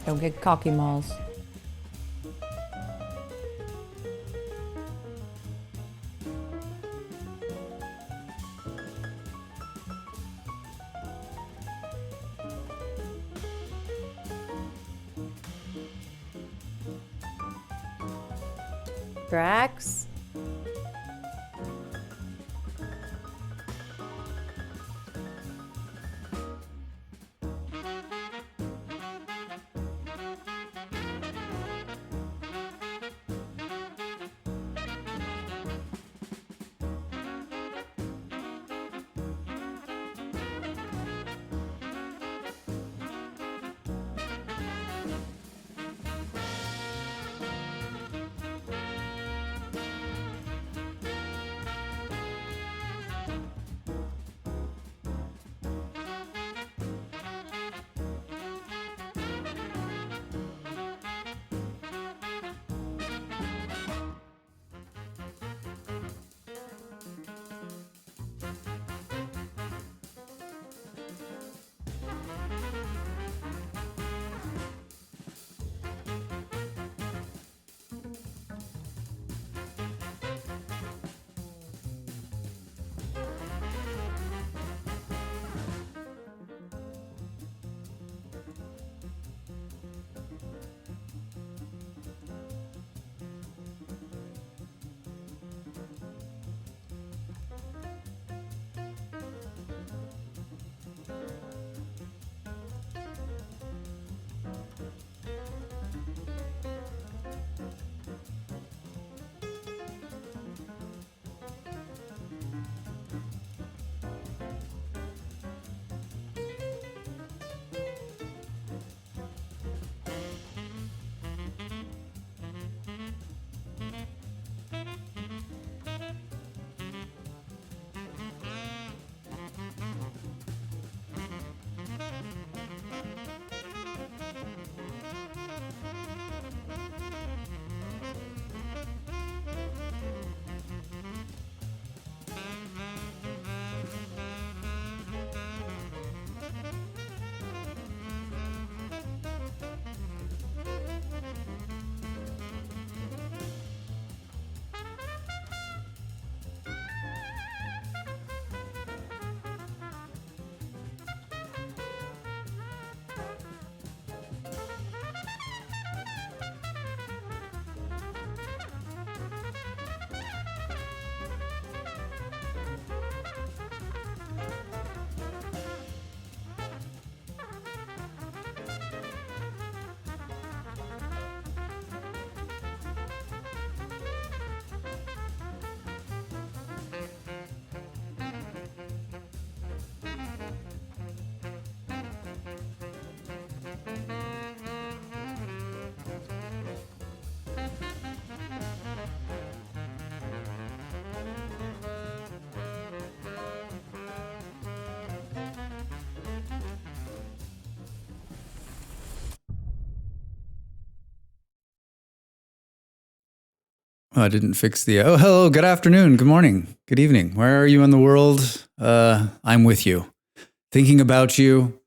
Don't get cocky, Malls. Drax? Oh, I didn't fix the. Oh, hello. Good afternoon. Good morning. Good evening. Where are you in the world? I'm with you, thinking about you,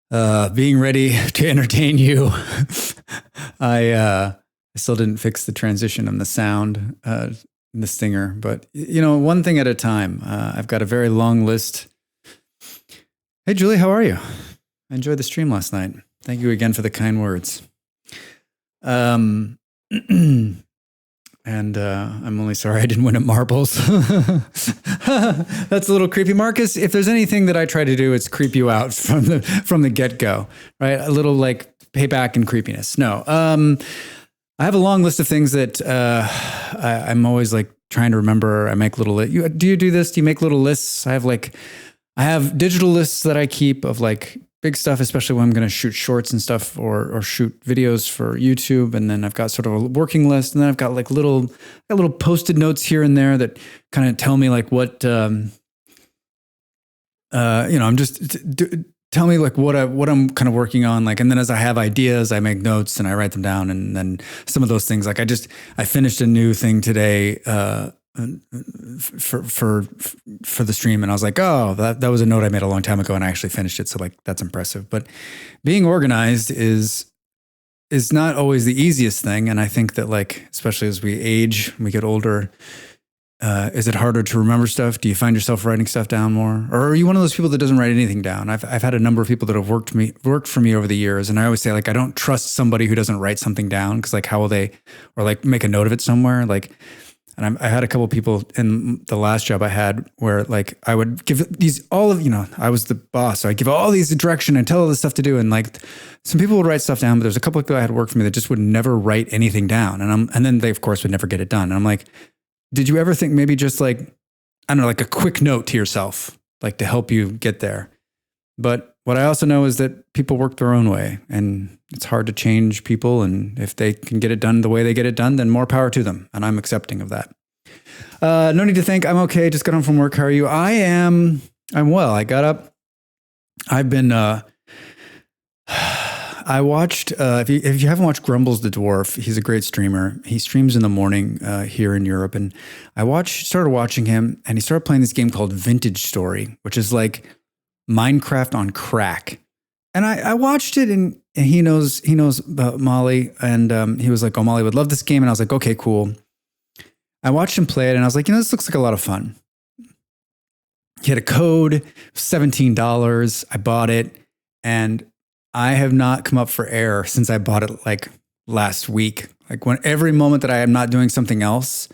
being ready to entertain you. I still didn't fix the transition and the sound in the stinger, but one thing at a time. I've got a very long list. Hey, Julie, how are you? I enjoyed the stream last night. Thank you again for the kind words. And I'm only sorry I didn't win at marbles. That's a little creepy, Marcus. If there's anything that I try to do, it's creep you out from the get-go, right? A little like payback and creepiness. No, I have a long list of things that I'm always like trying to remember. I make little. Do you do this? Do you make little lists? I have digital lists that I keep of like big stuff, especially when I'm going to shoot shorts and stuff or shoot videos for YouTube. And then I've got sort of a working list, and then I've got like little Post-it notes here and there that kind of tell me like what, I'm just tell me like what I'm kind of working on. Like, and then as I have ideas, I make notes and I write them down. And then some of those things, like I finished a new thing today, for the stream, and I was like, oh, that was a note I made a long time ago, and I actually finished it. So like that's impressive. But being organized is is not always the easiest thing. And I think that, like, especially as we age, we get older, is it harder to remember stuff? Do you find yourself writing stuff down more? Or are you one of those people that doesn't write anything down? I've had a number of people that have worked for me over the years. And I always say, like, I don't trust somebody who doesn't write something down. Cause like, how will they, or like make a note of it somewhere? Like, and I had a couple of people in the last job I had where, like, I would give these I was the boss. So I give all these direction and tell all this stuff to do. And like, some people would write stuff down, but there's a couple of people I had work for me that just would never write anything down. And then they, of course, would never get it done. And I'm like, did you ever think maybe just like, I don't know, like a quick note to yourself, like to help you get there? But what I also know is that people work their own way, and it's hard to change people. And if they can get it done the way they get it done, then more power to them. And I'm accepting of that. No need to think. I'm okay. Just got home from work. How are you? I'm well. I got up. I've been, I watched, if you haven't watched Grumbles the Dwarf, he's a great streamer. He streams in the morning here in Europe. And I started watching him, and he started playing this game called Vintage Story, which is like Minecraft on crack. And I watched it, and he knows about Molly. And he was like, oh, Molly would love this game. And I was like, okay, cool. I watched him play it, and I was like, this looks like a lot of fun. He had a code, $17. I bought it, and I have not come up for air since I bought it like last week. Like, when every moment that I am not doing something else,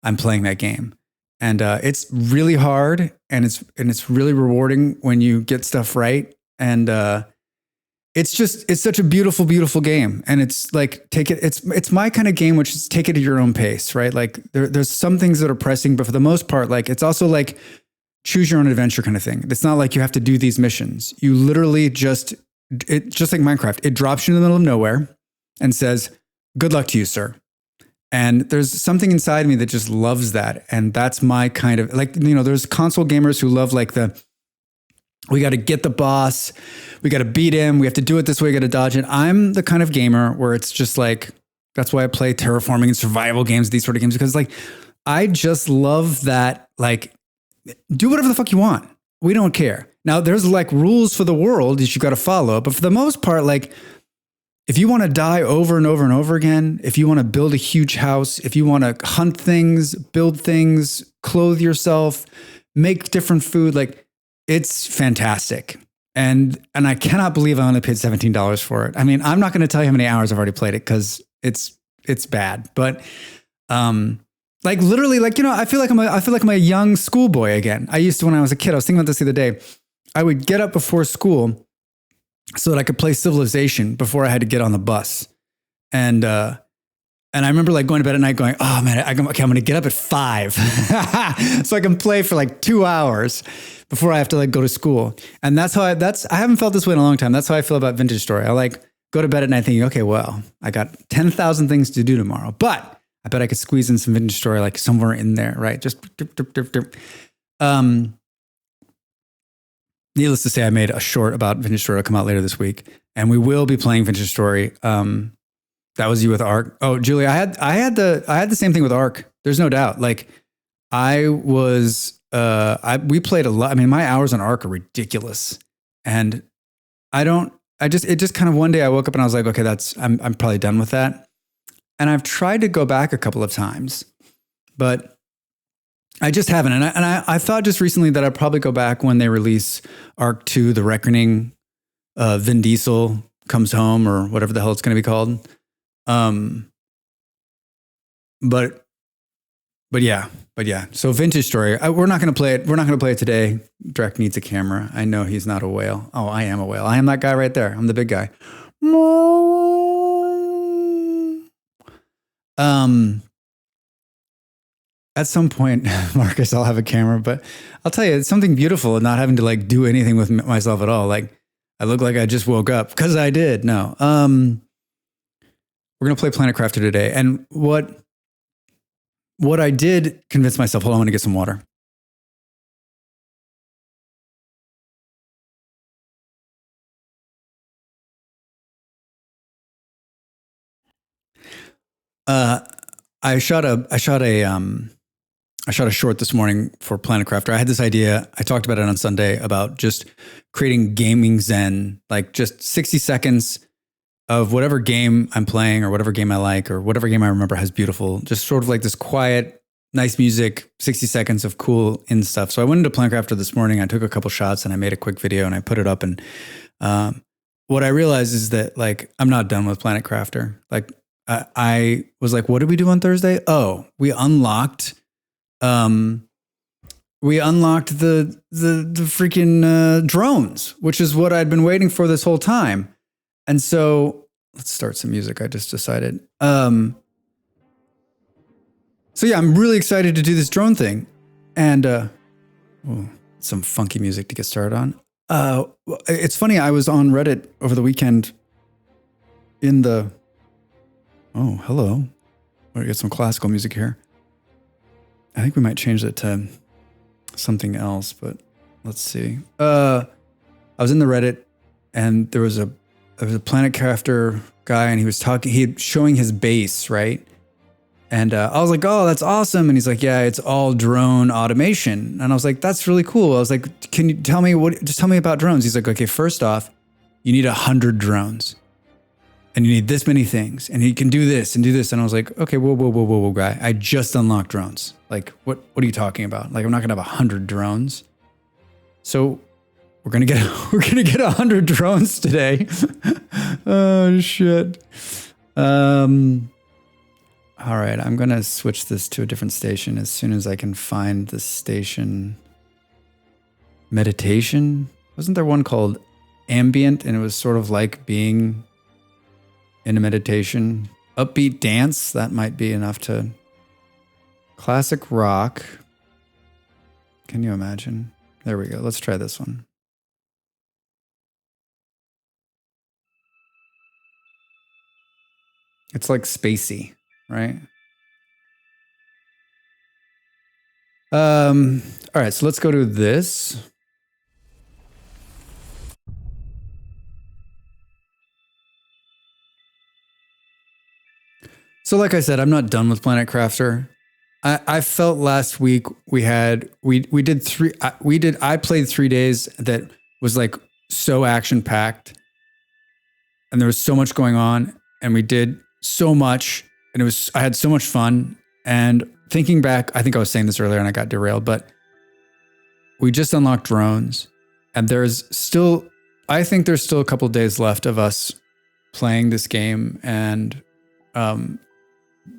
I'm playing that game. And it's really hard, and it's really rewarding when you get stuff right. And it's such a beautiful, beautiful game. And it's like, it's my kind of game, which is take it at your own pace, right? Like there's some things that are pressing, but for the most part, like, it's also like choose your own adventure kind of thing. It's not like you have to do these missions. You literally just like Minecraft, it drops you in the middle of nowhere and says, good luck to you, sir. And there's something inside me that just loves that. And that's my kind of, like, there's console gamers who love like we got to get the boss, we got to beat him, we have to do it this way, we got to dodge it. I'm the kind of gamer where it's just like, that's why I play terraforming and survival games, these sort of games, because like, I just love that, like, do whatever the fuck you want. We don't care. Now there's like rules for the world that you got to follow, but for the most part, like, if you want to die over and over and over again, if you want to build a huge house, if you want to hunt things, build things, clothe yourself, make different food, like, it's fantastic. And I cannot believe I only paid $17 for it. I mean, I'm not going to tell you how many hours I've already played it, because it's bad. But like, literally, like, I feel like I'm a young schoolboy again. I used to, when I was a kid, I was thinking about this the other day. I would get up before school so that I could play Civilization before I had to get on the bus. And I remember like going to bed at night going, oh man, I'm going to get up at 5 so I can play for like 2 hours before I have to like go to school. And I haven't felt this way in a long time. That's how I feel about Vintage Story. I like go to bed at night thinking, okay, well, I got 10,000 things to do tomorrow, but I bet I could squeeze in some Vintage Story like somewhere in there, right? Just dip, dip, dip, dip. Needless to say, I made a short about Vintage Story. It'll come out later this week, and we will be playing Vintage Story. That was you with Ark. Oh, Julie, I had the same thing with Ark. There's no doubt. Like, we played a lot. I mean, my hours on Ark are ridiculous, and it just kind of one day I woke up and I was like, okay, I'm probably done with that. And I've tried to go back a couple of times, but I just haven't. And I thought just recently that I'd probably go back when they release Ark 2, The Reckoning, Vin Diesel comes home, or whatever the hell it's going to be called. But yeah. So Vintage Story, we're not going to play it. We're not going to play it today. Drek needs a camera. I know he's not a whale. Oh, I am a whale. I am that guy right there. I'm the big guy. At some point, Marcus, I'll have a camera, but I'll tell you, it's something beautiful and not having to like do anything with myself at all. Like, I look like I just woke up, because I did. No. We're going to play Planet Crafter today. And what I did convince myself, hold on, I want to get some water. I shot a short this morning for Planet Crafter. I had this idea. I talked about it on Sunday about just creating gaming zen, like just 60 seconds of whatever game I'm playing or whatever game I like or whatever game I remember has beautiful, just sort of like this quiet, nice music, 60 seconds of cool in stuff. So I went into Planetcrafter this morning. I took a couple shots and I made a quick video and I put it up. And what I realized is that like, I'm not done with Planetcrafter. Like I was like, what did we do on Thursday? Oh, we unlocked the freaking drones, which is what I'd been waiting for this whole time. And so let's start some music. I just decided. So yeah, I'm really excited to do this drone thing. And some funky music to get started on. It's funny, I was on Reddit over the weekend oh, hello. We're gonna get some classical music here. I think we might change it to something else, but let's see. I was in the Reddit and there was a Planetcrafter guy and he was showing his base, right? And I was like, oh, that's awesome. And he's like, yeah, it's all drone automation. And I was like, that's really cool. I was like, can you tell me just tell me about drones. He's like, okay, first off, you need 100 drones and you need this many things and he can do this and do this. And I was like, okay, whoa, guy. I just unlocked drones. Like, what are you talking about? Like, I'm not going to have 100 drones. So we're going to get 100 drones today. Oh, shit. All right, I'm going to switch this to a different station as soon as I can find the station. Meditation? Wasn't there one called Ambient and it was sort of like being in a meditation? Upbeat dance, that might be enough to... Classic rock. Can you imagine? There we go. Let's try this one. It's like spacey, right? All right, so let's go to this. So like I said, I'm not done with Planetcrafter. I felt last week I played 3 days that was like so action packed and there was so much going on and we did so much and I had so much fun. And thinking back, I think I was saying this earlier and I got derailed, but we just unlocked drones and I think there's still a couple of days left of us playing this game and,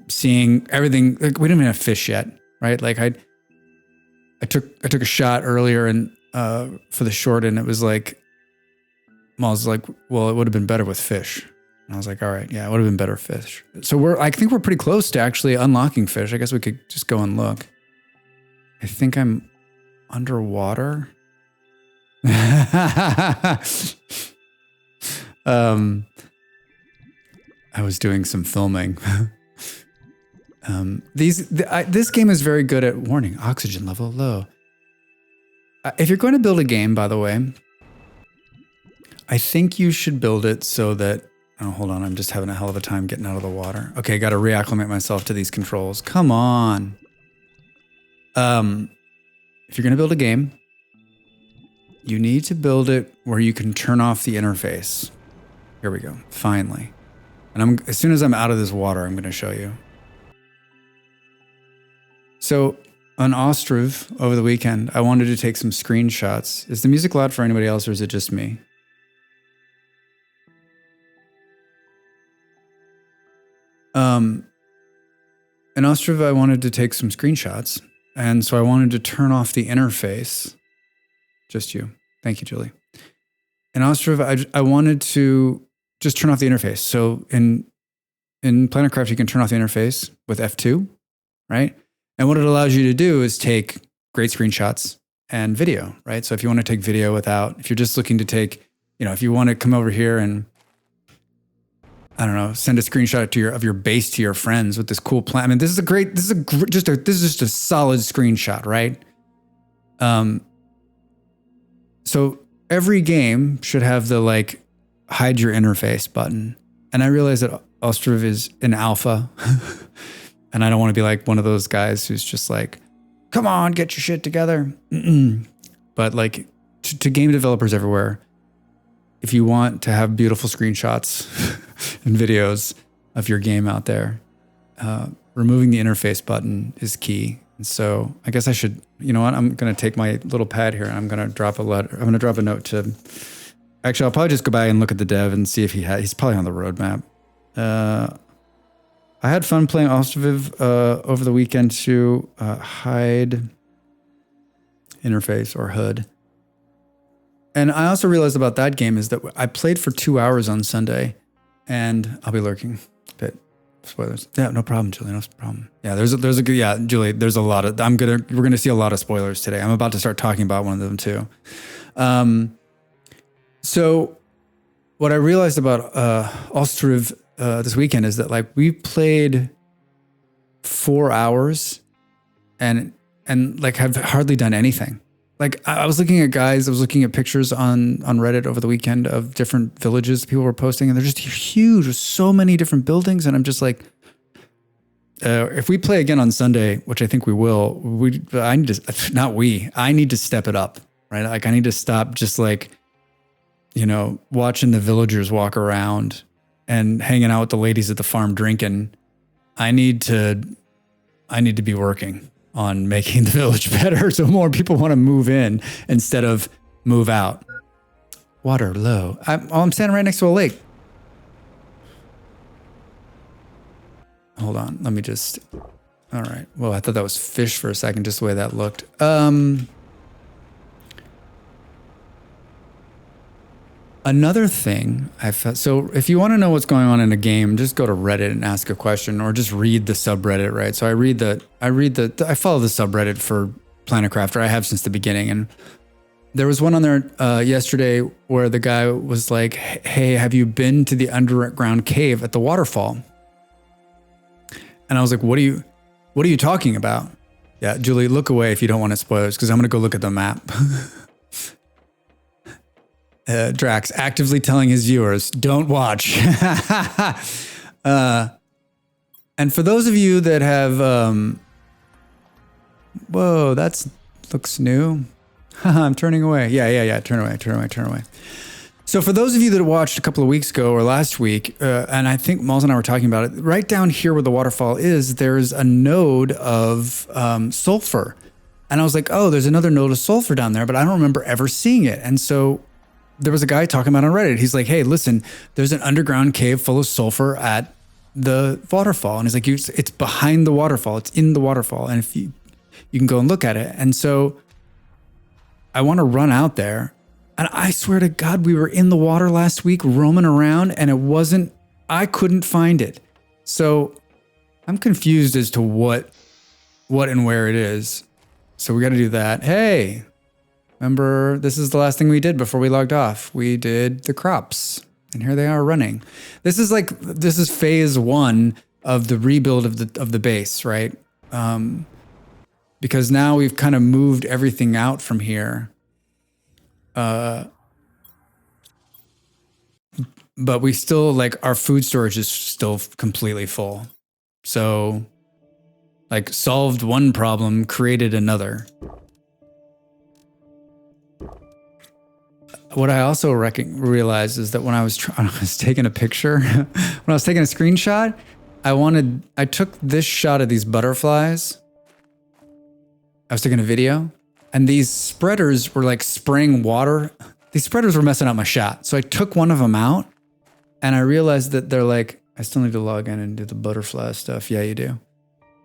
seeing everything. Like we didn't even have fish yet, right? Like I took a shot earlier and for the short, and it was like, Mal's like, well, it would have been better with fish. And I was like, all right, yeah, it would have been better fish. So I think we're pretty close to actually unlocking fish. I guess we could just go and look. I think I'm underwater. I was doing some filming. This game is very good at warning, oxygen level low. If you're going to build a game, by the way, I think you should build it so that, oh, hold on, I'm just having a hell of a time getting out of the water. Okay, got to reacclimate myself to these controls. Come on. If you're going to build a game, you need to build it where you can turn off the interface. Here we go, finally. And as soon as I'm out of this water, I'm going to show you. So on Ostrov over the weekend, I wanted to take some screenshots. Is the music loud for anybody else or is it just me? In Ostrov, I wanted to take some screenshots. And so I wanted to turn off the interface. Just you. Thank you, Julie. In Ostrov, I wanted to just turn off the interface. So in Planetcraft, you can turn off the interface with F2, right? And what it allows you to do is take great screenshots and video, right? So if you want to take video if you're just looking to take, if you want to come over here and, I don't know, send a screenshot of your base to your friends with this cool plan. I mean, this is just a solid screenshot, right? So every game should have the hide your interface button. And I realize that Ostrov is an alpha. And I don't want to be like one of those guys who's just like, come on, get your shit together. But to game developers everywhere, if you want to have beautiful screenshots and videos of your game out there, removing the interface button is key. And so I guess I should, you know what? I'm going to take my little pad here and I'm going to drop a letter. I'm going to drop a note to, actually, I'll probably just go back and look at the dev and see if he's probably on the roadmap. I had fun playing Ostraviv over the weekend to hide interface or HUD. And I also realized about that game is that I played for 2 hours on Sunday, and I'll be lurking. But spoilers. Yeah, no problem, Julie. No problem. Yeah, there's a good, yeah, Julie. There's a lot of. We're gonna see a lot of spoilers today. I'm about to start talking about one of them too. So, what I realized about Ostraviv this weekend is that like we played 4 hours, and like have hardly done anything. Like I was looking at pictures on Reddit over the weekend of different villages people were posting, and they're just huge with so many different buildings. And I'm just like, if we play again on Sunday, which I think we will, I need to step it up, right? Like I need to stop just like, you know, watching the villagers walk around and hanging out with the ladies at the farm drinking. I need to be working on making the village better so more people want to move in instead of move out. Water low. I'm standing right next to a lake. Hold on. Let me just... All right. Well, I thought that was fish for a second, just the way that looked. Another thing I felt, so if you want to know what's going on in a game, just go to Reddit and ask a question, or just read the subreddit, right? So I follow the subreddit for Planet Crafter. I have since the beginning, and there was one on there yesterday where the guy was like, "Hey, have you been to the underground cave at the waterfall?" And I was like, "What are you talking about?" Yeah, Julie, look away if you don't want to spoilers, because I'm going to go look at the map. Drax actively telling his viewers, don't watch. And for those of you that have, whoa, looks new. I'm turning away. Yeah. Turn away. So for those of you that watched a couple of weeks ago or last week, and I think Malls and I were talking about it, right down here where the waterfall is, there's a node of sulfur. And I was like, oh, there's another node of sulfur down there, but I don't remember ever seeing it. And so there was a guy talking about it on Reddit. He's like, hey, listen, there's an underground cave full of sulfur at the waterfall. And he's like, it's behind the waterfall. It's in the waterfall. And if you can go and look at it. And so I want to run out there. And I swear to God, we were in the water last week roaming around, and I couldn't find it. So I'm confused as to what and where it is. So we got to do that. Hey, remember, this is the last thing we did before we logged off. We did the crops, and here they are running. This is phase 1 of the rebuild of the base, right? Because now we've kind of moved everything out from here. But we still, like, our food storage is still completely full. So, like, solved one problem, created another. What I also realized is that when I was taking a picture, when I was taking a screenshot, I took this shot of these butterflies. I was taking a video, and these spreaders were like spraying water. These spreaders were messing up my shot. So I took one of them out, and I realized that they're like, I still need to log in and do the butterfly stuff. Yeah, you do.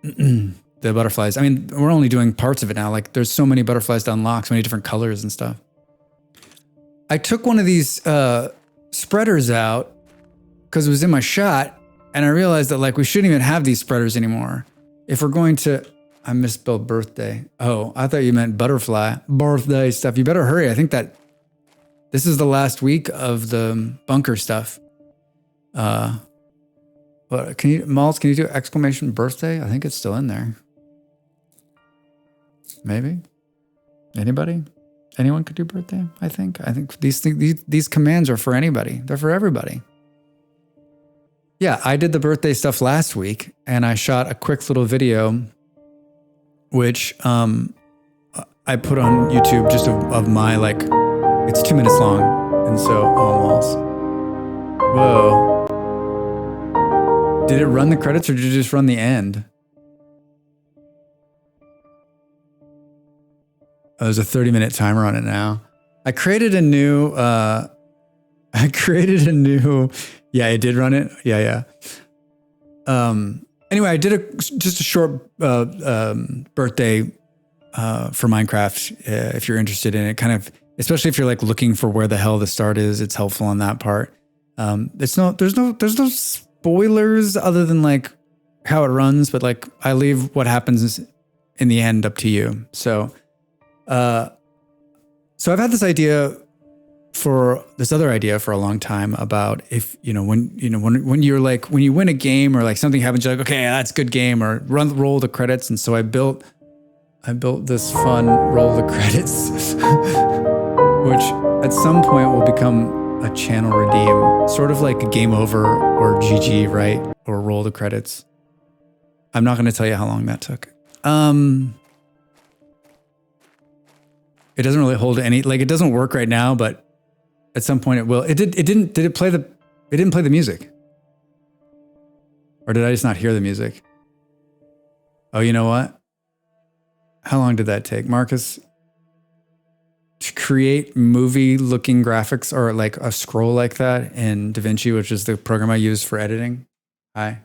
The butterflies. I mean, we're only doing parts of it now. Like, there's so many butterflies to unlock, so many different colors and stuff. I took one of these spreaders out because it was in my shot, and I realized that, like, we shouldn't even have these spreaders anymore. If we're going to... I misspelled birthday. Oh, I thought you meant butterfly. Birthday stuff. You better hurry. I think that this is the last week of the bunker stuff. But Malls, can you do exclamation birthday? I think it's still in there. Maybe? Anybody? Anyone could do birthday, I think. I think these commands are for anybody. They're for everybody. Yeah, I did the birthday stuff last week, and I shot a quick little video, which I put on YouTube just of my, like, it's 2 minutes long. And so, almost. Whoa. Did it run the credits or did it just run the end? Oh, there's a 30-minute timer on it now. I created a new, yeah, it did run it. Yeah. Anyway, I did just a short birthday for Minecraft. If you're interested in it, kind of, especially if you're like looking for where the hell the start is, it's helpful on that part. There's no spoilers other than like how it runs, but like I leave what happens in the end up to you. So I've had this other idea for a long time about if, when you're like, when you win a game or like something happens, you're like, okay, that's a good game, or roll the credits. And so I built this fun roll the credits, which at some point will become a channel redeem, sort of like a game over or GG, right? Or roll the credits. I'm not going to tell you how long that took. It doesn't really hold any, like it doesn't work right now, but at some point it will. It didn't play the music? Or did I just not hear the music? Oh, you know what? How long did that take, Marcus? To create movie-looking graphics or like a scroll like that in DaVinci, which is the program I use for editing. Hi.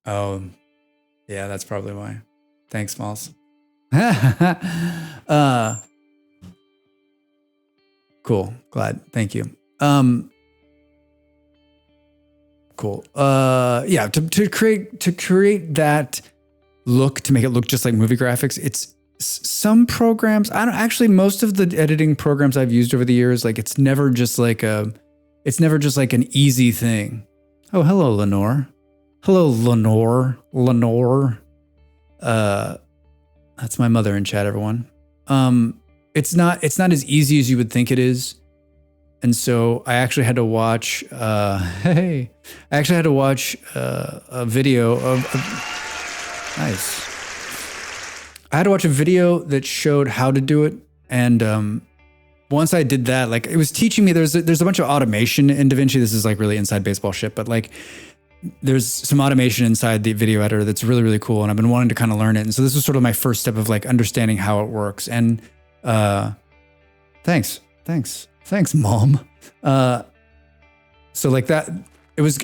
Oh, yeah, that's probably why. Thanks, Smalls. Cool. Glad. Thank you. Cool. Yeah, to create that look, to make it look just like movie graphics, it's some programs. Most of the editing programs I've used over the years, like it's never just like an easy thing. Oh, hello, Lenore. Hello, Lenore. That's my mother in chat, everyone. It's not as easy as you would think it is. And so I actually had to watch, a video of nice. I had to watch a video that showed how to do it. And once I did that, like it was teaching me, there's a bunch of automation in DaVinci. This is like really inside baseball shit, but like there's some automation inside the video editor that's really, really cool. And I've been wanting to kind of learn it. And so this was sort of my first step of like understanding how it works. And thanks, Mom. So like that, it was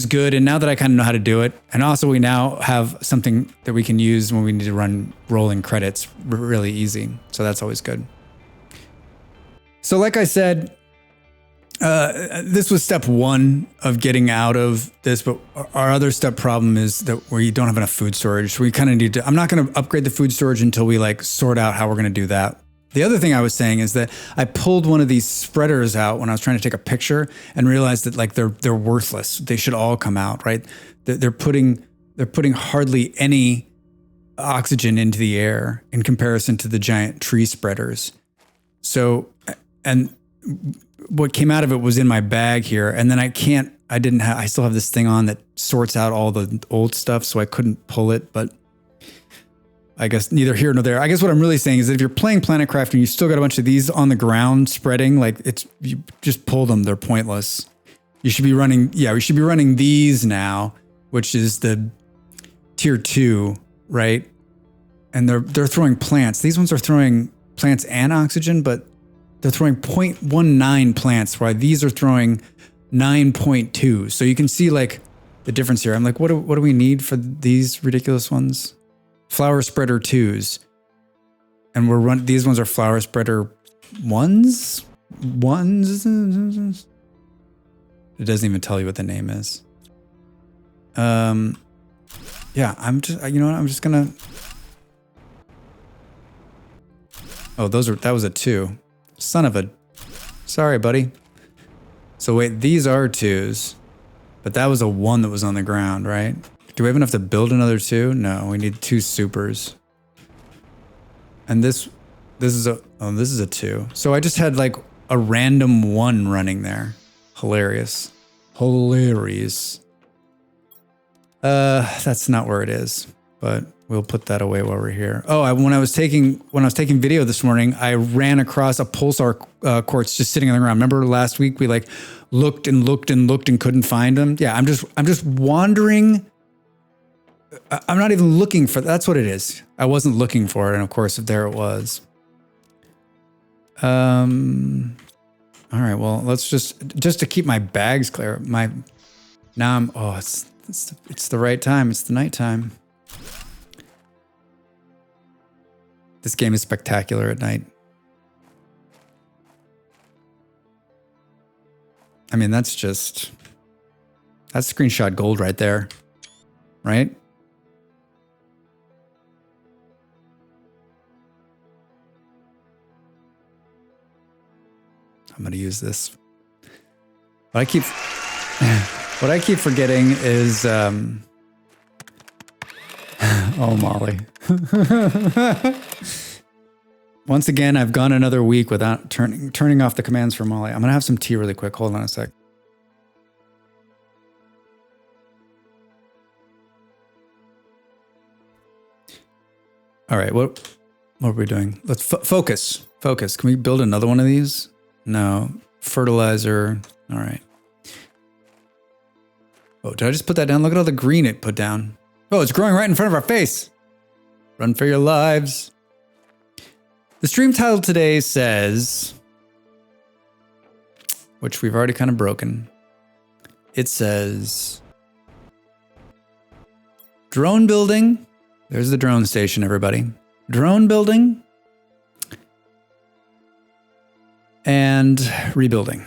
good. And now that I kind of know how to do it, and also we now have something that we can use when we need to run rolling credits really easy. So that's always good. So like I said, this was step one of getting out of this, but our other step problem is that we don't have enough food storage. So we kind of need to, I'm not going to upgrade the food storage until we like sort out how we're going to do that. The other thing I was saying is that I pulled one of these spreaders out when I was trying to take a picture and realized that like they're worthless. They should all come out, right? They're putting hardly any oxygen into the air in comparison to the giant tree spreaders. So, and what came out of it was in my bag here. And then I still have this thing on that sorts out all the old stuff. So I couldn't pull it, but I guess neither here nor there. I guess what I'm really saying is that if you're playing PlanetCraft and you still got a bunch of these on the ground spreading, like you just pull them, they're pointless. We should be running these now, which is the tier 2, right? And they're throwing plants. These ones are throwing plants and oxygen, but they're throwing 0.19 plants, while these are throwing 9.2. So you can see like the difference here. I'm like, what do we need for these ridiculous ones? Flower spreader 2s. And these ones are flower spreader 1s? It doesn't even tell you what the name is. Yeah, I'm just gonna. Oh, that was a 2. Son of a, sorry, buddy. So wait, these are 2s, but that was a 1 that was on the ground, right? Do we have enough to build another 2? No, we need 2 supers. And this is a 2. So I just had like a random 1 running there. Hilarious. That's not where it is, but We'll put that away while we're here. Oh, when I was taking video this morning, I ran across a pulsar quartz just sitting on the ground. Remember last week we like looked and looked and looked and couldn't find them? Yeah, I'm just wandering. I'm not even looking for, that's what it is. I wasn't looking for it, and of course there it was. All right, well, let's just to keep my bags clear. It's the right time. It's the nighttime. This game is spectacular at night. I mean, that's screenshot gold right there, right? I'm going to use this. What I keep forgetting is, oh, Molly. Once again, I've gone another week without turning off the commands for Molly. I'm going to have some tea really quick. Hold on a sec. All right, what are we doing? Let's focus. Focus. Can we build another one of these? No. Fertilizer. All right. Oh, did I just put that down? Look at all the green it put down. Oh, it's growing right in front of our face. Run for your lives. The stream title today says, which we've already kind of broken. It says, drone building. There's the drone station, everybody. Drone building and rebuilding.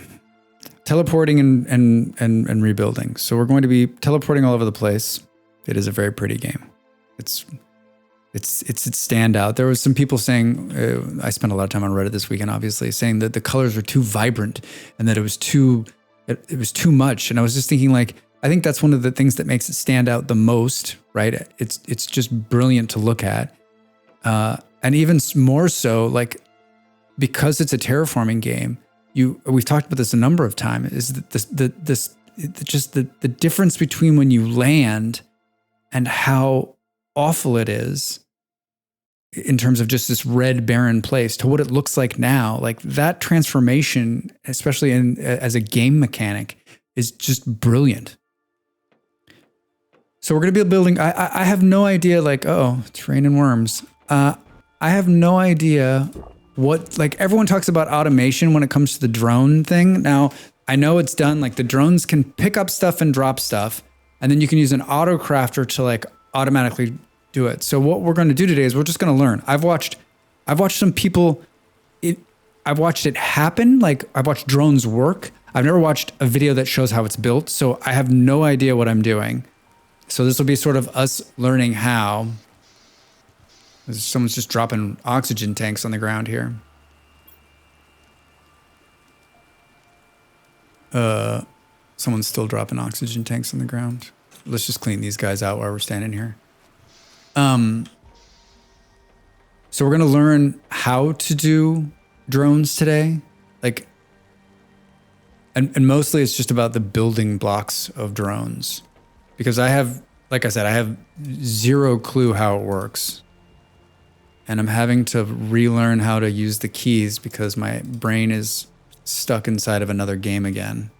Teleporting and rebuilding. So we're going to be teleporting all over the place. It is a very pretty game. It's standout. There was some people saying, I spent a lot of time on Reddit this weekend, obviously, saying that the colors were too vibrant and that it was too much. And I was just thinking, like, I think that's one of the things that makes it stand out the most, right? It's just brilliant to look at. And even more so, like, because it's a terraforming game, we've talked about this a number of times, is the difference between when you land and how awful it is in terms of just this red barren place to what it looks like now. Like that transformation, especially as a game mechanic, is just brilliant. So we're going to be building, I have no idea, like, oh, it's raining worms. I have no idea what, like, everyone talks about automation when it comes to the drone thing. Now, I know it's done, like the drones can pick up stuff and drop stuff, and then you can use an auto crafter to like automatically do it. So what we're going to do today is we're just going to learn. I've watched some people, I've watched it happen. Like I've watched drones work. I've never watched a video that shows how it's built. So I have no idea what I'm doing. So this will be sort of us learning how. Someone's just dropping oxygen tanks on the ground here. Someone's still dropping oxygen tanks on the ground. Let's just clean these guys out while we're standing here. So we're going to learn how to do drones today. Like, and mostly it's just about the building blocks of drones, because like I said, I have zero clue how it works. And I'm having to relearn how to use the keys because my brain is stuck inside of another game again.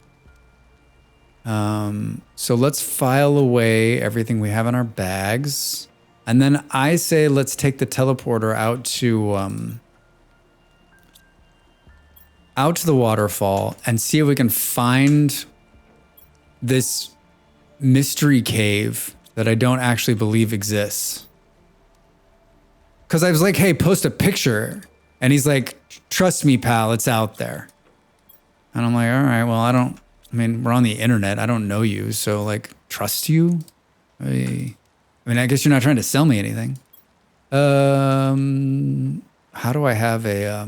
So let's file away everything we have in our bags. And then I say, let's take the teleporter out to the waterfall and see if we can find this mystery cave that I don't actually believe exists. Because I was like, hey, post a picture. And he's like, trust me, pal, it's out there. And I'm like, all right, well, we're on the internet. I don't know you. So, like, trust you? I mean, I guess you're not trying to sell me anything. How do I have a,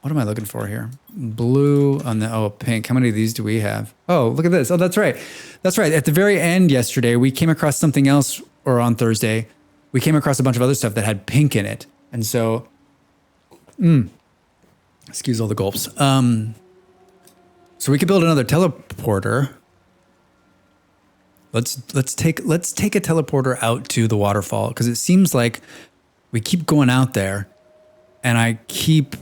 what am I looking for here? Blue on the, pink. How many of these do we have? Oh, look at this. Oh, that's right. That's right. At the very end yesterday, we came across something else, or on Thursday, we came across a bunch of other stuff that had pink in it. And so, excuse all the gulps. So we could build another teleporter. Let's take a teleporter out to the waterfall, because it seems like we keep going out there, and I keep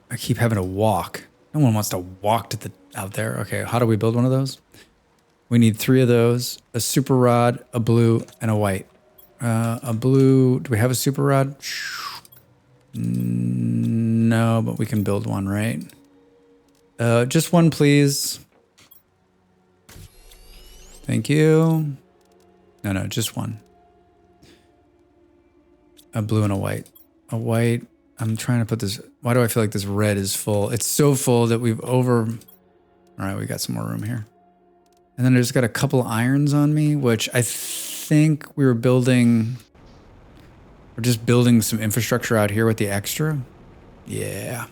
having to walk. No one wants to walk to out there. Okay, how do we build one of those? We need 3 of those: a super rod, a blue, and a white. A blue. Do we have a super rod? No, but we can build one, right? Just one, please. Thank you. No, just one. A blue and a white. A white. I'm trying to put this. Why do I feel like this red is full? It's so full that we've over. All right, we got some more room here. And then I just got a couple irons on me, which I think we were building. We're just building some infrastructure out here with the extra. Yeah.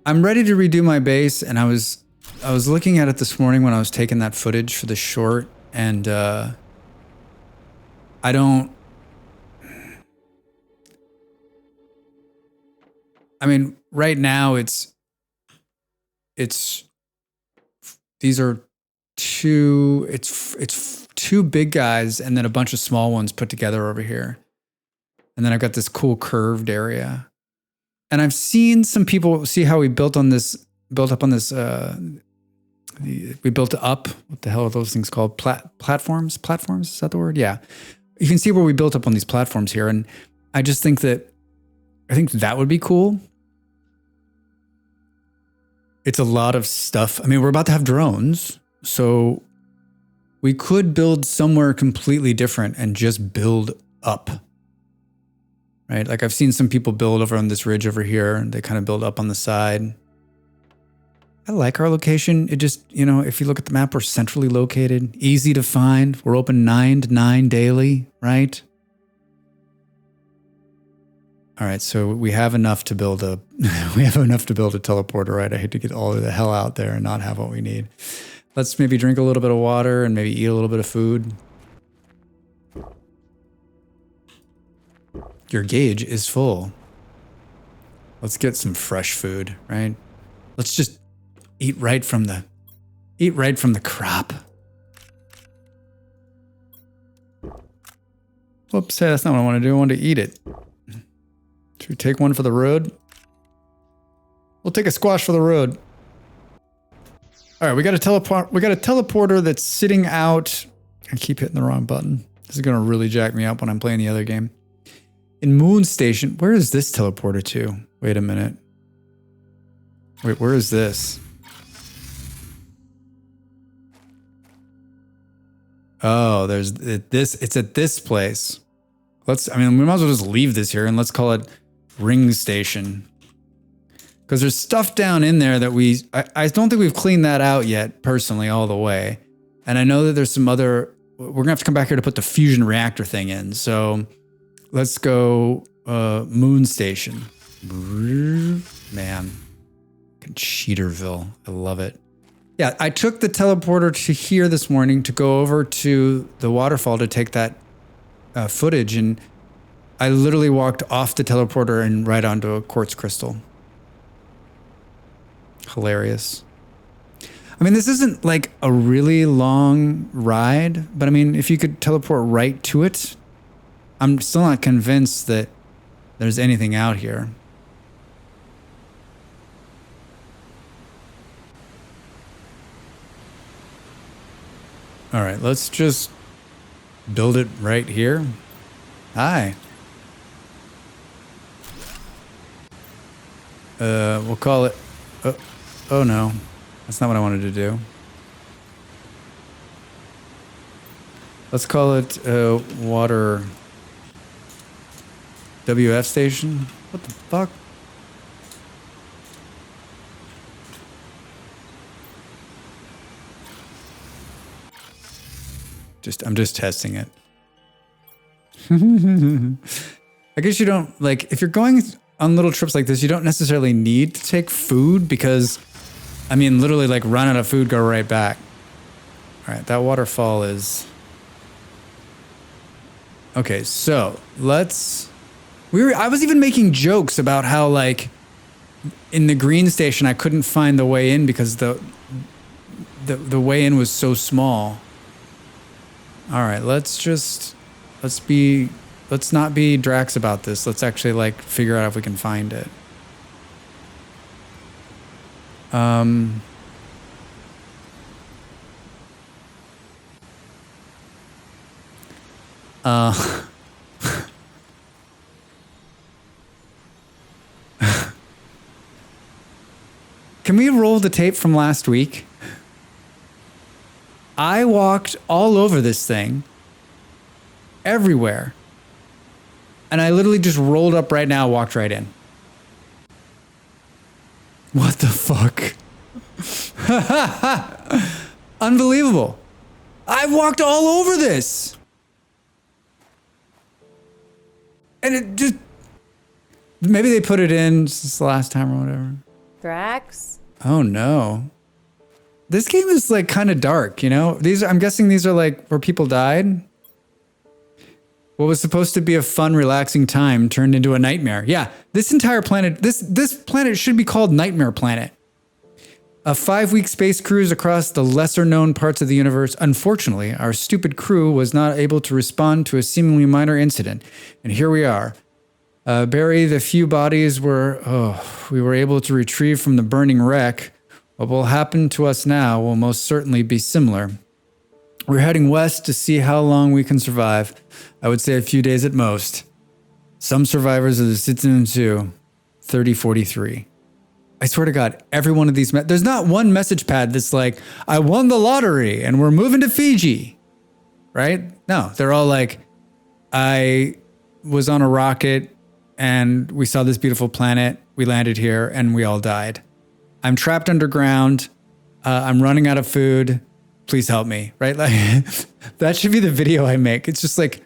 I'm ready to redo my base, and I was looking at it this morning when I was taking that footage for the short, and I mean, right now it's these are it's two big guys and then a bunch of small ones put together over here. And then I've got this cool curved area. And I've seen some people see how we built up on this, we built up, what the hell are those things called? Platforms? Platforms? Is that the word? Yeah. You can see where we built up on these platforms here. And I just think that would be cool. It's a lot of stuff. I mean, we're about to have drones, so we could build somewhere completely different and just build up. Right? Like I've seen some people build over on this ridge over here, and they kind of build up on the side. I like our location. It just, if you look at the map, we're centrally located, easy to find. We're open 9 to 9 daily, right? All right, so we have enough to build a teleporter, right? I hate to get all the hell out there and not have what we need. Let's maybe drink a little bit of water and maybe eat a little bit of food. Your gauge is full. Let's get some fresh food, right? Let's just eat right from the crop. Whoops, that's not what I want to do. I want to eat it. Should we take one for the road? We'll take a squash for the road. All right, we got a teleporter that's sitting out. I keep hitting the wrong button. This is gonna really jack me up when I'm playing the other game. In Moon Station, where is this teleporter to? Wait a minute. Wait, where is this? Oh, there's this. It's at this place. We might as well just leave this here and let's call it Ring Station. Because there's stuff down in there that I don't think we've cleaned that out yet, personally, all the way. And I know that there's some other, we're gonna have to come back here to put the fusion reactor thing in. So let's go Moon Station. Man, Cheaterville, I love it. Yeah, I took the teleporter to here this morning to go over to the waterfall to take that footage, and I literally walked off the teleporter and right onto a quartz crystal. Hilarious. I mean, this isn't like a really long ride, but I mean, if you could teleport right to it, I'm still not convinced that there's anything out here. All right, let's just build it right here. Hi. We'll call it, oh no, that's not what I wanted to do. Let's call it water WF station. What the fuck? I'm just testing it. I guess you don't, like, if you're going on little trips like this, you don't necessarily need to take food because, I mean, literally, like, run out of food, go right back. All right, that waterfall is... Okay, so let's... I was even making jokes about how, like, in the green station, I couldn't find the way in because the way in was so small. All right, let's not be Drax about this. Let's actually like figure out if we can find it. Can we roll the tape from last week? I walked all over this thing, everywhere. And I literally just rolled up right now, walked right in. What the fuck? Unbelievable. I walked all over this. And it just, maybe they put it in since the last time or whatever. Drax? Oh no. This game is like kind of dark, you know? I'm guessing these are like where people died. What was supposed to be a fun, relaxing time turned into a nightmare. Yeah, this entire planet, this planet should be called Nightmare Planet. A 5-week space cruise across the lesser known parts of the universe. Unfortunately, our stupid crew was not able to respond to a seemingly minor incident. And here we are. Barry, the few bodies we were able to retrieve from the burning wreck. What will happen to us now will most certainly be similar. We're heading west to see how long we can survive. I would say a few days at most. Some survivors of the Citizen 2, 3043. I swear to God, every one of these, there's not one message pad that's like, I won the lottery and we're moving to Fiji, right? No, they're all like, I was on a rocket and we saw this beautiful planet. We landed here and we all died. I'm trapped underground. I'm running out of food. Please help me, right? Like that should be the video I make. It's just like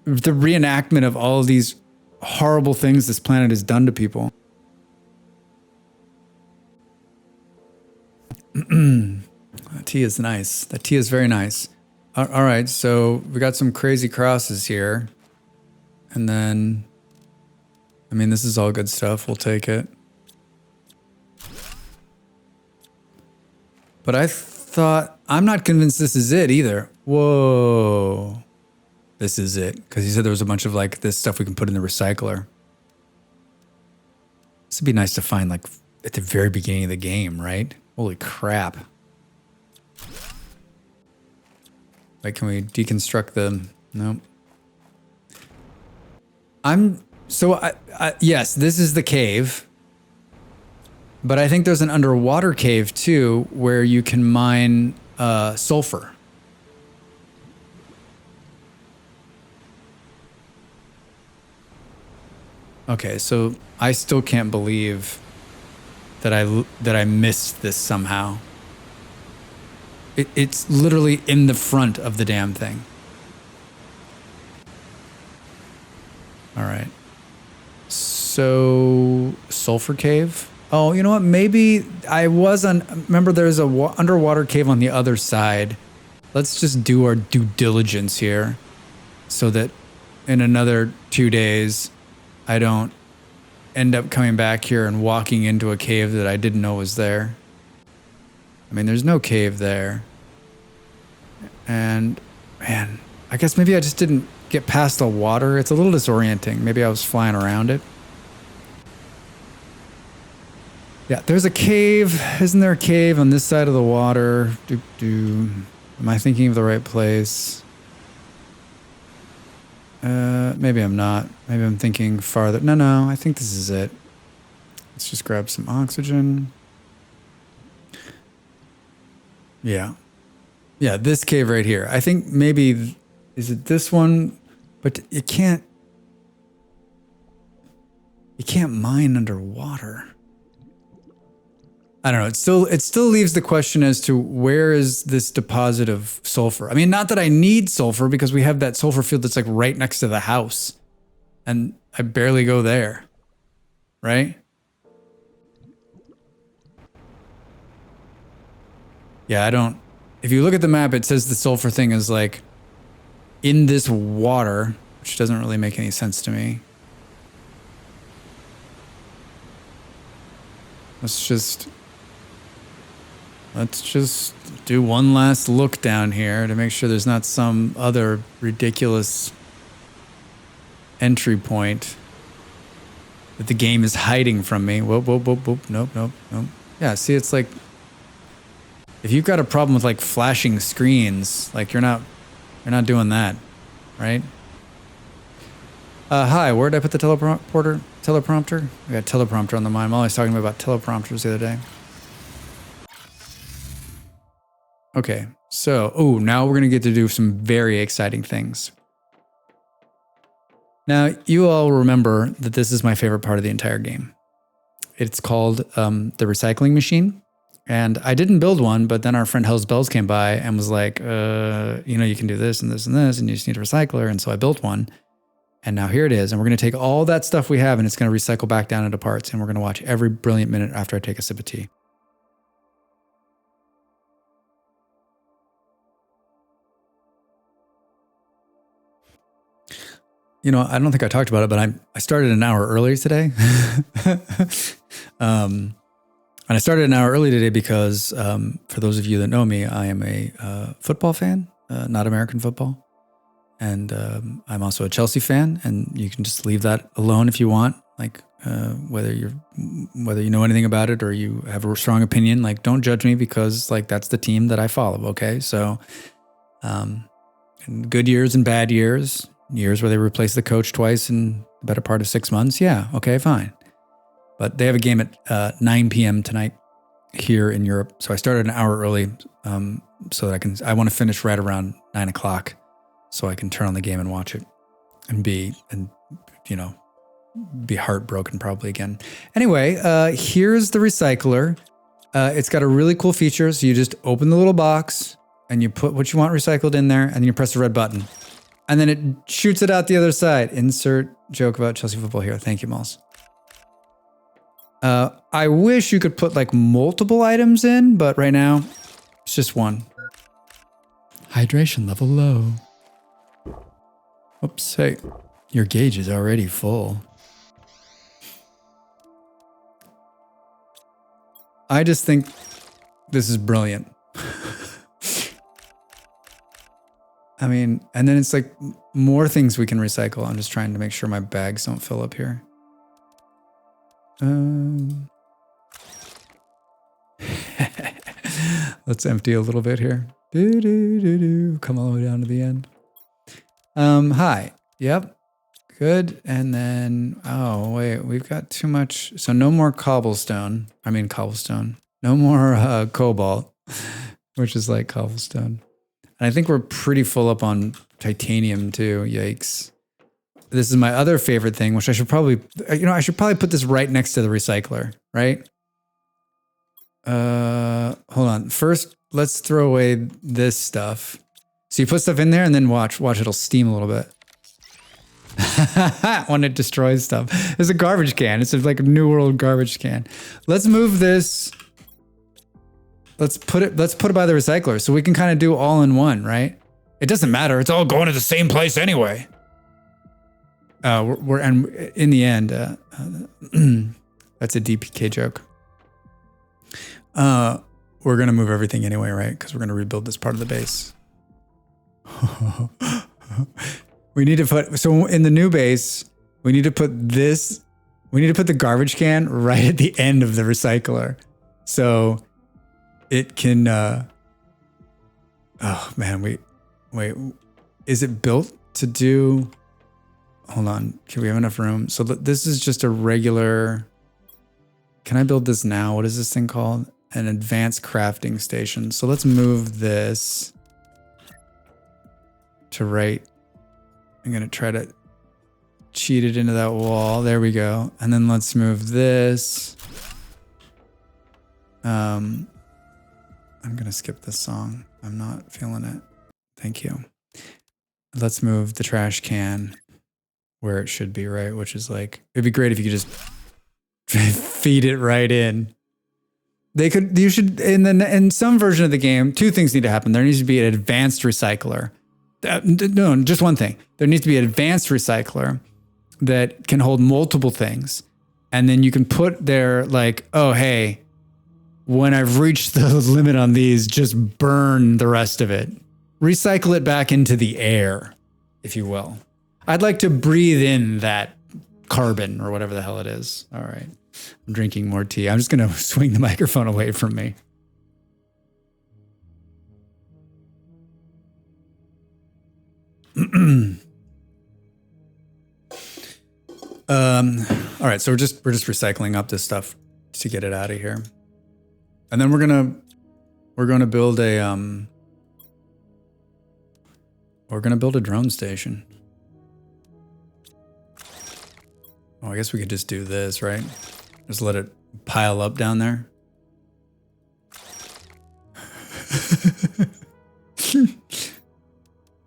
the reenactment of all of these horrible things this planet has done to people. That tea is nice. That tea is very nice. All right, so we got some crazy crosses here. And then, I mean, this is all good stuff. We'll take it. But I'm not convinced this is it either. Whoa. This is it. Because he said there was a bunch of like this stuff we can put in the recycler. This would be nice to find like at the very beginning of the game, right? Holy crap. Like, can we deconstruct the, nope. Yes, this is the cave. But I think there's an underwater cave too, where you can mine sulfur. Okay, so I still can't believe that I missed this somehow. It's literally in the front of the damn thing. All right. So, sulfur cave. Oh, you know what? Maybe I was on. Remember, there's a underwater cave on the other side. Let's just do our due diligence here, so that in another 2 days, I don't end up coming back here and walking into a cave that I didn't know was there. I mean, there's no cave there. And man, I guess maybe I just didn't get past the water. It's a little disorienting. Maybe I was flying around it. Yeah, there's a cave. Isn't there a cave on this side of the water? Am I thinking of the right place? Maybe I'm not. Maybe I'm thinking farther. No, I think this is it. Let's just grab some oxygen. Yeah. Yeah, this cave right here. I think maybe, is it this one? But you can't mine underwater. I don't know. It still leaves the question as to where is this deposit of sulfur? I mean, not that I need sulfur because we have that sulfur field that's like right next to the house. And I barely go there. Right? Yeah, I don't. If you look at the map, it says the sulfur thing is like in this water, which doesn't really make any sense to me. Let's just do one last look down here to make sure there's not some other ridiculous entry point that the game is hiding from me. Whoop, whoop, whoop, whoop. Nope, nope, nope. Yeah, see, it's like, if you've got a problem with like flashing screens, like you're not doing that, right? Hi, where did I put the teleprompter? I got teleprompter on the mind. I'm always talking about teleprompters the other day. Okay, so, now we're going to get to do some very exciting things. Now, you all remember that this is my favorite part of the entire game. It's called the recycling machine. And I didn't build one, but then our friend Hell's Bells came by and was like, you can do this and this and this, and you just need a recycler. And so I built one. And now here it is. And we're going to take all that stuff we have and it's going to recycle back down into parts. And we're going to watch every brilliant minute after I take a sip of tea. I don't think I talked about it, but I started an hour early today. And I started an hour early today because, for those of you that know me, I am a football fan, not American football. And I'm also a Chelsea fan, and you can just leave that alone if you want. Like whether you know anything about it or you have a strong opinion, like don't judge me because like that's the team that I follow. Okay, so in good years and bad years where they replace the coach twice in the better part of 6 months, yeah, okay, fine. But they have a game at 9 p.m. tonight here in Europe, so I started an hour early so that I want to finish right around 9 o'clock. So I can turn on the game and watch it and be heartbroken probably again. Anyway, here's the recycler. It's got a really cool feature. So you just open the little box and you put what you want recycled in there and then you press the red button. And then it shoots it out the other side. Insert joke about Chelsea football here. Thank you, Malls. I wish you could put like multiple items in, but right now it's just one. Hydration level low. Oops, hey, your gauge is already full. I just think this is brilliant. I mean, and then it's like more things we can recycle. I'm just trying to make sure my bags don't fill up here. Let's empty a little bit here. Come all the way down to the end. Hi. Yep. Good. And then, oh, wait, we've got too much. So no more cobblestone. No more cobalt, which is like cobblestone. And I think we're pretty full up on titanium too. Yikes. This is my other favorite thing, which I should probably put this right next to the recycler, right? Hold on. First, let's throw away this stuff. So you put stuff in there and then watch it'll steam a little bit. When it destroys stuff. It's a garbage can. It's like a New World garbage can. Let's move this. Let's put it by the recycler so we can kind of do all in one, right? It doesn't matter. It's all going to the same place anyway. And in the end, that's a DPK joke. We're going to move everything anyway, right? Because we're going to rebuild this part of the base. We need to put, so in the new base, we need to put the garbage can right at the end of the recycler. So it can, oh man, wait, is it built to do, hold on, can we have enough room? So this is just a regular, can I build this now? What is this thing called? An advanced crafting station. So let's move this to right. I'm going to try to cheat it into that wall. There we go. And then let's move this. I'm going to skip this song. I'm not feeling it. Thank you. Let's move the trash can where it should be, right? Which is like, it'd be great if you could just feed it right in. You should, in some version of the game, two things need to happen. There needs to be an advanced recycler. No, just one thing. There needs to be an advanced recycler that can hold multiple things. And then you can put there like, oh, hey, when I've reached the limit on these, just burn the rest of it. Recycle it back into the air, if you will. I'd like to breathe in that carbon or whatever the hell it is. All right. I'm drinking more tea. I'm just going to swing the microphone away from me. All right. So we're just recycling up this stuff to get it out of here. And then we're going to build a drone station. Oh, I guess we could just do this, right? Just let it pile up down there.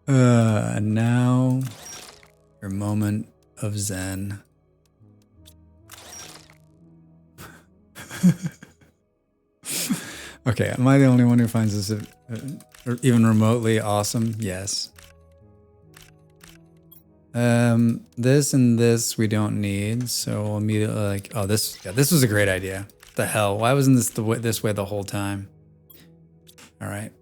And now your moment of zen. Okay, am I the only one who finds this even remotely awesome? Yes. This and this we don't need, so we'll immediately like, oh, this was a great idea. The hell, why wasn't this this way the whole time? All right.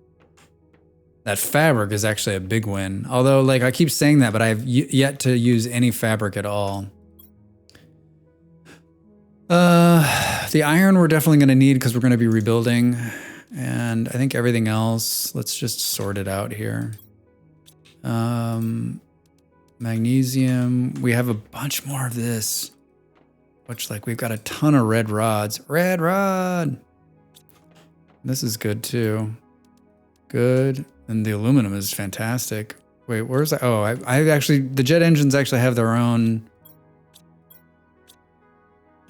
That fabric is actually a big win. Although, like, I keep saying that, but I have yet to use any fabric at all. The iron we're definitely going to need because we're going to be rebuilding. And I think everything else, let's just sort it out here. Magnesium, we have a bunch more of this. Which, like, we've got a ton of red rods. Red rod! This is good, too. Good. And the aluminum is fantastic. Wait, where's that? Oh, I actually, the jet engines actually have their own,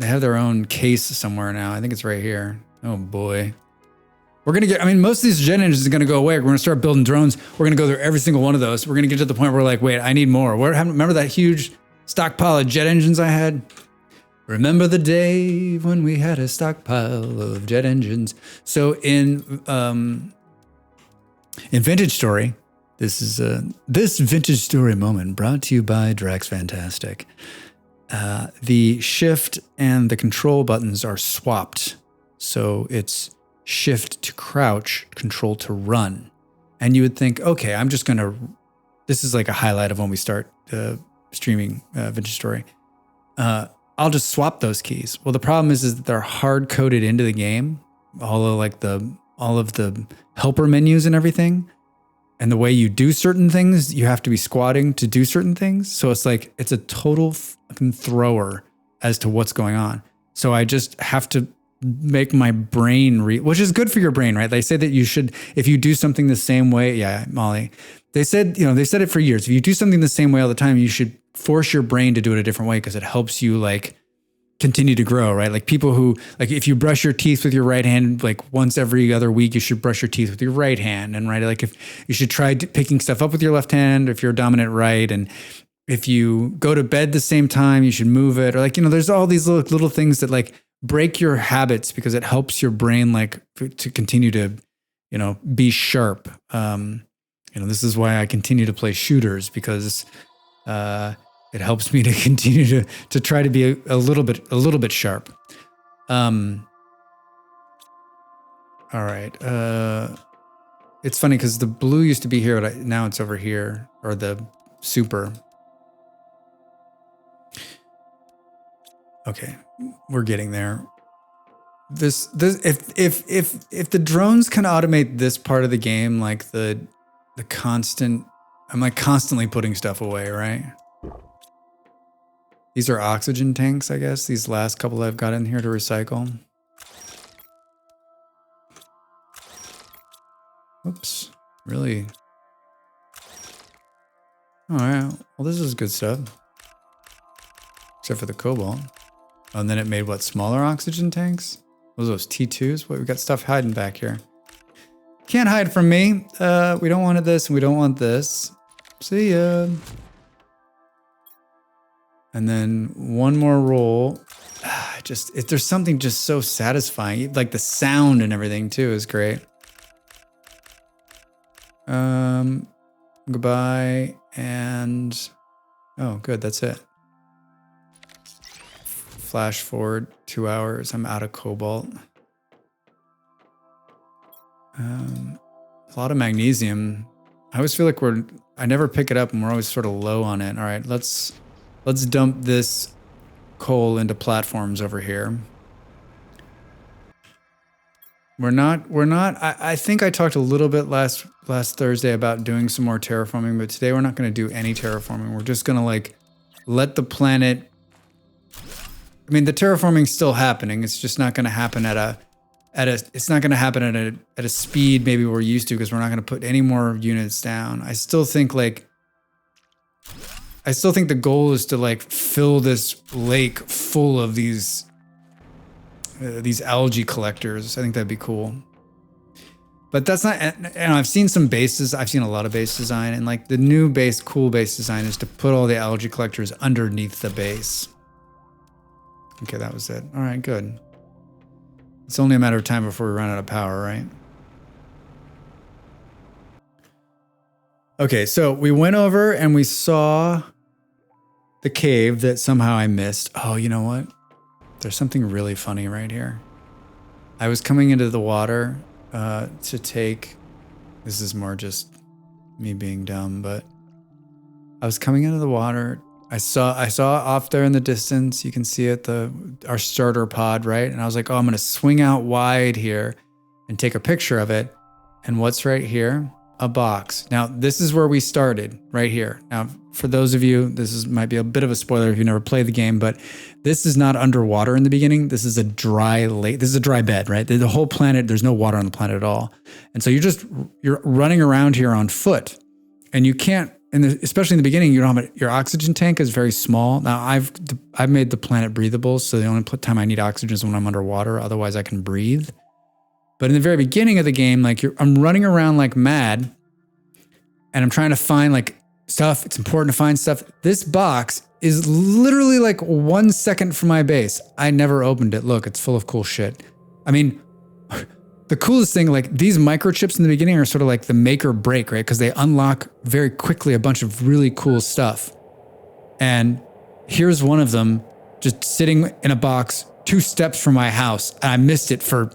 they have their own case somewhere now. I think it's right here. Oh boy. We're going to get, I mean, most of these jet engines are going to go away. We're going to start building drones. We're going to go through every single one of those. We're going to get to the point where we're like, wait, I need more. Remember that huge stockpile of jet engines I had? Remember the day when we had a stockpile of jet engines. So in Vintage Story, this is this Vintage Story moment brought to you by Drax Fantastic. The shift and the control buttons are swapped. So it's shift to crouch, control to run. And you would think, okay, I'm just going to, this is like a highlight of when we start streaming Vintage Story. I'll just swap those keys. Well, the problem is that they're hard coded into the game. All of the helper menus and everything. And the way you do certain things, you have to be squatting to do certain things. So it's like, it's a total fucking thrower as to what's going on. So I just have to make my brain which is good for your brain, right? They say that you should, if you do something the same way, yeah, Molly, they said it for years. If you do something the same way all the time, you should force your brain to do it a different way because it helps you like continue to grow, right? Like people who, like if you brush your teeth with your right hand, like once every other week, you should brush your teeth with your right hand. And right, like if you should try picking stuff up with your left hand, if you're dominant right. And if you go to bed the same time, you should move it. Or like, there's all these little things that like break your habits because it helps your brain like to continue to, be sharp. This is why I continue to play shooters because, it helps me to continue to try to be a little bit sharp. All right. It's funny because the blue used to be here, but now it's over here, or the super. Okay, we're getting there. If the drones can automate this part of the game, like the constant, I'm like constantly putting stuff away, right? These are oxygen tanks, I guess. These last couple I've got in here to recycle. Oops, really? All right, well, this is good stuff. Except for the cobalt. Oh, and then it made what, smaller oxygen tanks? What are those T2s? What, we got stuff hiding back here. Can't hide from me. We don't want this and we don't want this. See ya. And then one more roll. There's something just so satisfying. Like the sound and everything too is great. Goodbye. And, oh, good. That's it. flash forward 2 hours. I'm out of cobalt. A lot of magnesium. I always feel like I never pick it up and we're always sort of low on it. All right, let's dump this coal into platforms over here. I think I talked a little bit last Thursday about doing some more terraforming, but today we're not going to do any terraforming. We're just going to like let the planet, I mean, the terraforming's still happening. It's just not going to happen it's not going to happen at a speed maybe we're used to, because we're not going to put any more units down. I still think the goal is to like fill this lake full of these algae collectors. I think that'd be cool. But that's not, and I've seen some bases. I've seen a lot of base design, and like the new cool base design is to put all the algae collectors underneath the base. Okay, that was it. All right, good. It's only a matter of time before we run out of power, right? Okay, so we went over and we saw the cave that somehow I missed. Oh, you know what? There's something really funny right here. I was coming into the water to take, this is more just me being dumb, but I was coming into the water. I saw off there in the distance, you can see it, our starter pod, right? And I was like, oh, I'm gonna swing out wide here and take a picture of it. And what's right here? A box. Now, this is where we started, right here. Now, for those of you, might be a bit of a spoiler if you never played the game, but this is not underwater in the beginning. This is a dry lake. This is a dry bed, right? The whole planet, there's no water on the planet at all. And so you're running around here on foot, and you can't, especially in the beginning, you don't have your oxygen tank is very small. Now, I've made the planet breathable, so the only time I need oxygen is when I'm underwater. Otherwise, I can breathe. But in the very beginning of the game, like I'm running around like mad, and I'm trying to find like stuff. It's important to find stuff. This box is literally like 1 second from my base. I never opened it. Look, it's full of cool shit. I mean, the coolest thing, like these microchips in the beginning are sort of like the make or break, right? Because they unlock very quickly a bunch of really cool stuff. And here's one of them just sitting in a box 2 steps from my house. And I missed it for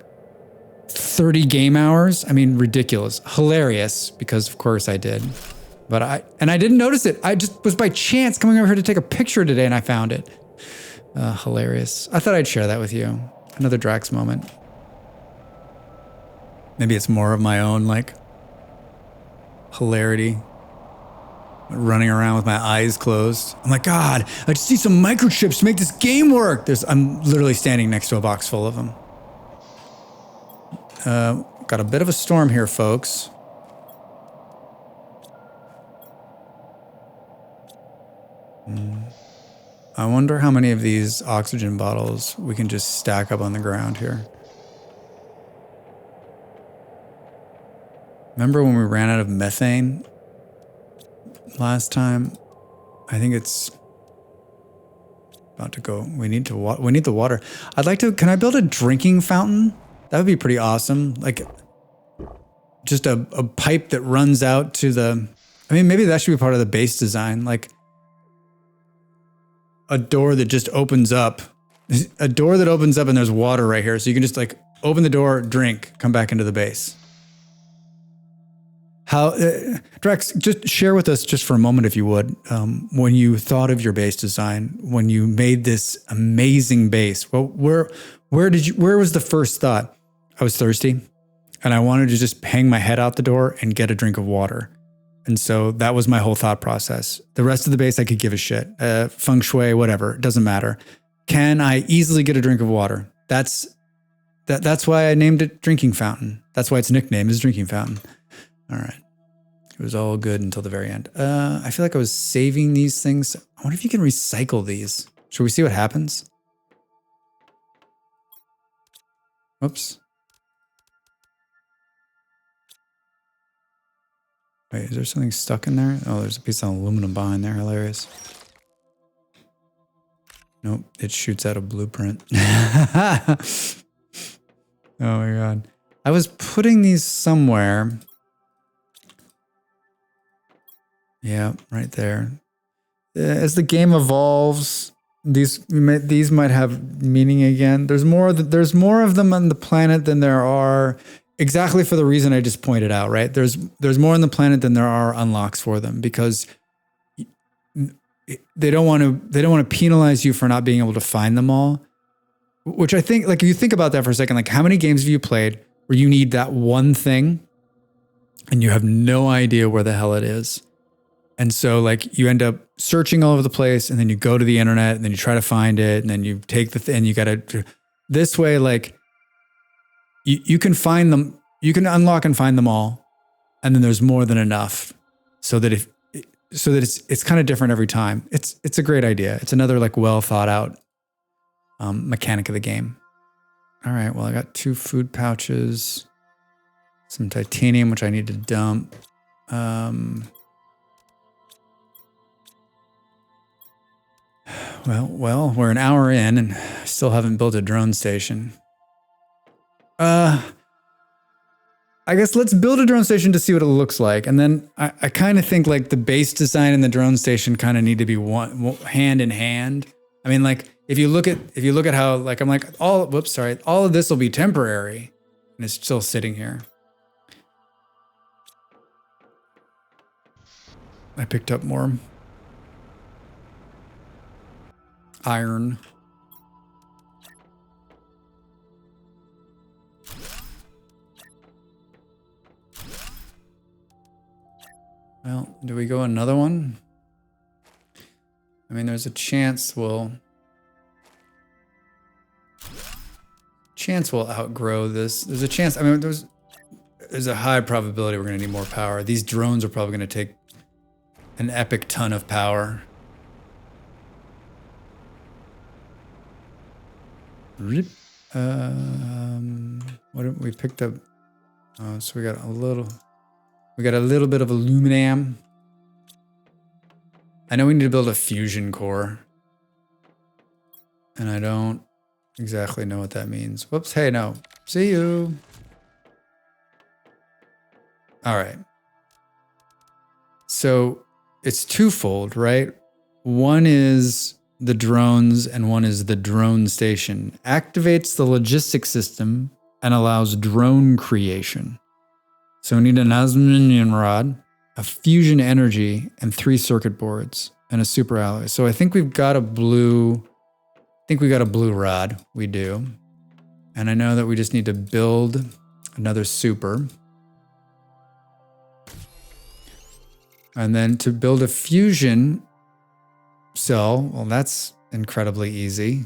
30 game hours. I mean, ridiculous, hilarious, because of course I did. But I didn't notice it. I just was by chance coming over here to take a picture today and I found it. Hilarious. I thought I'd share that with you. Another Drax moment. Maybe it's more of my own like hilarity. Running around with my eyes closed. I'm like, God, I just need some microchips to make this game work. I'm literally standing next to a box full of them. Got a bit of a storm here, folks. I wonder how many of these oxygen bottles we can just stack up on the ground here. Remember when we ran out of methane last time? I think it's about to go. We need the water. Can I build a drinking fountain? That would be pretty awesome. Like just a pipe that runs out to maybe that should be part of the base design. Like a door that just opens up. A door that opens up and there's water right here. So you can just like open the door, drink, come back into the base. How, Drex, just share with us just for a moment, if you would, when you thought of your base design, when you made this amazing base, well, where was the first thought? I was thirsty and I wanted to just hang my head out the door and get a drink of water. And so that was my whole thought process. The rest of the base, I could give a shit. Feng shui, whatever, it doesn't matter. Can I easily get a drink of water? That's why I named it Drinking Fountain. That's why its nickname is Drinking Fountain. All right. It was all good until the very end. I feel like I was saving these things. I wonder if you can recycle these. Should we see what happens? Oops. Wait, is there something stuck in there? Oh, there's a piece of aluminum behind there. Hilarious. Nope, it shoots out a blueprint. Oh my God. I was putting these somewhere. Yeah, right there. As the game evolves, these might have meaning again. There's more of them on the planet than there are, exactly for the reason I just pointed out, right? There's more on the planet than there are unlocks for them, because they don't want to penalize you for not being able to find them all. Which I think, like, if you think about that for a second, like, how many games have you played where you need that one thing and you have no idea where the hell it is? And so, like, you end up searching all over the place, and then you go to the internet, and then you try to find it, and then you take the thing, you got to, this way, like, you can find them, you can unlock and find them all, and then there's more than enough, so that it's kind of different every time. It's a great idea. It's another, like, well thought out mechanic of the game. All right, well, I got 2 food pouches, some titanium, which I need to dump. Well, we're an hour in and still haven't built a drone station. I guess let's build a drone station to see what it looks like. And then I kind of think, like, the base design and the drone station kind of need to be hand in hand. I mean, like, if you look at how, like, I'm like, all of this will be temporary, and it's still sitting here. I picked up more iron. Well, do we go another one? I mean, there's a chance we'll outgrow this. There's a chance. I mean, there's a high probability we're going to need more power. These drones are probably going to take an epic ton of power. What have we picked up? Oh, so we got a little bit of aluminum. I know we need to build a fusion core, and I don't exactly know what that means. Whoops, hey, no. See you. All right. So it's twofold, right? One is the drones and one is the drone station. Activates the logistics system and allows drone creation. So we need an osmium rod, a fusion energy, and 3 circuit boards, and a super alloy. So I think we've got a blue rod. We do. And I know that we just need to build another super. And then to build a fusion cell, well, that's incredibly easy.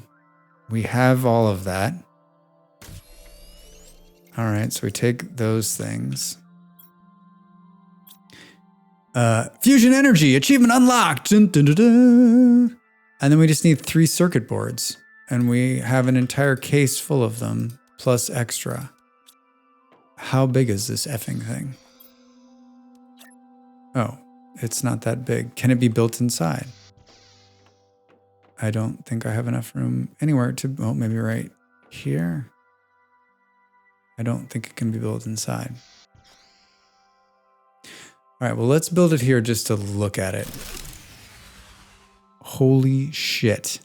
We have all of that. All right, so we take those things. Fusion energy, achievement unlocked. Dun, dun, dun, dun. And then we just need 3 circuit boards. And we have an entire case full of them, plus extra. How big is this effing thing? Oh, it's not that big. Can it be built inside? I don't think I have enough room anywhere to, oh, maybe right here. I don't think it can be built inside. All right, well, let's build it here just to look at it. Holy shit.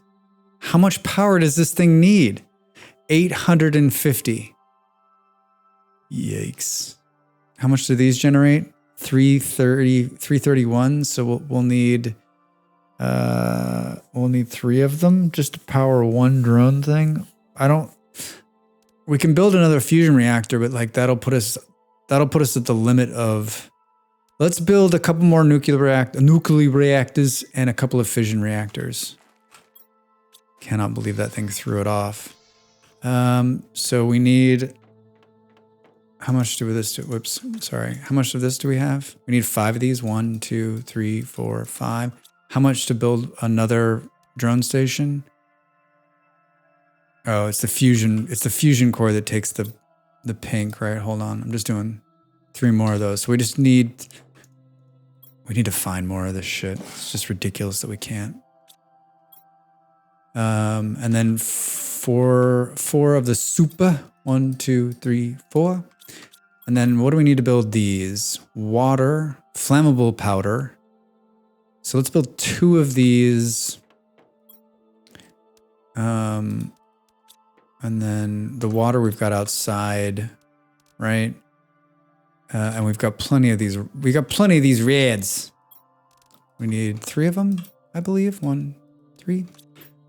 How much power does this thing need? 850. Yikes. How much do these generate? 331. So we'll need 3 of them just to power one drone thing. We can build another fusion reactor, but like that'll put us at the limit of. Let's build a couple more nuclear reactors and a couple of fission reactors. Cannot believe that thing threw it off. So we need. How much do this do? Whoops, sorry. How much of this do we have? We need 5 of these. 1, 2, 3, 4, 5. How much to build another drone station? Oh, it's the fusion. It's the fusion core that takes the pink, right? Hold on. I'm just doing 3 more of those. So we need to find more of this shit. It's just ridiculous that we can't. And then 4 of the super. 1, 2, 3, 4. And then what do we need to build these? Water, flammable powder. So let's build 2 of these. And then the water we've got outside, right? And we've got plenty of these. We got plenty of these reds. We need 3 of them, I believe. 1, 3.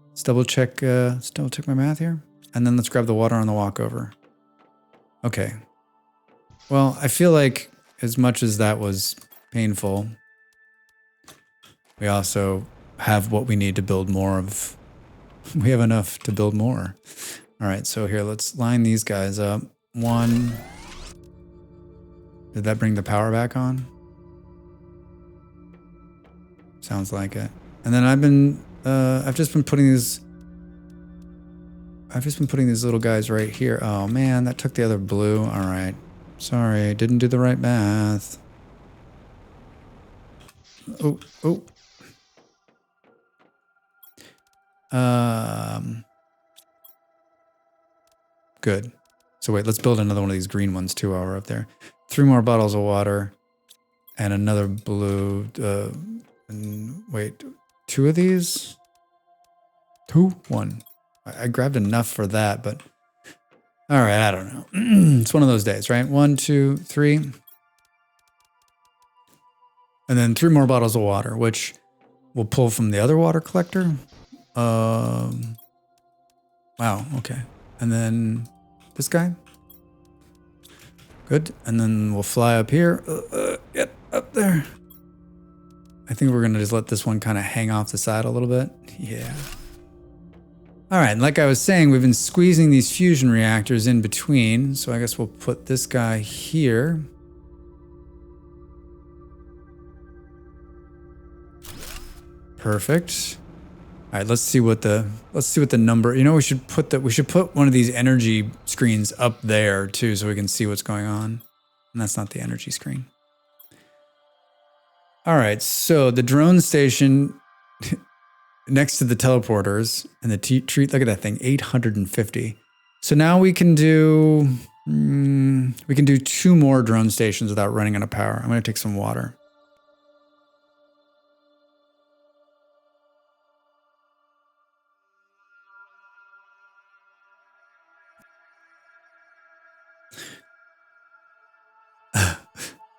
Let's double check my math here. And then let's grab the water on the walk over. Okay. Well, I feel like as much as that was painful, we also have what we need to build more of. We have enough to build more. All right, so here, let's line these guys up. 1. Did that bring the power back on? Sounds like it. And then I've just been putting these little guys right here. Oh man, that took the other blue. All right. Sorry, didn't do the right math. Oh. Good. So wait, let's build another one of these green ones too while we're up there. 3 more bottles of water and another blue. And wait, 2 of these? 2? 1. I grabbed enough for that, but all right, I don't know. It's one of those days, right? 1, 2, 3. And then 3 more bottles of water, which we'll pull from the other water collector. Wow, okay. And then this guy. Good. And then we'll fly up here. Get up there. I think we're going to just let this one kind of hang off the side a little bit. Yeah. All right. And like I was saying, we've been squeezing these fusion reactors in between. So I guess we'll put this guy here. Perfect. All right, let's see what the number. You know, we should put one of these energy screens up there too, so we can see what's going on. And that's not the energy screen. All right, so the drone station next to the teleporters and the treat. Look at that thing, 850. So now we can do 2 more drone stations without running out of power. I'm going to take some water.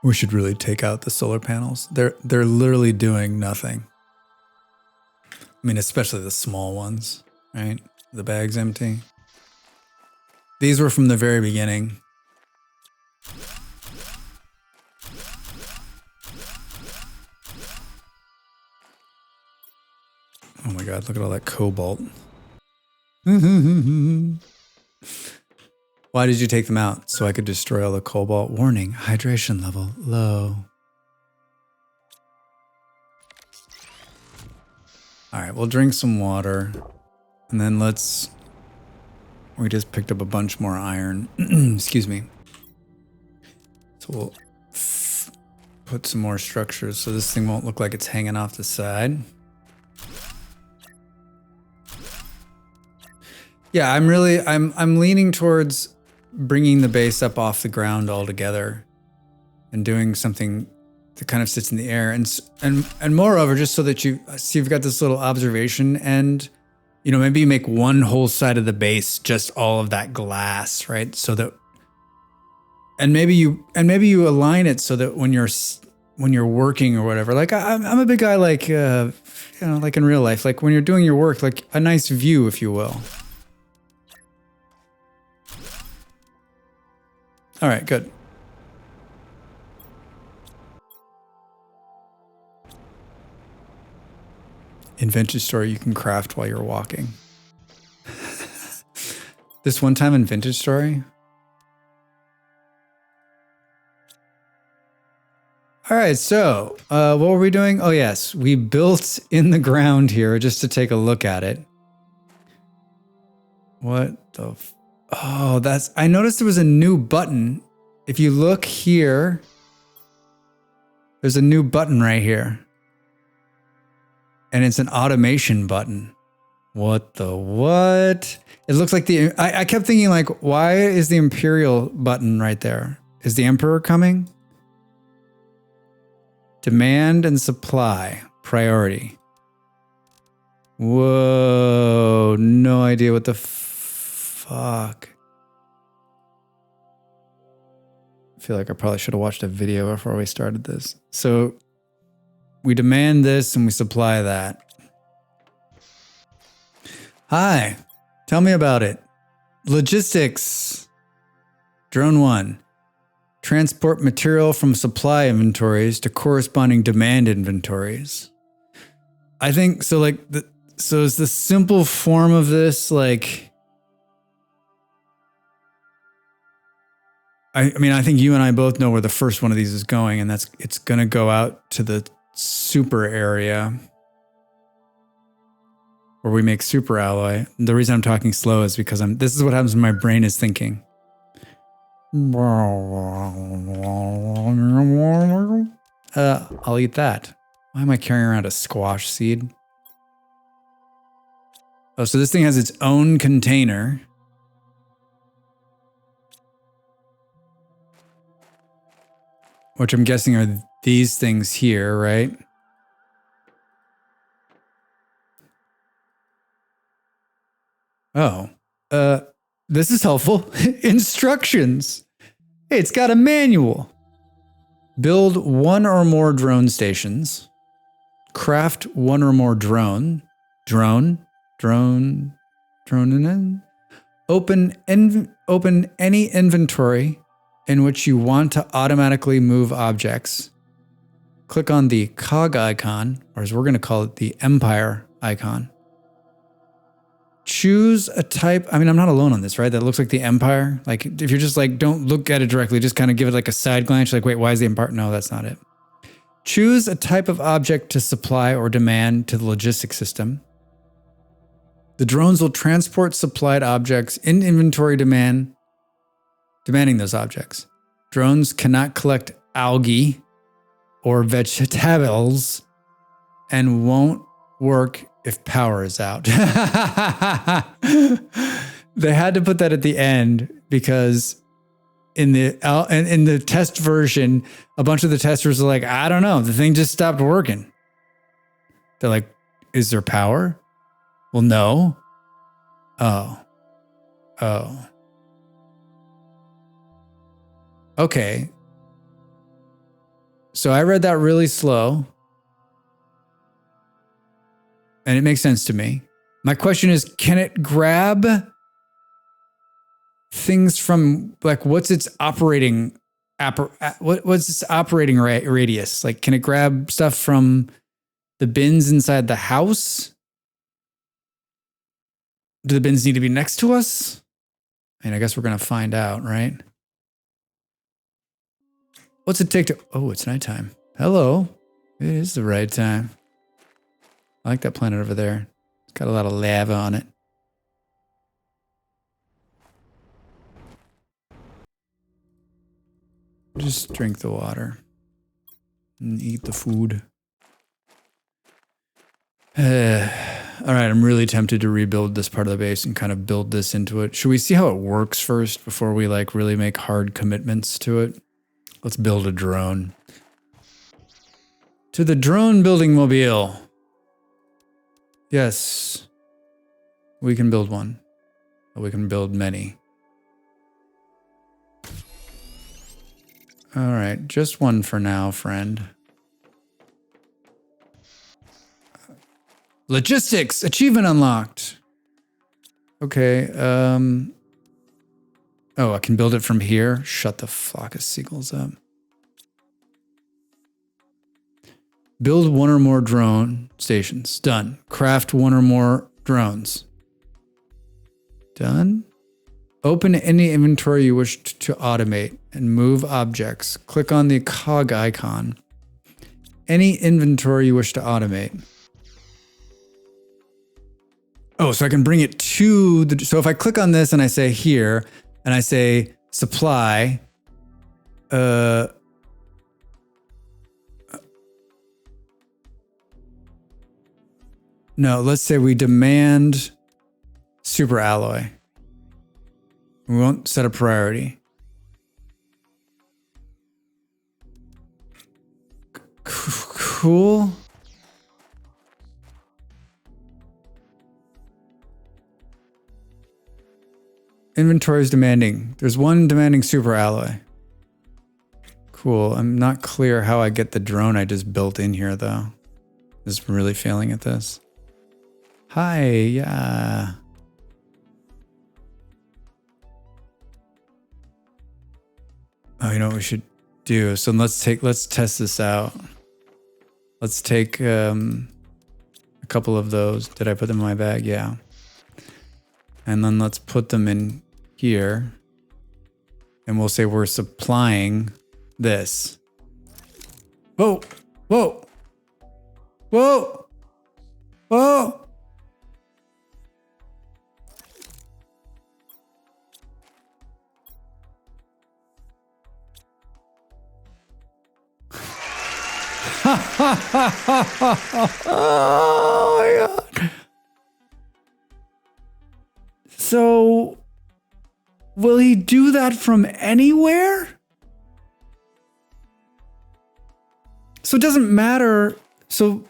We should really take out the solar panels. They're literally doing nothing. I mean, especially the small ones, right? The bag's empty. These were from the very beginning. Oh my God, look at all that cobalt. Why did you take them out? So I could destroy all the cobalt. Warning, hydration level low. All right, we'll drink some water. And then we just picked up a bunch more iron. Excuse me. So we'll put some more structures so this thing won't look like it's hanging off the side. Yeah, I'm leaning towards bringing the base up off the ground altogether and doing something that kind of sits in the air. And moreover, just so that you see, you've got this little observation and, you know, maybe you make one whole side of the base, just all of that glass, right? So that, and maybe you align it so that when you're working or whatever, like I'm a big guy, like, you know, like in real life, like when you're doing your work, like a nice view, if you will. All right, good. In Story, you can craft while you're walking. This one time in Vintage Story. All right, so what were we doing? Oh yes, we built in the ground here just to take a look at it. What the? Oh, I noticed there was a new button. If you look here, there's a new button right here. And it's an automation button. What the what? It looks like I kept thinking like, why is the Imperial button right there? Is the Emperor coming? Demand and supply, priority. Whoa. Whoa, no idea what the fuck. I feel like I probably should have watched a video before we started this. So we demand this and we supply that. Hi, tell me about it. Logistics. Drone 1. Transport material from supply inventories to corresponding demand inventories. I think so. Like, so is the simple form of this like? I mean, I think you and I both know where the first one of these is going, and it's going to go out to the super area where we make super alloy. The reason I'm talking slow is because this is what happens when my brain is thinking. I'll eat that. Why am I carrying around a squash seed? Oh, so this thing has its own container. Which I'm guessing are these things here, right? Oh, this is helpful. Instructions. Hey, it's got a manual. Build one or more drone stations. Craft one or more drone. Open any inventory in which you want to automatically move objects. Click on the cog icon, or as we're going to call it, the empire icon. Choose a type. I mean, I'm not alone on this, right? That looks like the empire. Like, if you're just like, don't look at it directly, just kind of give it like a side glance. Like, wait, why is the empire? No, that's not it. Choose a type of object to supply or demand to the logistics system. The drones will transport supplied objects in inventory demanding those objects. Drones cannot collect algae or vegetables and won't work if power is out. They had to put that at the end because in the test version, a bunch of the testers are like, I don't know, the thing just stopped working. They're like, is there power? Well, no. Oh. Okay. So I read that really slow. And it makes sense to me. My question is, can it grab things from, like, what's its operating radius? Like, can it grab stuff from the bins inside the house? Do the bins need to be next to us? I mean, I guess we're going to find out, right? What's it take to... Oh, it's nighttime. Hello. It is the right time. I like that planet over there. It's got a lot of lava on it. Just drink the water. And eat the food. All right, I'm really tempted to rebuild this part of the base and kind of build this into it. Should we see how it works first before we like really make hard commitments to it? Let's build a drone. To the drone building mobile. Yes, we can build one. We can build many. All right, just one for now, friend. Logistics, achievement unlocked. Okay, oh, I can build it from here? Shut the flock of seagulls up. Build one or more drone stations. Done. Craft one or more drones. Done. Open any inventory you wish to automate and move objects. Click on the cog icon. Any inventory you wish to automate. Oh, so I can bring it to the... So if I click on this and I say here, and I say supply, no, let's say we demand super alloy. We won't set a priority. Cool. inventory is demanding. There's one demanding super alloy. Cool. I'm not clear how I get the drone I just built in here, though. Just really failing at this. Hi, yeah. Oh, you know what we should do? So let's test this out. Let's take a couple of those. Did I put them in my bag? Yeah. And then let's put them in here. And we'll say we're supplying this. Whoa, whoa, whoa, whoa. Oh my God. So, will he do that from anywhere? So it doesn't matter. So,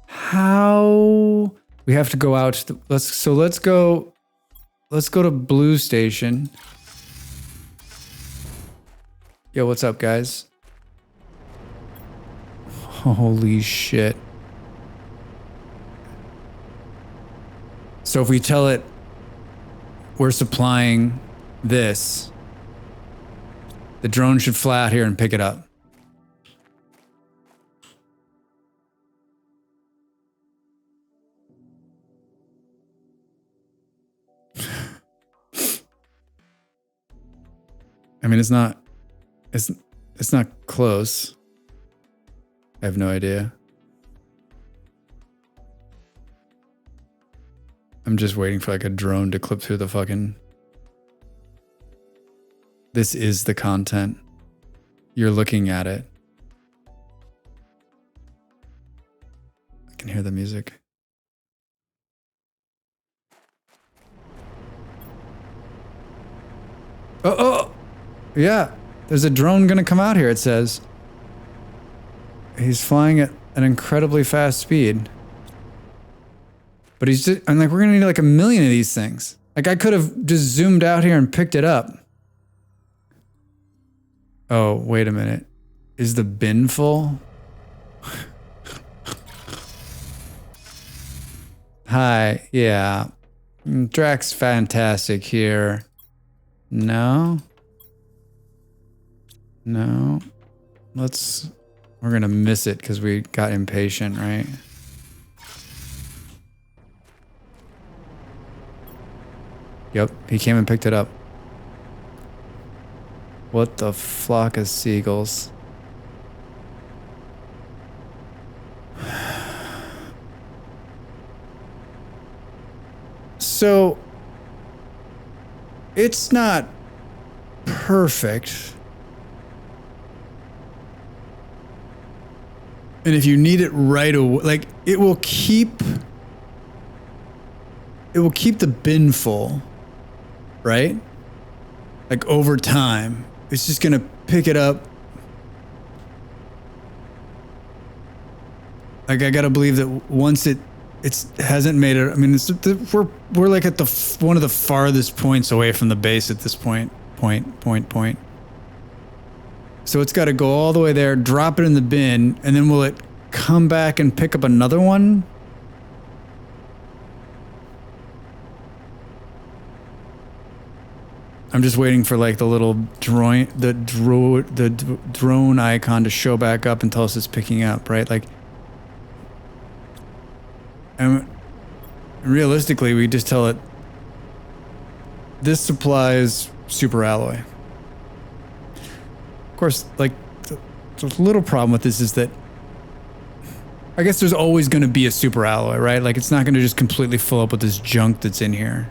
how we have to go out to the, let's go to Blue Station. Yo, what's up, guys? Holy shit. So if we tell it we're supplying this, the drone should fly out here and pick it up. I mean, it's not close. I have no idea. I'm just waiting for like a drone to clip through the fucking... This is the content. You're looking at it. I can hear the music. Oh! Yeah, there's a drone gonna come out here, it says. He's flying at an incredibly fast speed. But he's just, I'm like, we're gonna need like 1 million of these things. Like I could have just zoomed out here and picked it up. Oh, wait a minute. Is the bin full? Hi, yeah. Drax fantastic here. No. No. We're gonna miss it because we got impatient, right? Yep, he came and picked it up. What the flock of seagulls. So, it's not perfect. And if you need it right away, like it will keep the bin full, right? Like over time, it's just gonna pick it up. Like I gotta believe that once it hasn't made it. I mean, we're like at one of the farthest points away from the base at this point. So it's got to go all the way there, drop it in the bin, and then will it come back and pick up another one? I'm just waiting for like the little drone icon to show back up and tell us it's picking up, right? Like, and realistically, we just tell it this supplies super alloy. Of course, like the little problem with this is that I guess there's always going to be a super alloy, right? Like it's not going to just completely fill up with this junk that's in here.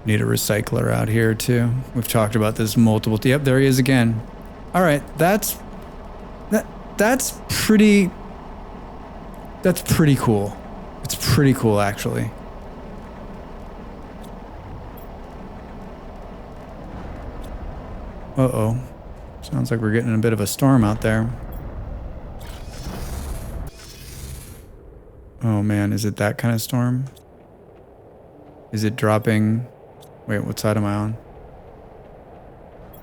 Need a recycler out here too. We've talked about this multiple. Yep, there he is again. All right, that's pretty cool. It's pretty cool actually. Uh-oh. Sounds like we're getting a bit of a storm out there. Oh man, is it that kind of storm? Is it dropping? Wait, what side am I on?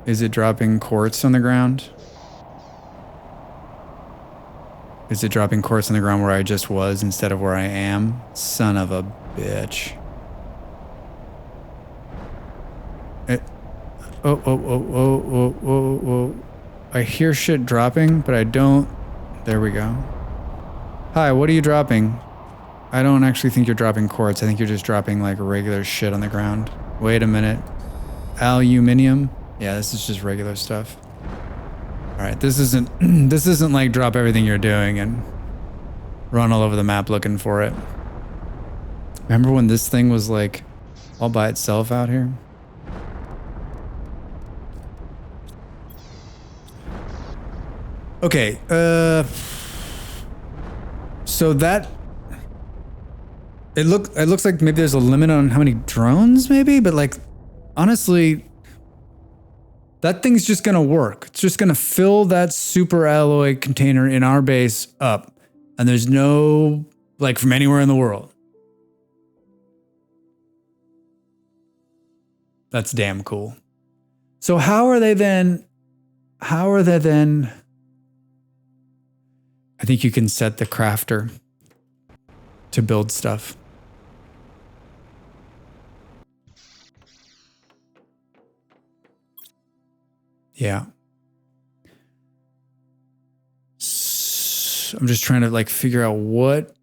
Is it dropping quartz on the ground? Is it dropping quartz on the ground where I just was instead of where I am? Son of a bitch. Oh. I hear shit dropping, but I don't. There we go. Hi, what are you dropping? I don't actually think you're dropping quartz. I think you're just dropping like regular shit on the ground. Wait a minute. Aluminium? Yeah, this is just regular stuff. All right, this isn't this isn't like drop everything you're doing and run all over the map looking for it. Remember when this thing was like all by itself out here? Okay, so that it looks like maybe there's a limit on how many drones maybe, but like honestly that thing's just gonna work. It's just gonna fill that super alloy container in our base up, and there's no like from anywhere in the world. That's damn cool. So how are they then I think you can set the crafter to build stuff. Yeah. I'm just trying to like figure out what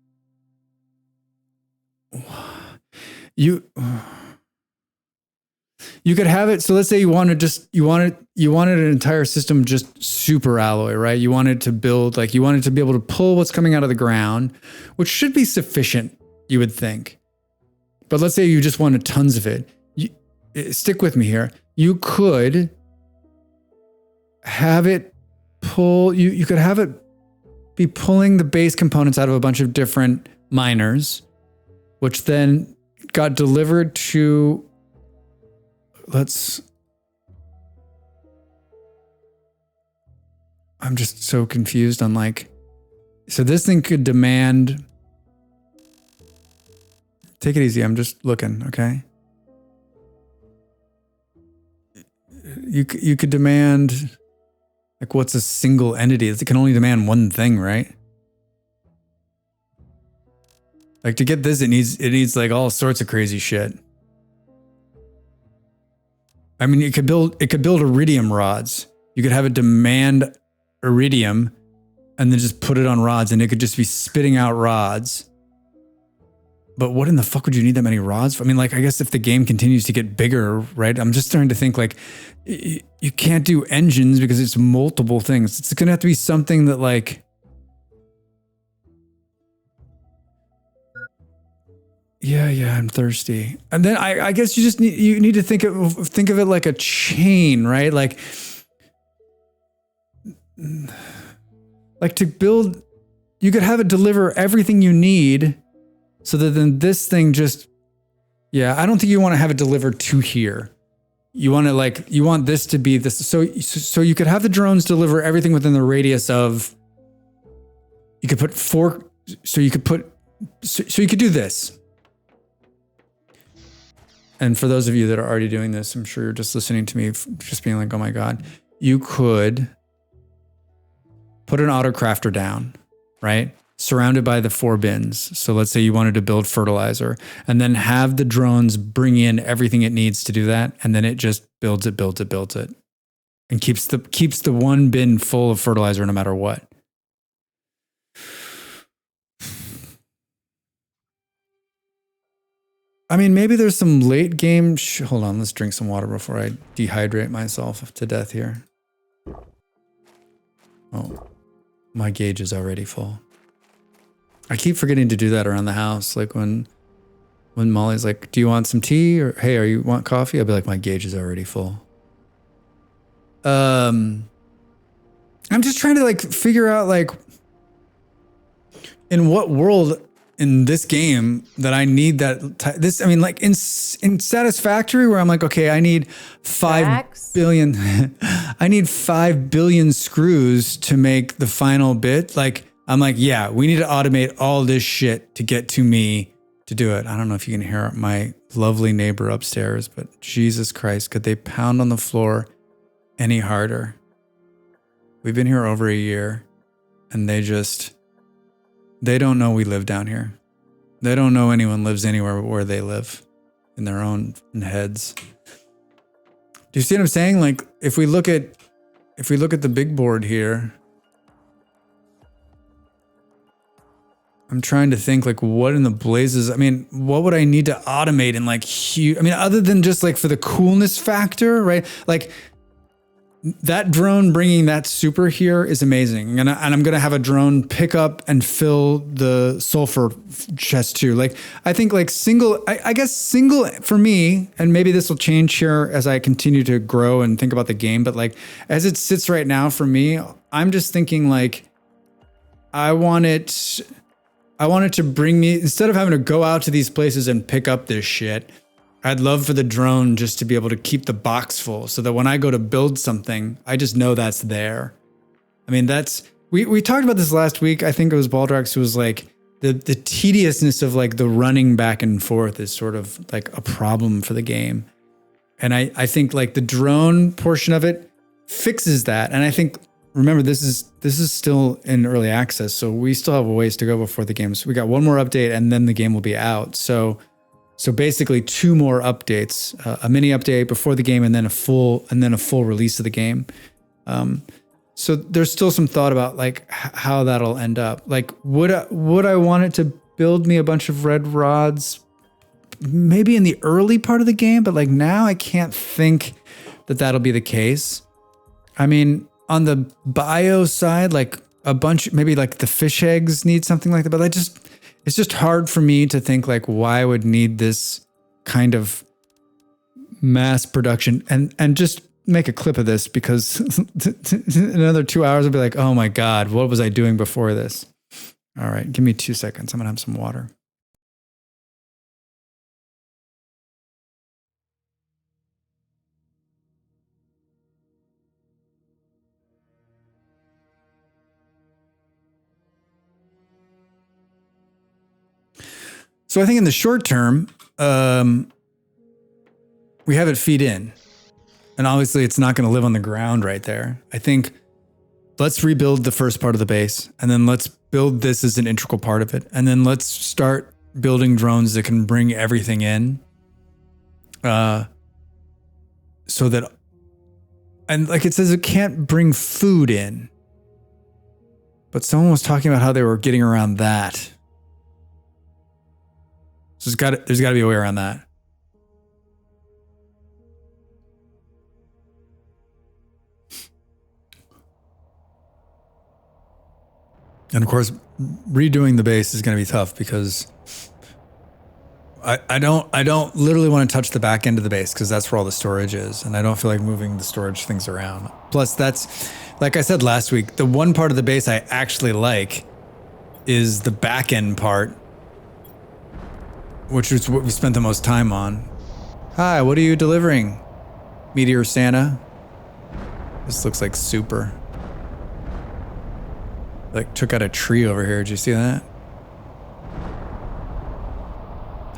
you could have it. So let's say you wanted an entire system just super alloy, right? You wanted to build like you wanted to be able to pull what's coming out of the ground, which should be sufficient, you would think. But let's say you just wanted tons of it. Stick with me here. You could have it pull, you could have it be pulling the base components out of a bunch of different miners, which then got delivered to, I'm just so confused on like, so this thing could demand, take it easy, I'm just looking, okay? You could demand, like what's a single entity? It can only demand one thing, right? Like to get this, it needs like all sorts of crazy shit. I mean, it could build iridium rods. You could have it demand iridium and then just put it on rods and it could just be spitting out rods. But what in the fuck would you need that many rods for? I mean, like, I guess if the game continues to get bigger, right? I'm just starting to think like, you can't do engines because it's multiple things. It's going to have to be something that like, yeah, I'm thirsty. And then I guess you just need to think of it like a chain, right? Like to build, you could have it deliver everything you need so that then this thing just, yeah, I don't think you want to have it delivered to here. You want this to be this. So you could have the drones deliver everything within the radius of, you could put four, so you could do this. And for those of you that are already doing this, I'm sure you're just listening to me, just being like, oh my God, you could put an auto crafter down, right? Surrounded by the 4 bins. So let's say you wanted to build fertilizer and then have the drones bring in everything it needs to do that. And then it just builds it and keeps the 1 bin full of fertilizer no matter what. I mean, maybe there's some late game. Hold on, let's drink some water before I dehydrate myself to death here. Oh, my gauge is already full. I keep forgetting to do that around the house. Like when Molly's like, do you want some tea? Or, hey, you want coffee? I'll be like, my gauge is already full. I'm just trying to like figure out like in what world in this game that I need that I mean, like in Satisfactory where I'm like, okay, I need 5 billion, I need 5 billion screws to make the final bit. Like, I'm like, yeah, we need to automate all this shit to get to me to do it. I don't know if you can hear my lovely neighbor upstairs, but Jesus Christ, could they pound on the floor any harder? We've been here over a year, and they don't know we live down here. They don't know anyone lives anywhere but where they live, in their own heads. Do you see what I'm saying? Like, if we look at the big board here, I'm trying to think, like, what in the blazes, I mean, what would I need to automate in, like, huge, I mean, other than just, like, for the coolness factor, right? Like, that drone bringing that super here is amazing. And I'm going to have a drone pick up and fill the sulfur chest too. Like, I think like I guess single for me, and maybe this will change here as I continue to grow and think about the game. But like, as it sits right now for me, I'm just thinking like, I want it to bring me, instead of having to go out to these places and pick up this shit, I'd love for the drone just to be able to keep the box full so that when I go to build something, I just know that's there. I mean, we talked about this last week. I think it was Baldrox who was like, the tediousness of like the running back and forth is sort of like a problem for the game. And I think like the drone portion of it fixes that. And I think, remember, this is still in early access, so we still have a ways to go before the game. So we got one more update and then the game will be out. So basically 2 more updates, a mini update before the game and then a full release of the game. So there's still some thought about like how that'll end up. Like, would I want it to build me a bunch of red rods maybe in the early part of the game, but like now I can't think that that'll be the case. I mean, on the bio side, like a bunch, maybe like the fish eggs need something like that, but it's just hard for me to think like why I would need this kind of mass production and just make a clip of this, because in another 2 hours I'll be like, oh my God, what was I doing before this? All right, give me 2 seconds. I'm gonna have some water. So I think in the short term, we have it feed in. And obviously it's not going to live on the ground right there. I think let's rebuild the first part of the base, and then let's build this as an integral part of it. And then let's start building drones that can bring everything in. So that, and like it says, it can't bring food in. But someone was talking about how they were getting around that. So there's got to be a way around that. And of course, redoing the base is going to be tough because I don't literally want to touch the back end of the base because that's where all the storage is, and I don't feel like moving the storage things around. Plus, that's, like I said last week, the one part of the base I actually like is the back end part, which is what we spent the most time on. Hi, what are you delivering? Meteor Santa? This looks like super. Like took out a tree over here. Did you see that?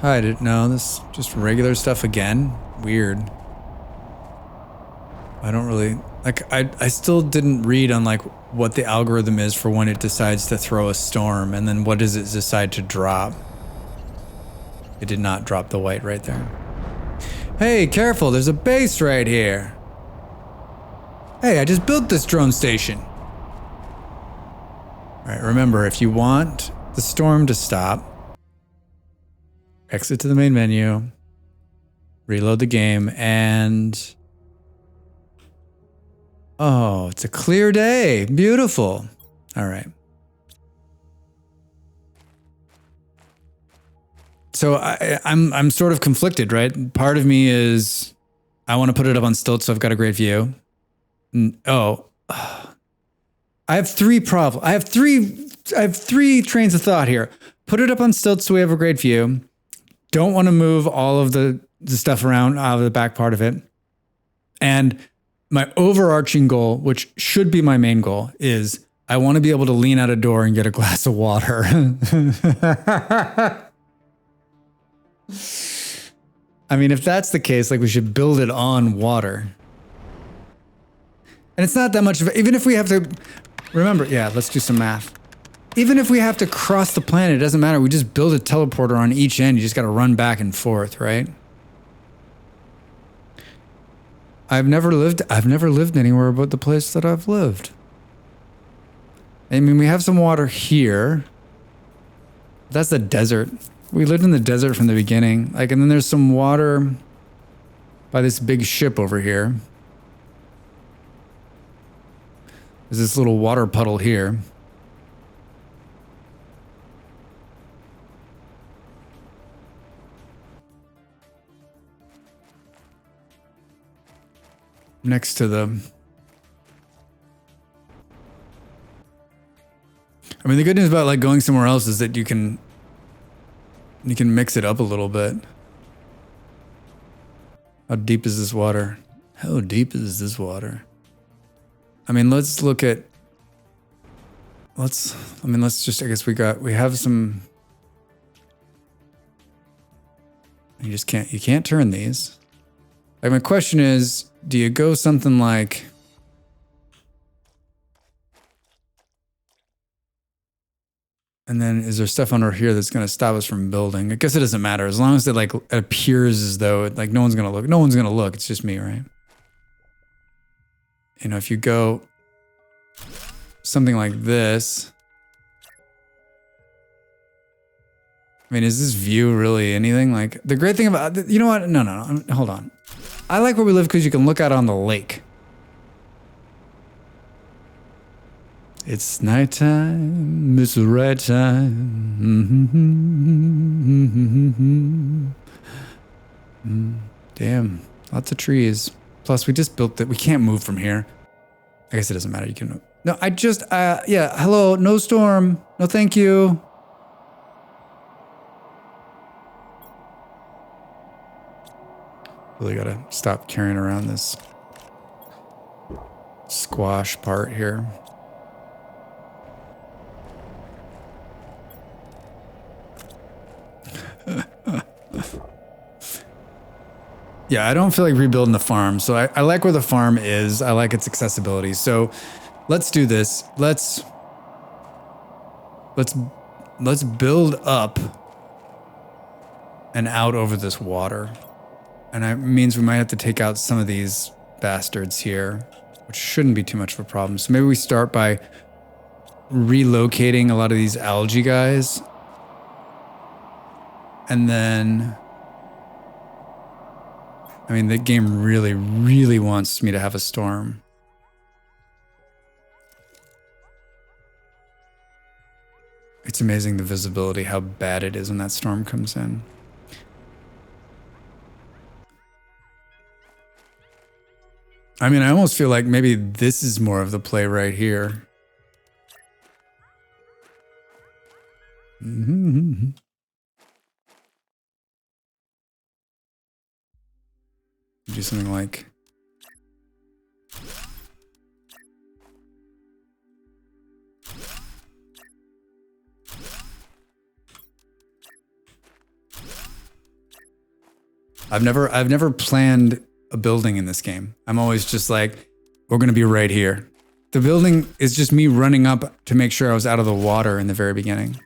Hi, no, this just regular stuff again. Weird. I don't really, like, I still didn't read on like what the algorithm is for when it decides to throw a storm, and then what does it decide to drop. It did not drop the white right there. Hey, careful, there's a base right here. Hey, I just built this drone station. All right, remember, if you want the storm to stop, exit to the main menu, reload the game, and oh, it's a clear day. Beautiful. All right. So I'm sort of conflicted, right? Part of me is I want to put it up on stilts so I've got a great view. I have 3 problems. I have three trains of thought here. Put it up on stilts so we have a great view. Don't want to move all of the stuff around out of the back part of it. And my overarching goal, which should be my main goal, is I want to be able to lean out a door and get a glass of water. I mean, if that's the case, like we should build it on water. And it's not that much of it. Even if we have to, remember, yeah, let's do some math. Even if we have to cross the planet, it doesn't matter. We just build a teleporter on each end. You just got to run back and forth, right? I've never lived anywhere but the place that I've lived. I mean, we have some water here. That's the desert. We lived in the desert from the beginning. Like, and then there's some water by this big ship over here. There's this little water puddle here. Next to the... I mean, the good news about like going somewhere else is that you can mix it up a little bit. How deep is this water? How deep is this water? I mean, let's look at... I guess we have some... You can't turn these. Like, my question is, do you go something like... And then is there stuff under here that's going to stop us from building? I guess it doesn't matter. As long as it like appears as though like no one's going to look. No one's going to look. It's just me, right? You know, if you go something like this. I mean, is this view really anything? Like, the great thing about, you know what? No, hold on. I like where we live because you can look out on the lake. It's nighttime, it's the right time. Damn, lots of trees. Plus, we just built it. We can't move from here. I guess it doesn't matter. You can. No, yeah. Hello, no storm. No, thank you. Really gotta stop carrying around this squash part here. Yeah, I don't feel like rebuilding the farm. So I like where the farm is. I like its accessibility. So let's do this. Let's build up and out over this water. And that means we might have to take out some of these bastards here, which shouldn't be too much of a problem. So maybe we start by relocating a lot of these algae guys. And then, I mean, the game really, really wants me to have a storm. It's amazing the visibility, how bad it is when that storm comes in. I mean, I almost feel like maybe this is more of the play right here. Mm-hmm. Do something like... I've never planned a building in this game. I'm always just like, we're gonna be right here. The building is just me running up to make sure I was out of the water in the very beginning.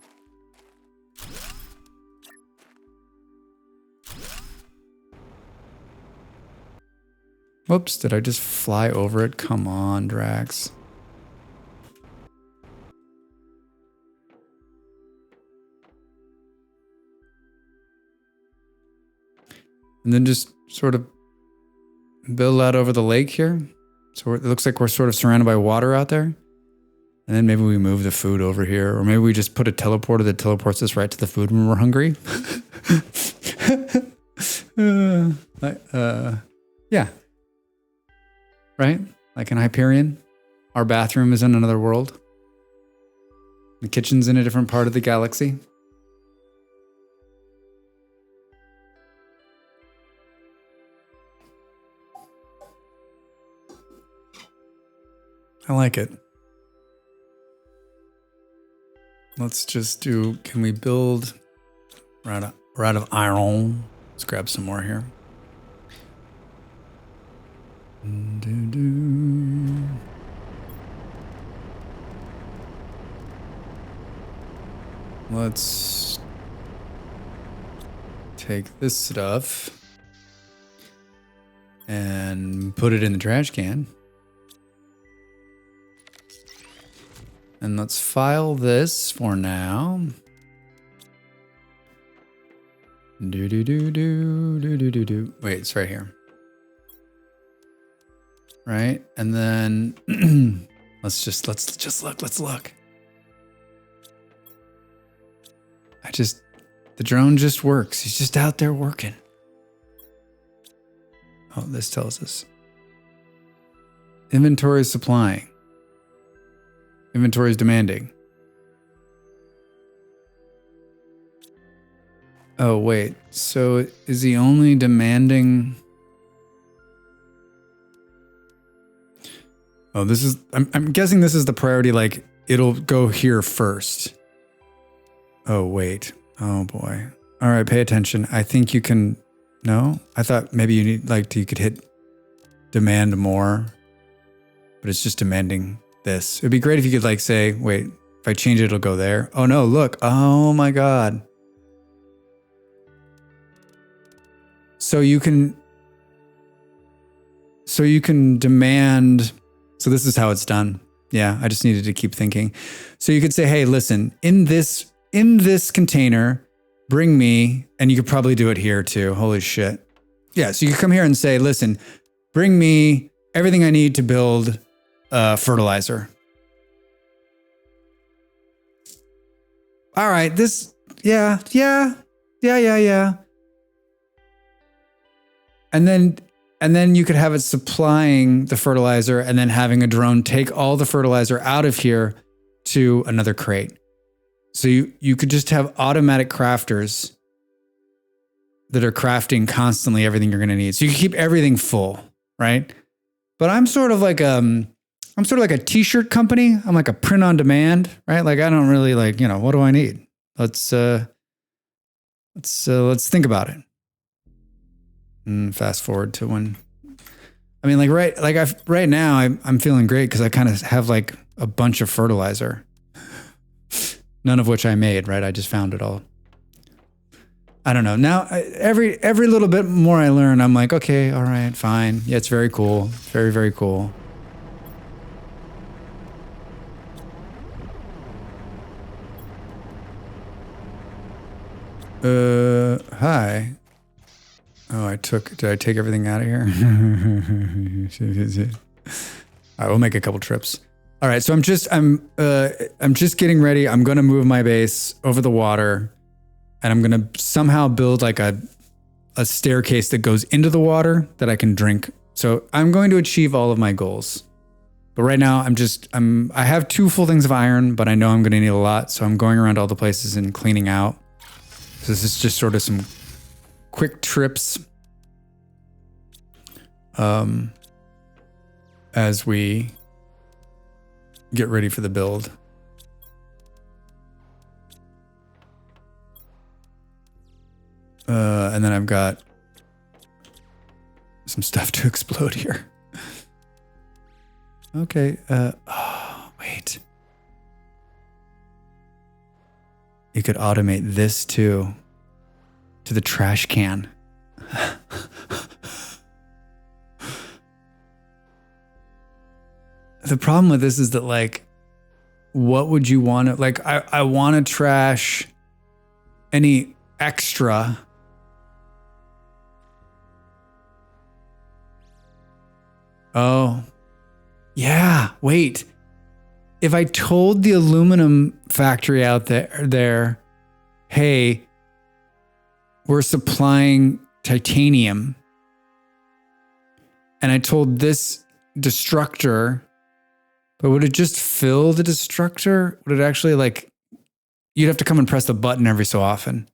Whoops, did I just fly over it? Come on, Drax. And then just sort of build out over the lake here. So it looks like we're sort of surrounded by water out there. And then maybe we move the food over here. Or maybe we just put a teleporter that teleports us right to the food when we're hungry. Yeah. Right? Like in Hyperion. Our bathroom is in another world. The kitchen's in a different part of the galaxy. I like it. let's just do, can we build, we're out of iron. Let's grab some more here. Let's take this stuff and put it in the trash can. And let's file this for now. Wait, it's right here. Right? And then let's look. The drone just works. He's just out there working. Oh, this tells us. Inventory is supplying. Inventory is demanding. Oh, wait. So is he only demanding? Oh, this is, I'm guessing this is the priority, like it'll go here first. Oh, wait. Oh boy. All right, pay attention. I think you can, no? I thought maybe you need, like, you could hit demand more, but it's just demanding this. It'd be great if you could, like, say, wait, if I change it, it'll go there. Oh no, look. Oh my God. So you can demand, so this is how it's done. Yeah, I just needed to keep thinking. So you could say, hey, listen, in this container, bring me, and you could probably do it here too. Holy shit. Yeah, so you could come here and say, listen, bring me everything I need to build fertilizer. All right, this, yeah. And then you could have it supplying the fertilizer and then having a drone take all the fertilizer out of here to another crate. So you could just have automatic crafters that are crafting constantly everything you're going to need. So you can keep everything full, right? But I'm sort of like a t-shirt company. I'm like a print on demand, right? Like I don't really like, what do I need? Let's think about it. Fast forward to when, right now I'm feeling great because I kind of have like a bunch of fertilizer, none of which I made, right? I just found it all. I don't know. Now every little bit more I learn, I'm like, okay, all right, fine. Yeah, it's very cool. Very, very cool. Hi. Oh, did I take everything out of here? All right, we'll make a couple trips. All right, so I'm just getting ready. I'm going to move my base over the water and I'm going to somehow build like a staircase that goes into the water that I can drink. So I'm going to achieve all of my goals. But right now I have 2 full things of iron, but I know I'm going to need a lot. So I'm going around all the places and cleaning out. So this is just sort of some quick trips as we get ready for the build. And then I've got some stuff to explode here. Okay. Oh, wait. You could automate this too. To the trash can. The problem with this is that, like, what would you want to, like, I want to trash any extra. Oh, yeah, wait. If I told the aluminum factory out there, hey, we're supplying titanium. And I told this destructor, but would it just fill the destructor? Would it actually, like, you'd have to come and press the button every so often.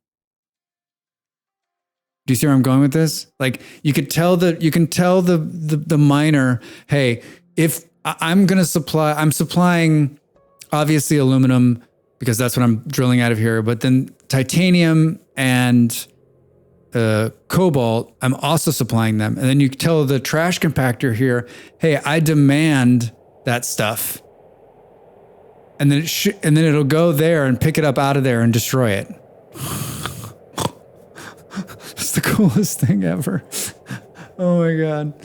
Do you see where I'm going with this? Like, you can tell the miner, hey, if I'm supplying obviously aluminum, because that's what I'm drilling out of here. But then titanium and cobalt, I'm also supplying them. And then you tell the trash compactor here, hey, I demand that stuff. And then and then it'll go there and pick it up out of there and destroy it. It's the coolest thing ever. Oh my God.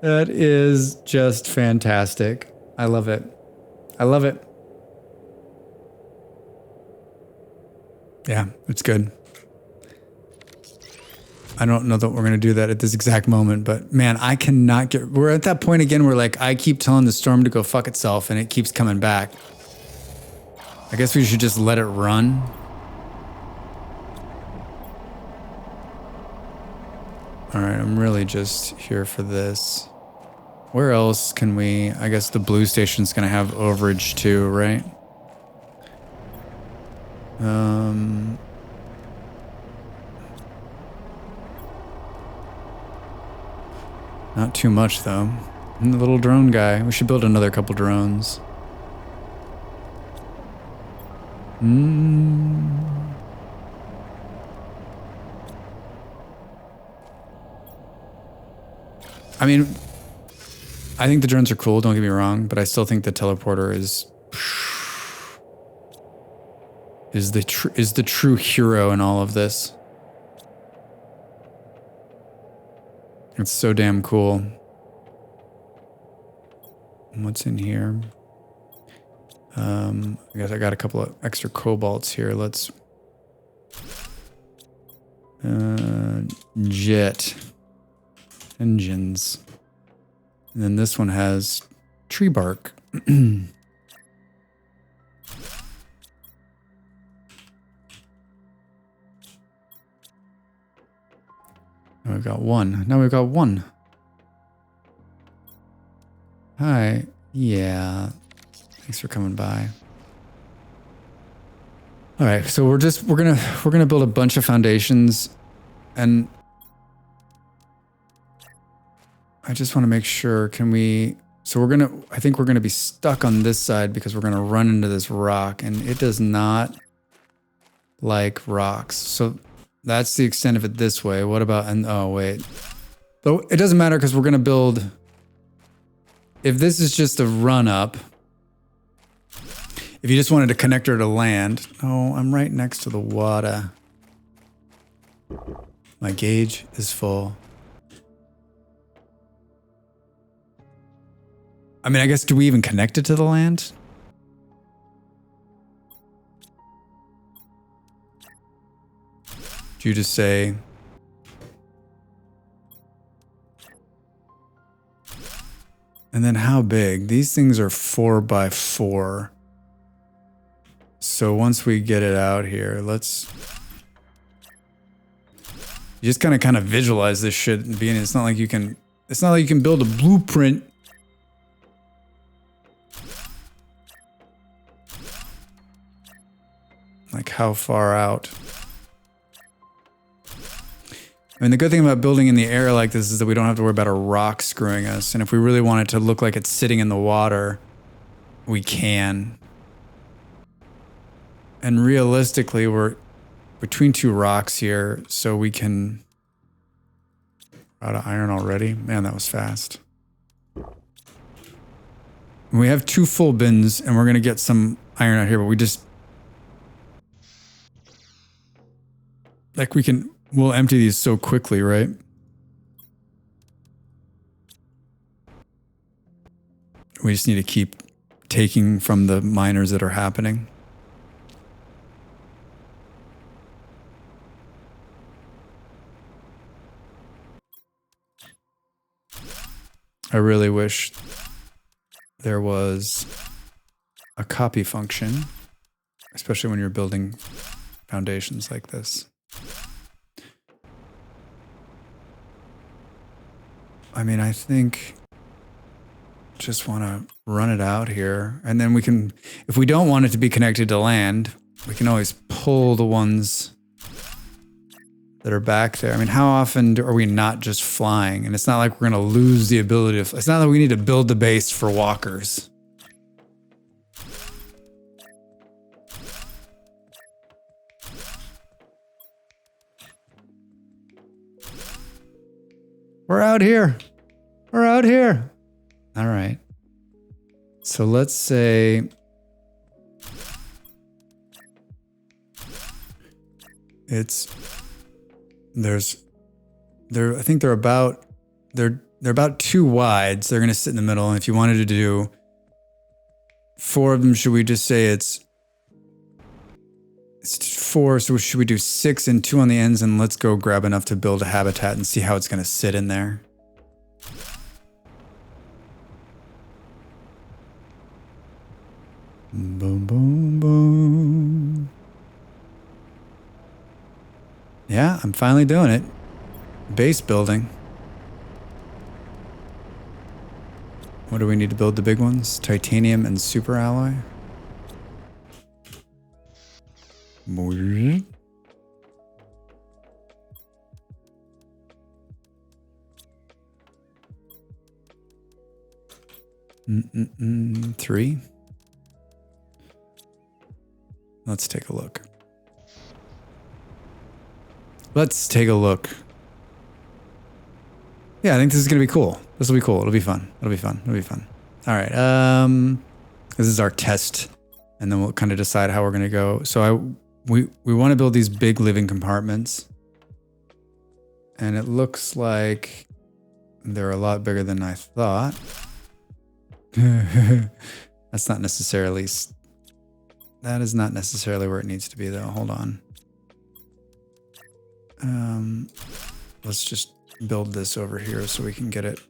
That is just fantastic. I love it. I love it. Yeah, it's good. I don't know that we're going to do that at this exact moment, but man, I cannot get, we're at that point again where like I keep telling the storm to go fuck itself and it keeps coming back. I guess we should just let it run. All right, I'm really just here for this. Where else can we, I guess the blue station's going to have overage too, right? Not too much though. And the little drone guy, we should build another couple drones. I mean, I think the drones are cool, don't get me wrong, but I still think the teleporter is the true hero in all of this. It's so damn cool. What's in here? I guess I got a couple of extra cobalts here. Let's jet engines. And then this one has tree bark. Now we've got one. Now we've got one. Hi. Yeah. Thanks for coming by. All right, so we're gonna build a bunch of foundations, and I just want to make sure. Can we? So I think we're gonna be stuck on this side because we're gonna run into this rock, and it does not like rocks. So that's the extent of it this way. What about? And oh wait, but it doesn't matter because we're gonna build. If this is just a run up. If you just wanted to connect her to land. Oh, I'm right next to the water. My gauge is full. I mean, I guess, do we even connect it to the land? Do you just say... And then how big? These things are 4x4. So once we get it out here, let's... You just kind of visualize this shit in the beginning. It's not like you can build a blueprint. Like how far out? I mean, the good thing about building in the air like this is that we don't have to worry about a rock screwing us. And if we really want it to look like it's sitting in the water, we can. And realistically, we're between two rocks here, so we can... Out of iron already? Man, that was fast. We have 2 full bins, and we're going to get some iron out here, but we just... Like we'll empty these so quickly, right? We just need to keep taking from the miners that are happening. I really wish there was a copy function, especially when you're building foundations like this. I mean, I think just want to run it out here, and then we can, if we don't want it to be connected to land, we can always pull the ones that are back there. I mean, how often are we not just flying? And it's not like we're going to lose the ability to, it's not that we need to build the base for walkers. We're out here. We're out here. All right. So let's say it's I think they're about 2 wide. So they're gonna sit in the middle. And if you wanted to do 4 of them, should we just say it's 4? So should we do 6 and 2 on the ends, and let's go grab enough to build a habitat and see how it's gonna sit in there. Boom, boom, boom. Yeah, I'm finally doing it. Base building. What do we need to build the big ones? Titanium and super alloy. Three. Let's take a look. Let's take a look. Yeah, I think this is gonna be cool. This will be cool. It'll be fun. It'll be fun. It'll be fun. All right. This is our test, and then we'll kind of decide how we're gonna go. So we want to build these big living compartments, and it looks like they're a lot bigger than I thought. That's not necessarily. That is not necessarily where it needs to be, though. Hold on. Let's just build this over here so we can get it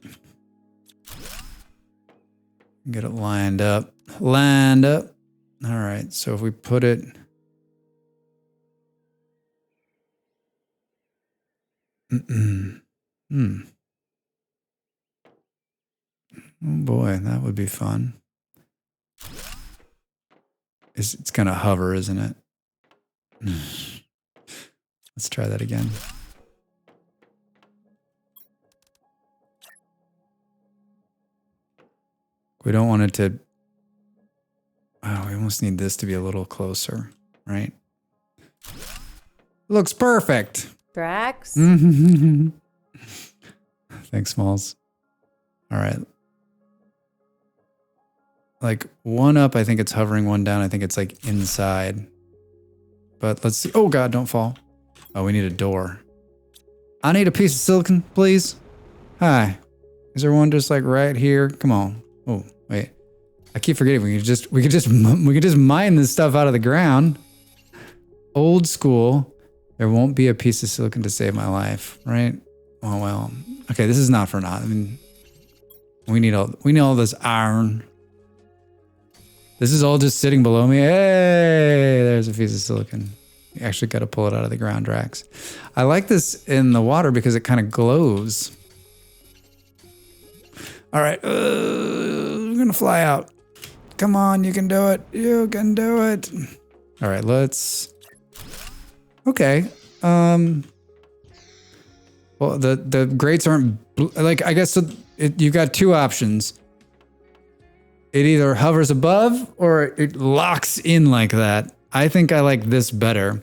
lined up. Lined up. All right. So if we put it. Oh boy, that would be fun. It's gonna hover, isn't it? Let's try that again. We don't want it to. Oh, we almost need this to be a little closer, right? Looks perfect. Drax. Thanks, Smalls. All right. Like 1 up, I think it's hovering, 1 down, I think it's like inside. But let's see. Oh God, don't fall. Oh, we need a door. I need a piece of silicon, please. Hi. Is there one just like right here? Come on. Oh, wait. I keep forgetting we could just mine this stuff out of the ground. Old school. There won't be a piece of silicon to save my life, right? Oh well. Okay, this is not for naught. I mean, we need all this iron. This is all just sitting below me. Hey, there's a piece of silicon. You actually got to pull it out of the ground, Drax. I like this in the water because it kind of glows. All right, we're gonna fly out. Come on, you can do it. You can do it. All right, let's. Okay. Well, the grates aren't like, I guess so. You've got 2 options. It either hovers above or it locks in like that. I think I like this better.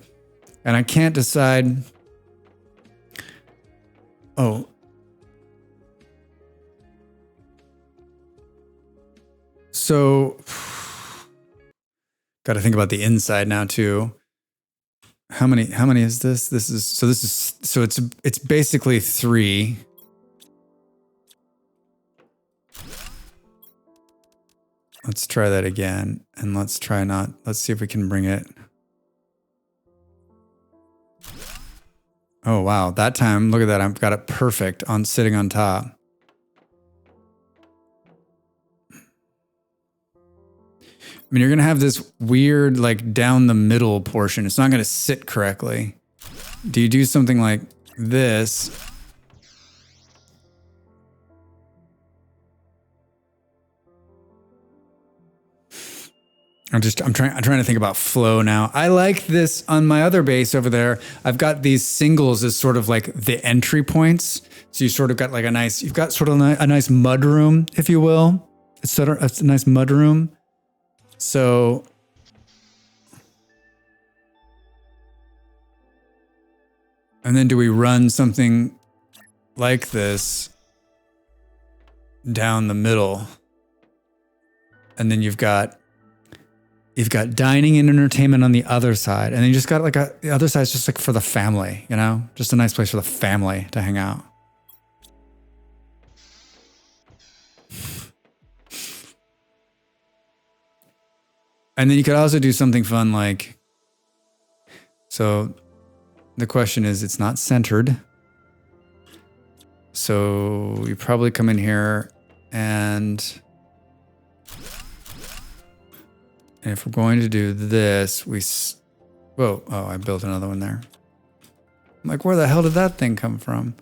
And I can't decide. Oh. So, got to think about the inside now too. How many is this? So it's basically 3. Let's try that again, and let's see if we can bring it. Oh wow, that time, look at that, I've got it perfect on sitting on top. I mean, you're gonna have this weird, like, down the middle portion. It's not gonna sit correctly. Do you do something like this? I'm trying to think about flow now. I like this on my other base over there. I've got these singles as sort of like the entry points. So you sort of got like you've got sort of a nice mud room, if you will. It's a nice mud room. So and then do we run something like this down the middle. And then you've got dining and entertainment on the other side. And then you just got like the other side's just like for the family, you know? Just a nice place for the family to hang out. And then you could also do something fun like, so the question is, it's not centered. So you probably come in here and if we're going to do this, whoa, oh, I built another one there. I'm like, where the hell did that thing come from?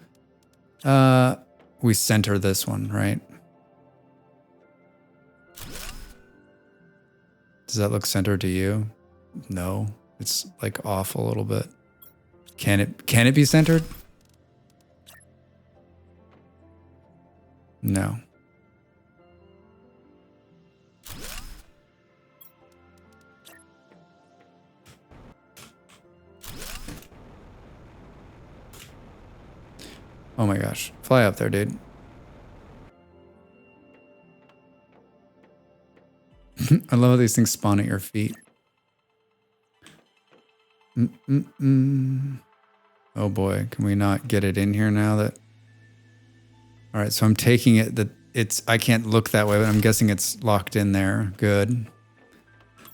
We center this one, right? Does that look centered to you? No, it's like off a little bit. Can it be centered? No. Oh my gosh. Fly up there, dude. I love how these things spawn at your feet. Oh boy, can we not get it in here now that... All right, so I'm taking it that I can't look that way, but I'm guessing it's locked in there. Good.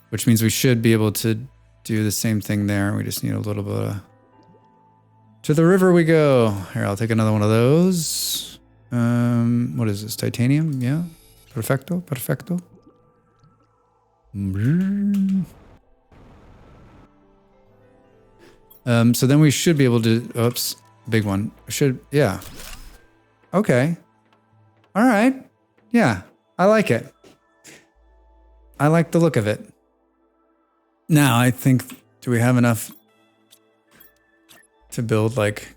Which means we should be able to do the same thing there. We just need a little bit of... To the river we go. Here, I'll take another one of those. What is this? Titanium? Yeah. Perfecto. Perfecto. So then we should be able to... Oops. Big one. Yeah. Okay. All right. Yeah. I like it. I like the look of it. Now, I think... Do we have enough... to build like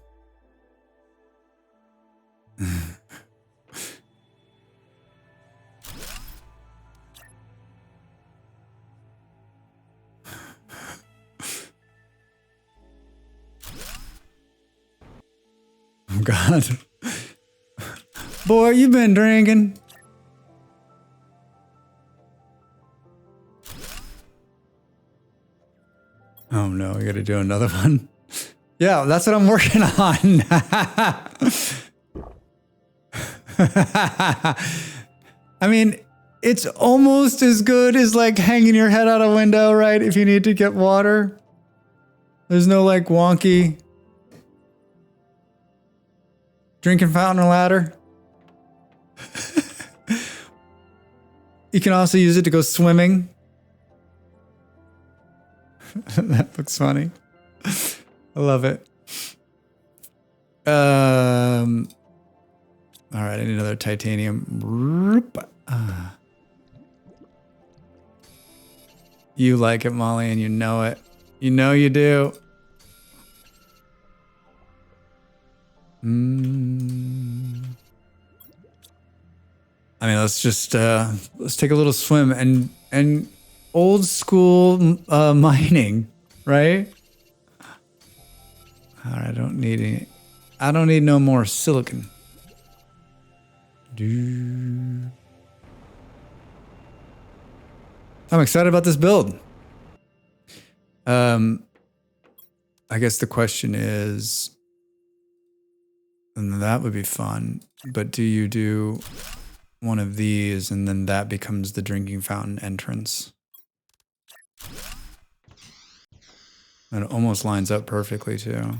oh God. Boy, you've been drinking. Oh no, we gotta do another one. Yeah, that's what I'm working on. I mean, it's almost as good as like hanging your head out a window, right? If you need to get water. There's no like wonky drinking fountain or ladder. You can also use it to go swimming. That looks funny. I love it. All right, I need another titanium. You like it, Molly, and you know it. You know you do. I mean, let's just let's take a little swim and old school mining, right? All right, I don't need no more silicon. I'm excited about this build. I guess the question is, and that would be fun, but do you do one of these and then that becomes the drinking fountain entrance? And it almost lines up perfectly too.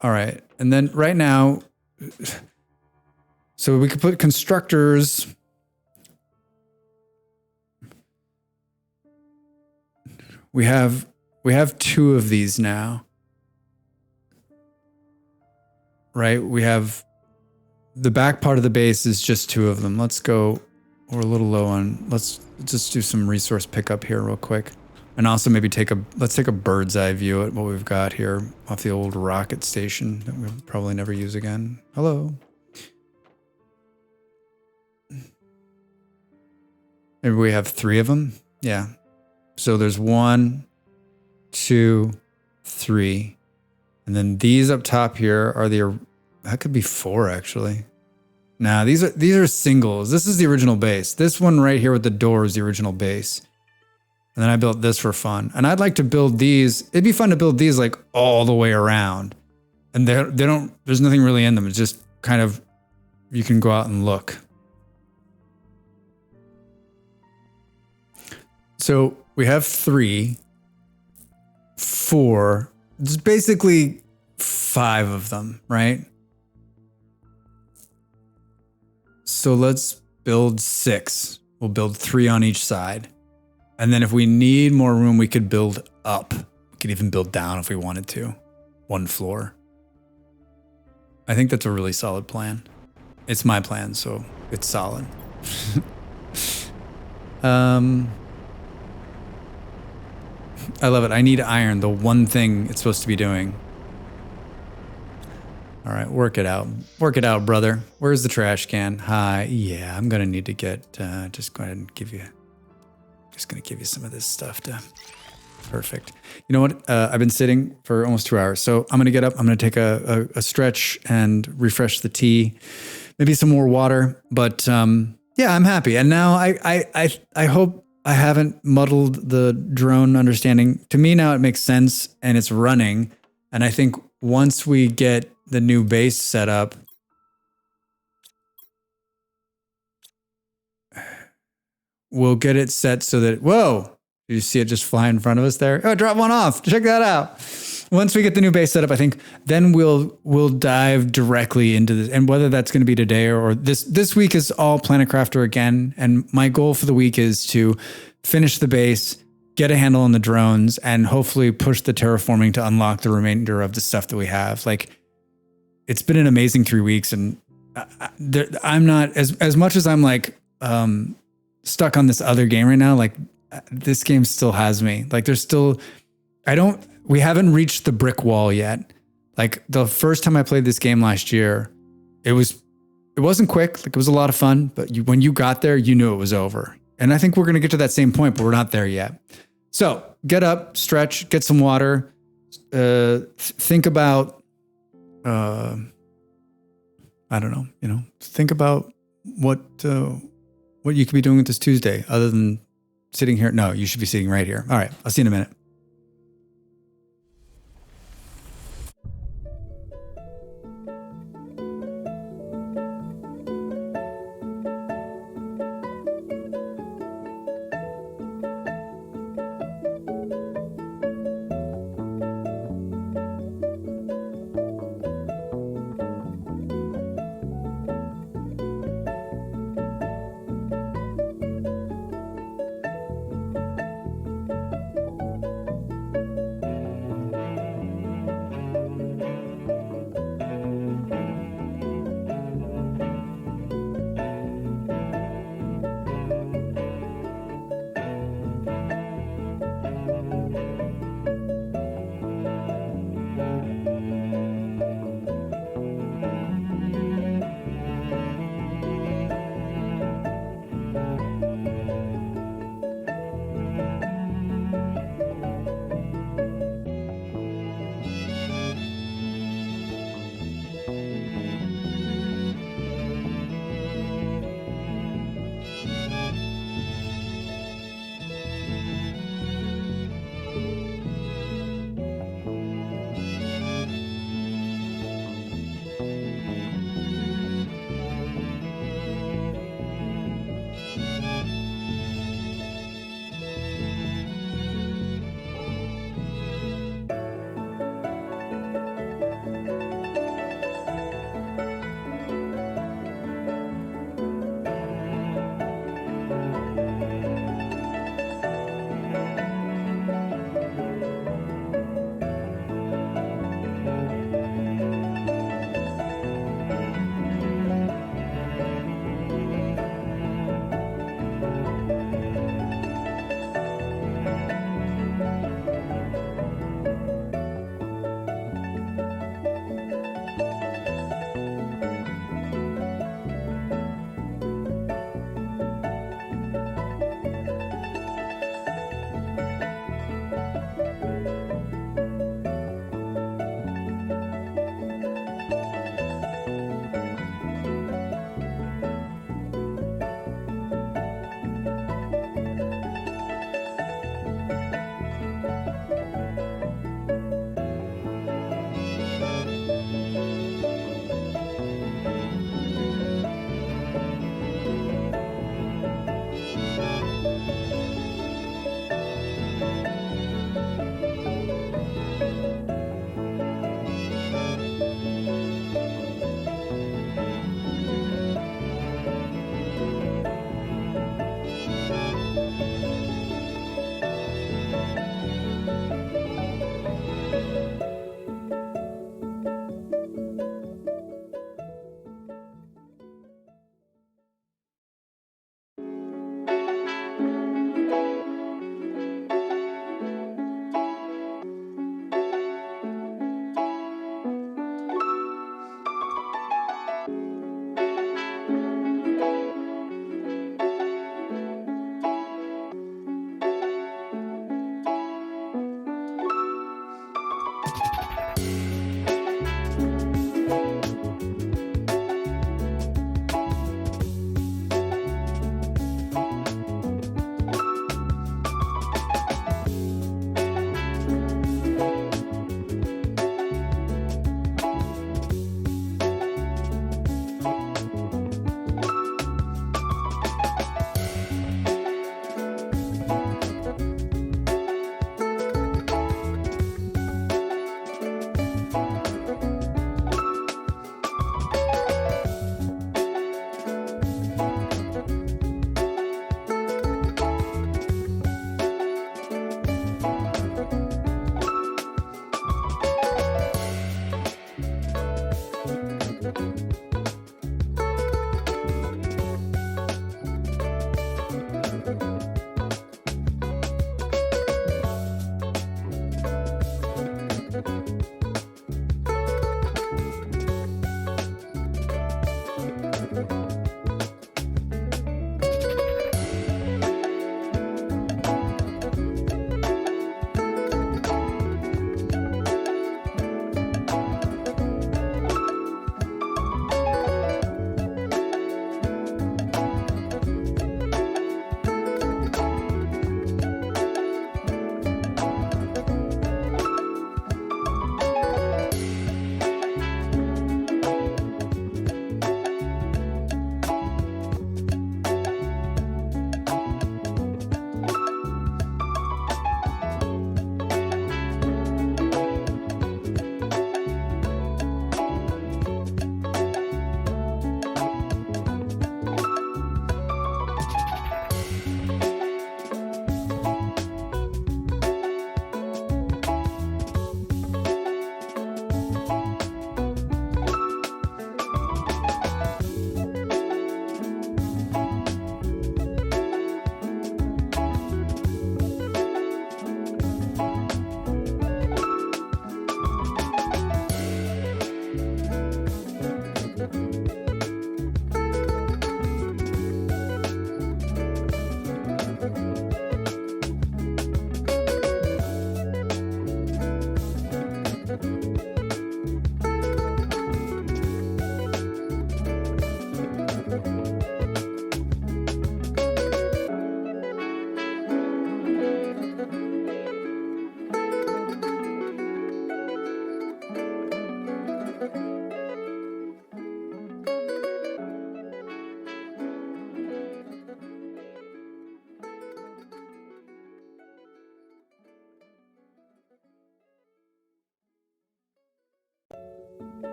All right, and then right now, so we could put constructors. We have two of these now. Right? We have the back part of the base is just two of them. Let's go, we're a little low on, let's just do some resource pickup here real quick. And also maybe let's take a bird's eye view at what we've got here off the old rocket station that we'll probably never use again. Hello. Maybe we have 3 of them. Yeah. So there's 1, 2, 3. And then these up top here are that could be 4 actually. Nah, these are singles. This is the original base. This one right here with the door is the original base. And then I built this for fun. And I'd like to build these. It'd be fun to build these like all the way around. And there's nothing really in them. It's just kind of, you can go out and look. So we have 3, 4, it's basically 5 of them, right? So let's build 6. We'll build 3 on each side. And then if we need more room, we could build up. We could even build down if we wanted to. 1 floor. I think that's a really solid plan. It's my plan, so it's solid. I love it. I need iron, the one thing it's supposed to be doing. All right, work it out. Work it out, brother. Where's the trash can? Hi. Yeah, I'm going to need to get, just go ahead and give you some of this stuff to, perfect. You know what? I've been sitting for almost 2 hours. So I'm going to get up. I'm going to take a stretch and refresh the tea, maybe some more water. But yeah, I'm happy. And now I hope I haven't muddled the drone understanding. To me now it makes sense and it's running. And I think once we get the new base set up, we'll get it set so that, whoa, you see it just fly in front of us there? Oh, drop one off. Check that out. Once we get the new base set up, I think then we'll dive directly into this. And whether that's going to be today or this week is all Planet Crafter again. And my goal for the week is to finish the base, get a handle on the drones, and hopefully push the terraforming to unlock the remainder of the stuff that we have. Like, it's been an amazing 3 weeks, and I'm not as much as I'm like stuck on this other game right now. Like, this game still has me. Like, there's still, we haven't reached the brick wall yet. Like, the first time I played this game last year, it wasn't quick. Like, it was a lot of fun, but when you got there, you knew it was over. And I think we're going to get to that same point, but we're not there yet. So get up, stretch, get some water, think about, I don't know, think about what you could be doing with this Tuesday other than sitting here. No, you should be sitting right here. All right. I'll see you in a minute.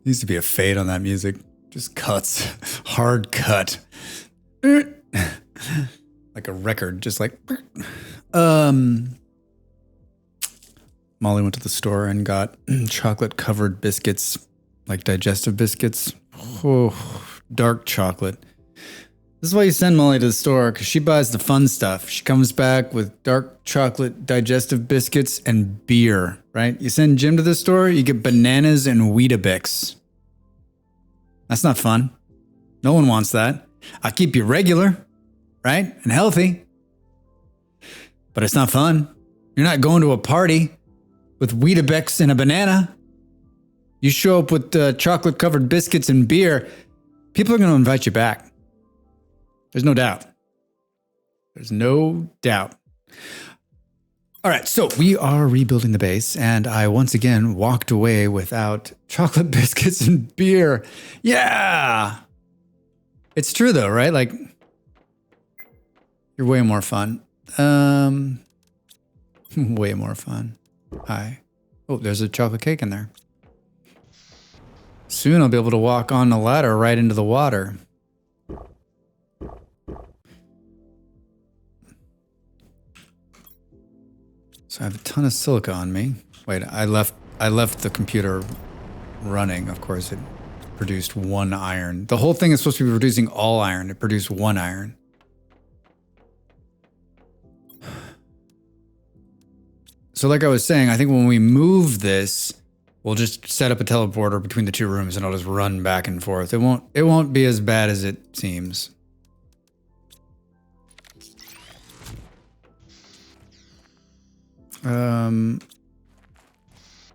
Used to be a fade on that music. Just cuts. Hard cut. Like a record, just like Molly went to the store and got chocolate covered biscuits, like digestive biscuits. Oh, dark chocolate. This is why you send Molly to the store, because she buys the fun stuff. She comes back with dark chocolate digestive biscuits and beer, right? You send Jim to the store, you get bananas and Weetabix. That's not fun. No one wants that. I'll keep you regular, right? And healthy. But it's not fun. You're not going to a party with Weetabix and a banana. You show up with chocolate-covered biscuits and beer, people are going to invite you back. There's no doubt. There's no doubt. All right, so we are rebuilding the base, and I once again walked away without chocolate biscuits and beer. Yeah! It's true though, right? Like, you're way more fun. Way more fun. Hi. Oh, there's a chocolate cake in there. Soon I'll be able to walk on the ladder right into the water. So I have a ton of silica on me. Wait, I left the computer running. Of course, it produced 1 iron. The whole thing is supposed to be producing all iron. It produced 1 iron. So like I was saying, I think when we move this, we'll just set up a teleporter between the 2 rooms and I'll just run back and forth. It won't be as bad as it seems.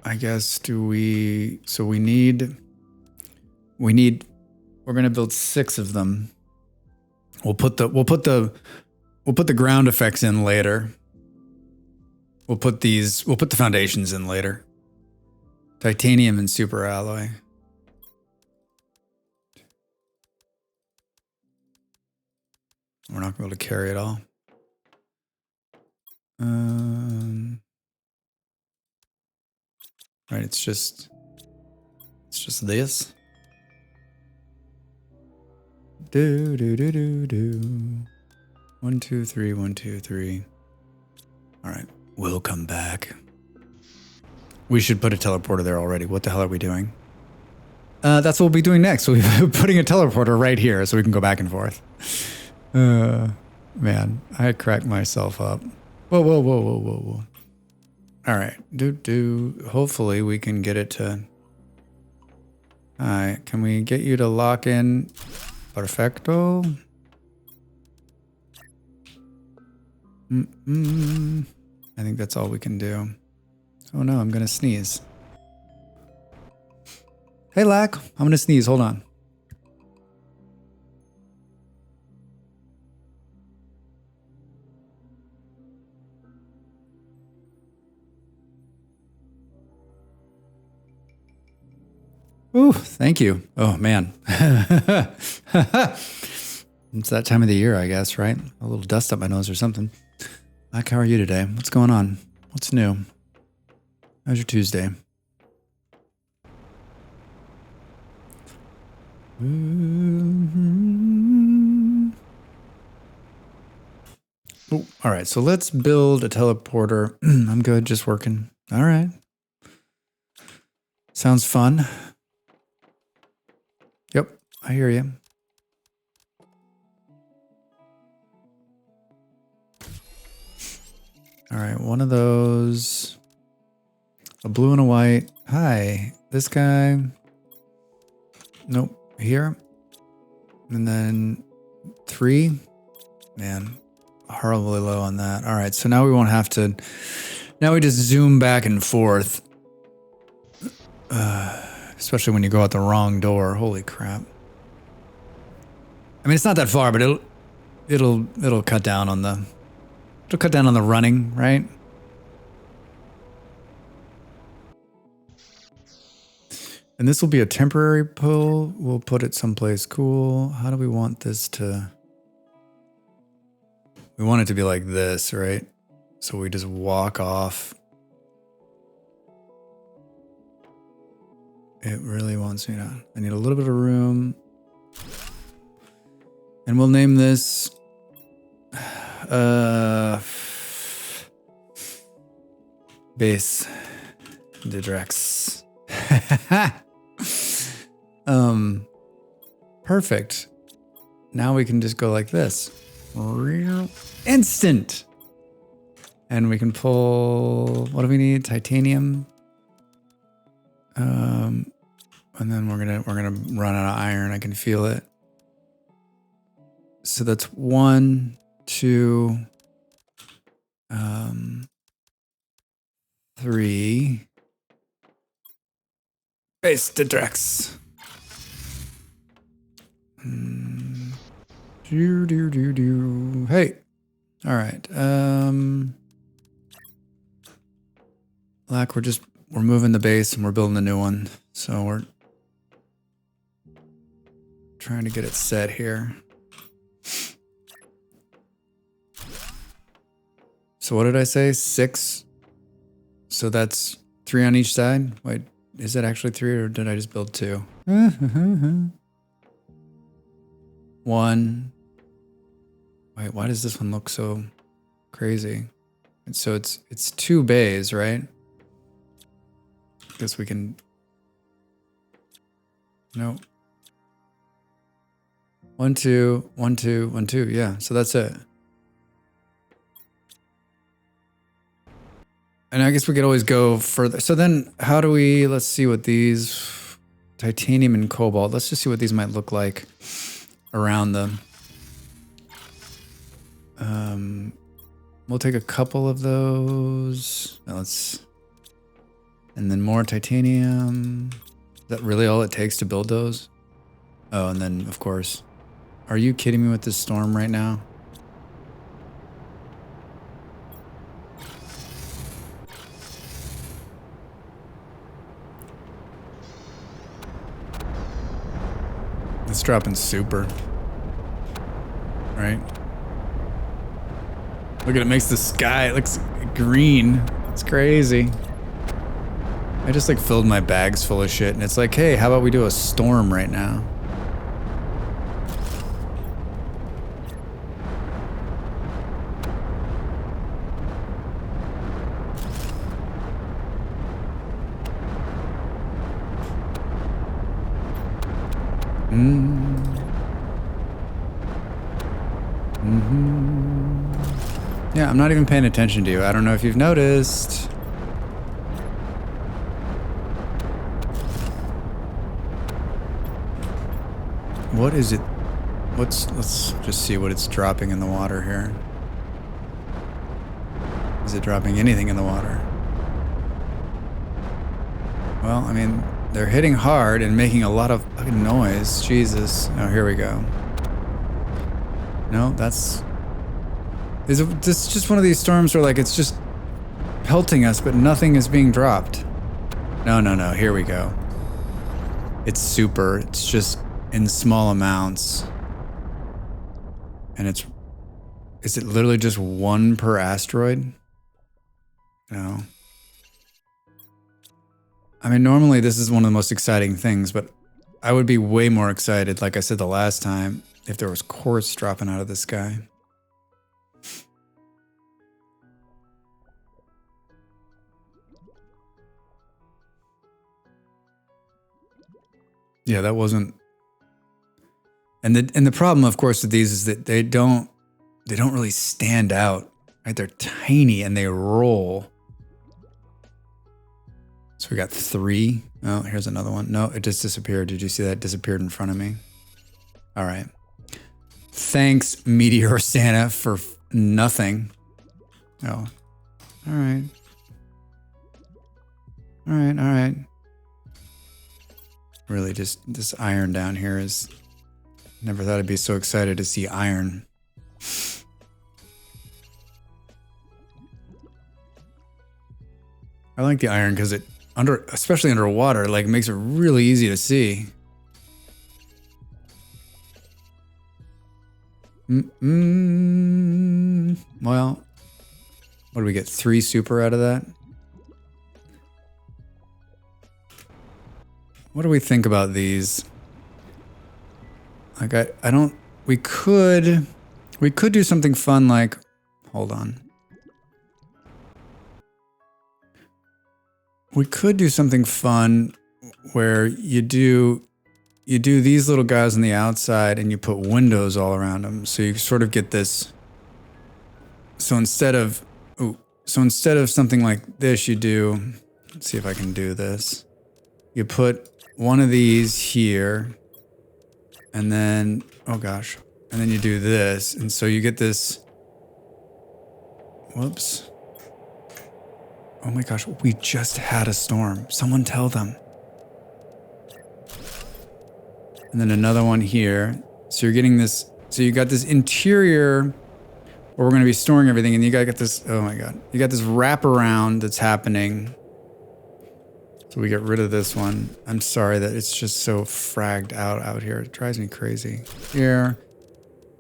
I guess we're gonna build 6 of them. We'll put the ground effects in later. We'll put the foundations in later. Titanium and super alloy. We're not going to be able to carry it all. Right, it's just this. Do. 1, 2, 3, 1, 2, 3. All right, we'll come back. We should put a teleporter there already. What the hell are we doing? That's what we'll be doing next. We'll be putting a teleporter right here so we can go back and forth. Man, I cracked myself up. Whoa. All right, hopefully we can get it to... All right, can we get you to lock in? Perfecto. I think that's all we can do. Oh no, I'm gonna sneeze. Hey Lack, I'm gonna sneeze, hold on. Ooh, thank you. Oh man. It's that time of the year, I guess, right? A little dust up my nose or something. Lack, how are you today? What's going on? What's new? How's your Tuesday? Oh, all right, so let's build a teleporter. I'm good, just working. All right. Sounds fun. Yep, I hear you. All right, one of those. A blue and a white. Hi, this guy. Nope, here. And then 3. Man, horribly low on that. All right, so now we won't have to... Now we just zoom back and forth. Especially when you go out the wrong door. Holy crap. I mean, it's not that far, but it'll cut down on the... It'll cut down on the running, right? And this will be a temporary pull. We'll put it someplace cool. How do we want this to... We want it to be like this, right? So we just walk off. It really wants me to. I need a little bit of room. And we'll name this base de Drex. Perfect. Now we can just go like this. Instant. And we can pull, what do we need? Titanium. And then we're gonna run out of iron. I can feel it. So that's 1, 2, 3. Base de Drex. Hey. All right. Lack, we're moving the base and we're building a new one. So we're trying to get it set here. So what did I say? 6. So that's 3 on each side. Wait, is that actually 3 or did I just build 2? 1. Wait, why does this one look so crazy? And so it's 2 bays, right? Guess we can. No. 1, 2, 1, 2, 1, 2. Yeah, so that's it. And I guess we could always go further. So then how do we, let's see what these, titanium and cobalt, let's just see what these might look like around them. We'll take a couple of those. Now and then more titanium. Is that really all it takes to build those? Oh, and then of course, are you kidding me with this storm right now? It's dropping super. Right? Look at it, makes the sky, it looks green. It's crazy. I just like filled my bags full of shit and it's like, hey, how about we do a storm right now? Yeah, I'm not even paying attention to you. I don't know if you've noticed. What is it? Let's just see what it's dropping in the water here. Is it dropping anything in the water? Well, I mean, they're hitting hard and making a lot of fucking noise. Jesus. Oh, here we go. No, this is just one of these storms where like it's just pelting us, but nothing is being dropped. No, here we go. It's super. It's just in small amounts. And is it literally just 1 per asteroid? No. I mean, normally this is one of the most exciting things, but I would be way more excited, like I said the last time, if there was quartz dropping out of the sky. Yeah, that wasn't. And the problem, of course, with these is that they don't really stand out, right? They're tiny and they roll. So we got 3. Oh, here's another one. No, it just disappeared. Did you see that? It disappeared in front of me. All right. Thanks, Meteor Santa, for nothing. Oh. All right. All right. Really, just this iron down here is... Never thought I'd be so excited to see iron. I like the iron because especially underwater, like makes it really easy to see. Well, what do we get? 3 super out of that? what do we think about these? Like I don't, we could do something fun like, hold on. We could do something fun where you do these little guys on the outside and you put windows all around them. So you sort of get this. So instead of something like this, you do, let's see if I can do this. You put one of these here and then, oh gosh, and then you do this. And so you get this, whoops. Oh my gosh, we just had a storm. Someone tell them. And then another one here. So you're getting this, so you got this interior where we're going to be storing everything, and you got this, oh my God, you got this wraparound that's happening. So we get rid of this one. I'm sorry that it's just so fragged out here. It drives me crazy. Here,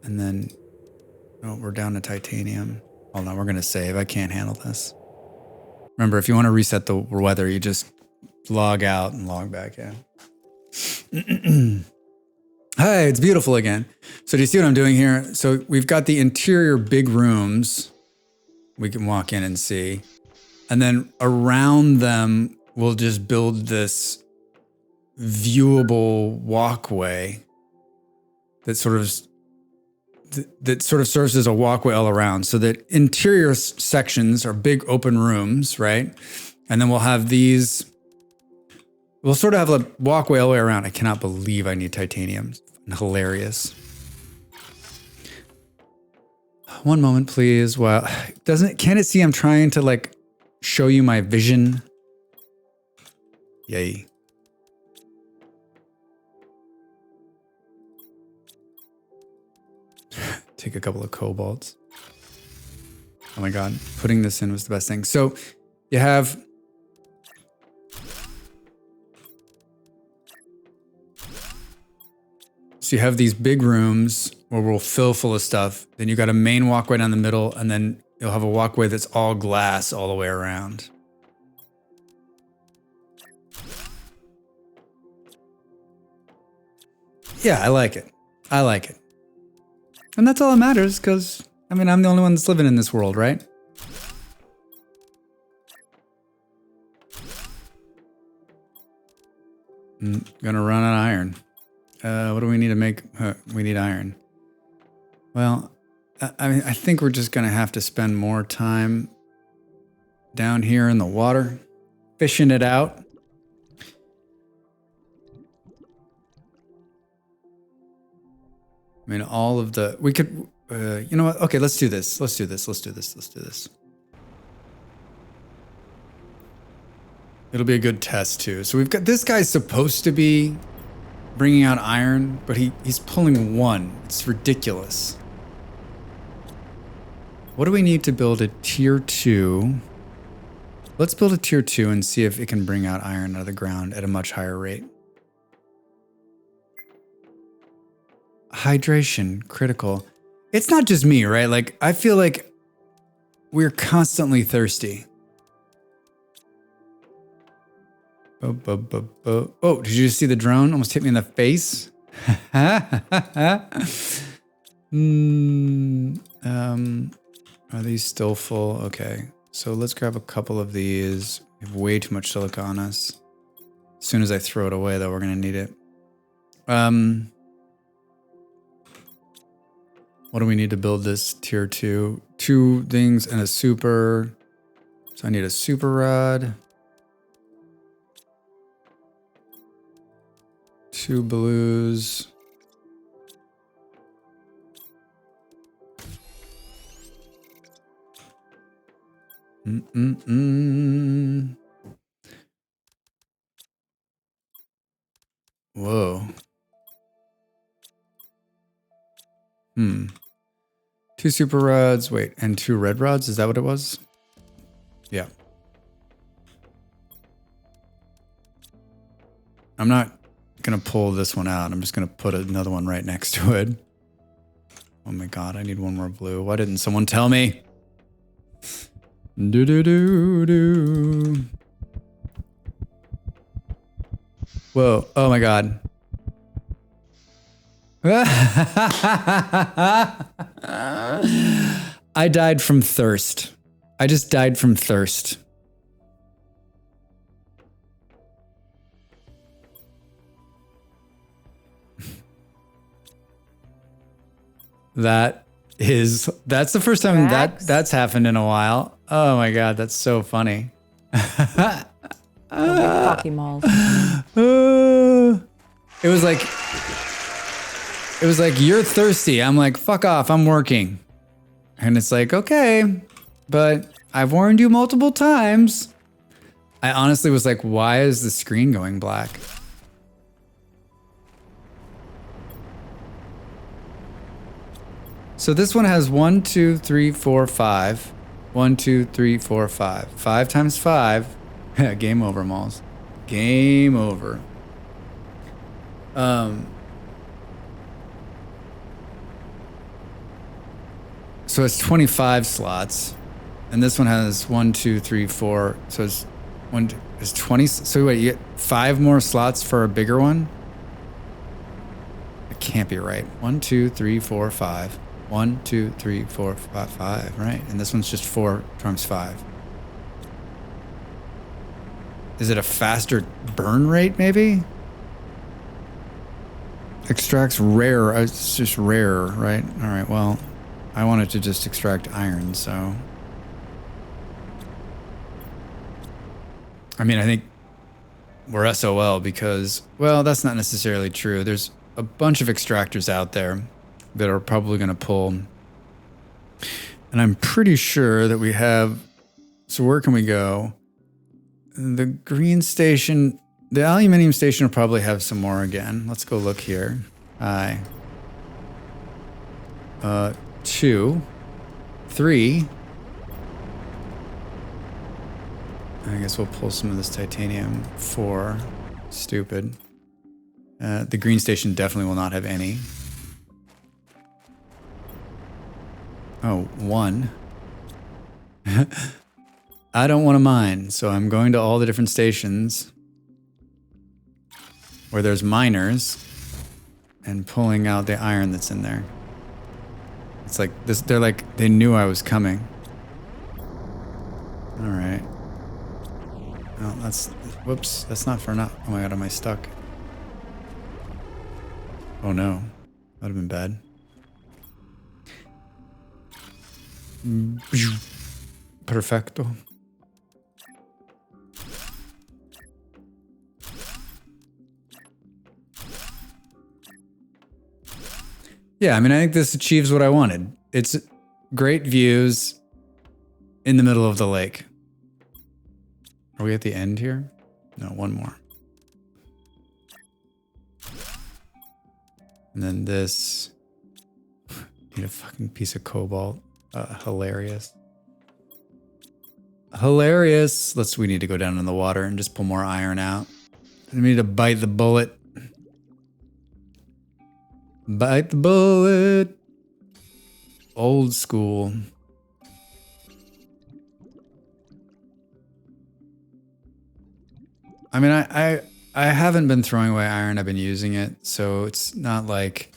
and then, oh, we're down to titanium. Hold on, we're going to save. I can't handle this. Remember, if you want to reset the weather, you just log out and log back in. Hi, it's beautiful again. So do you see what I'm doing here? So we've got the interior big rooms we can walk in and see. And then around them, we'll just build this viewable walkway that sort of serves as a walkway all around. So that interior sections are big open rooms, right? And then we'll have these, we'll sort of have a walkway all the way around. I cannot believe I need titanium. Hilarious. One moment, please. Well, can it see I'm trying to like show you my vision? Yay. Take a couple of cobalts. Oh my God, putting this in was the best thing. So you have these big rooms where we'll fill full of stuff. Then you got a main walkway down the middle, and then you'll have a walkway that's all glass all the way around. Yeah, I like it. I like it. And that's all that matters, because, I mean, I'm the only one that's living in this world, right? I'm gonna run on iron. What do we need to make? We need iron. Well, I mean, I think we're just gonna have to spend more time down here in the water, fishing it out. I mean, all of the, we could, you know what? Okay, let's do this. Let's do this. It'll be a good test too. So we've got, this guy's supposed to be bringing out iron, but he's pulling one. It's ridiculous. What do we need to build a tier 2? Let's build a tier 2 and see if it can bring out iron out of the ground at a much higher rate. Hydration, critical. It's not just me, right? Like, I feel like we're constantly thirsty. Oh, did you just see the drone? Almost hit me in the face. Are these still full? Okay, so let's grab a couple of these. We have way too much silica on us. As soon as I throw it away, though, we're gonna need it. What do we need to build this tier 2? 2 things and a super. So I need a super rod. 2 blues. Whoa. 2 super rods, wait, and 2 red rods, is that what it was? Yeah. I'm not gonna pull this one out, I'm just gonna put another one right next to it. Oh my God, I need one more blue. Why didn't someone tell me? Do. Whoa. Oh my God. I died from thirst. I just died from thirst. That's the first time that's happened in a while. Oh my God, that's so funny. Pocky malls. It was like, you're thirsty. I'm like, fuck off, I'm working. And it's like, okay, but I've warned you multiple times. I honestly was like, why is the screen going black? So this one has 1, 2, 3, 4, 5. 1, 2, 3, 4, 5. 5 times 5. Game over, malls. Game over. So it's 25 slots, and this one has 1, 2, 3, 4. So it's 20. So wait, you get 5 more slots for a bigger one? It can't be right. 1, 2, 3, 4, 5. 1, 2, 3, 4, 5, 5, right? And this one's just 4 times 5. Is it a faster burn rate, maybe? Extracts rare. It's just rare, right? All right, well, I wanted to just extract iron, so. I mean, I think we're SOL because, well, that's not necessarily true. There's a bunch of extractors out there that are probably going to pull. And I'm pretty sure that we have, so where can we go? The green station, the aluminum station will probably have some more again. Let's go look here. Hi. 2, 3. I guess we'll pull some of this titanium. 4. Stupid. The green station definitely will not have any. Oh, 1. I don't want to mine, so I'm going to all the different stations where there's miners and pulling out the iron that's in there. It's like this, they're like, they knew I was coming. All right. Oh, whoops, that's not for enough. Oh my God, am I stuck? Oh no, that'd have been bad. Perfecto. Yeah, I mean, I think this achieves what I wanted. It's great views in the middle of the lake. Are we at the end here? No, one more. And then this. Need a fucking piece of cobalt. Hilarious. Hilarious. We need to go down in the water and just pull more iron out. We need to bite the bullet. Bite the bullet. Old school. I mean, I haven't been throwing away iron. I've been using it, so it's not like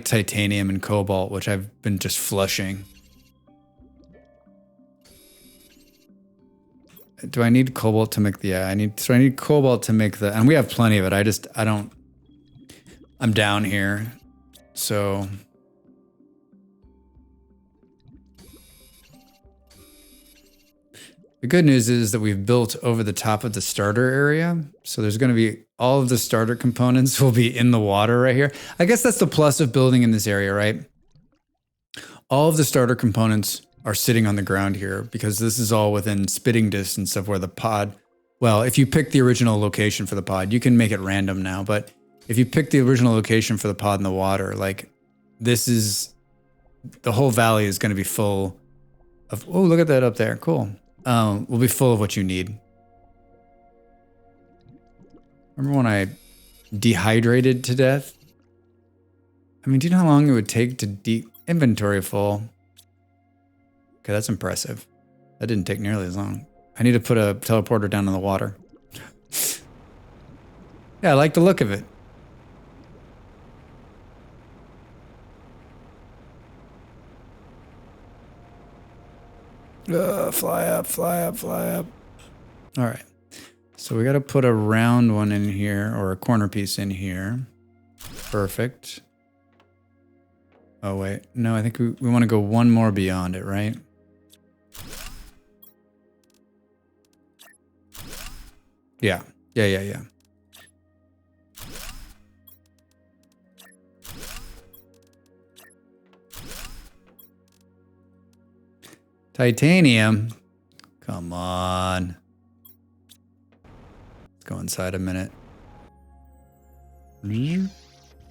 titanium and cobalt, which I've been just flushing. Do I need cobalt to make the? Yeah, I need cobalt to make the. And we have plenty of it. I'm down here, so. The good news is that we've built over the top of the starter area. So there's going to be all of the starter components will be in the water right here. I guess that's the plus of building in this area, right? All of the starter components are sitting on the ground here because this is all within spitting distance of where the pod, well, if you pick the original location for the pod, you can make it random now, but if you pick the original location for the pod in the water, like this is, the whole valley is going to be full of, oh, look at that up there. Cool. Will be full of what you need. Remember when I dehydrated to death? I mean, do you know how long it would take to inventory full? Okay, that's impressive. That didn't take nearly as long. I need to put a teleporter down in the water. Yeah, I like the look of it. Fly up, fly up, fly up. All right. So we got to put a round one in here or a corner piece in here. Perfect. Oh, wait. No, I think we want to go one more beyond it, right? Yeah. Yeah. Titanium. Come on. Let's go inside a minute.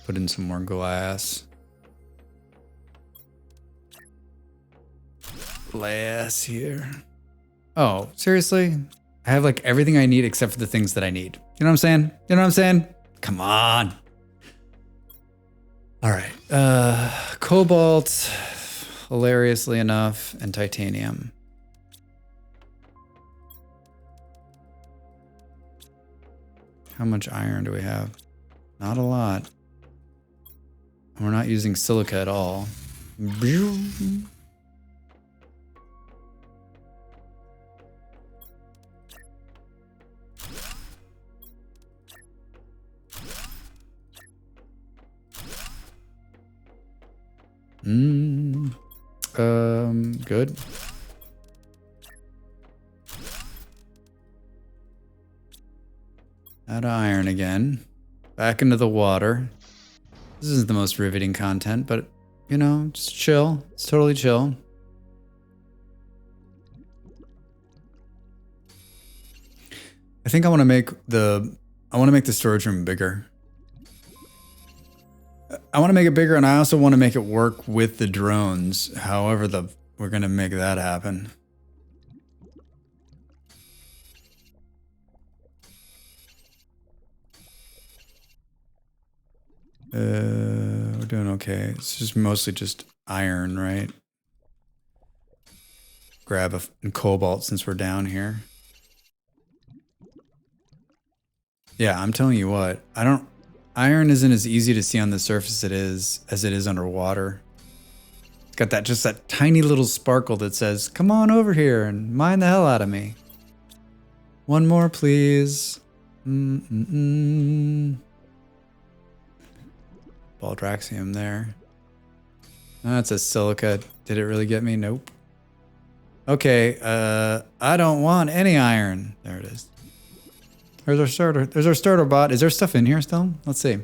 Put in some more glass. Glass here. Oh, seriously? I have like everything I need except for the things that I need. You know what I'm saying? You know what I'm saying? Come on. All right. Cobalt, hilariously enough, and titanium. How much iron do we have? Not a lot. We're not using silica at all. Good. Add iron again. Back into the water. This isn't the most riveting content, but you know, just chill. It's totally chill. I think I want to make the storage room bigger. I want to make it bigger, and I also want to make it work with the drones. However, we're gonna make that happen. We're doing okay. It's just mostly just iron, right? Grab a cobalt since we're down here. Yeah, I'm telling you what. Iron isn't as easy to see on the surface as it is underwater. It's got that tiny little sparkle that says, "Come on over here and mine the hell out of me." One more, please. Baldraxium there. That's a silica. Did it really get me? Nope. Okay, I don't want any iron. There it is. There's our starter. There's our starter bot. Is there stuff in here still? Let's see.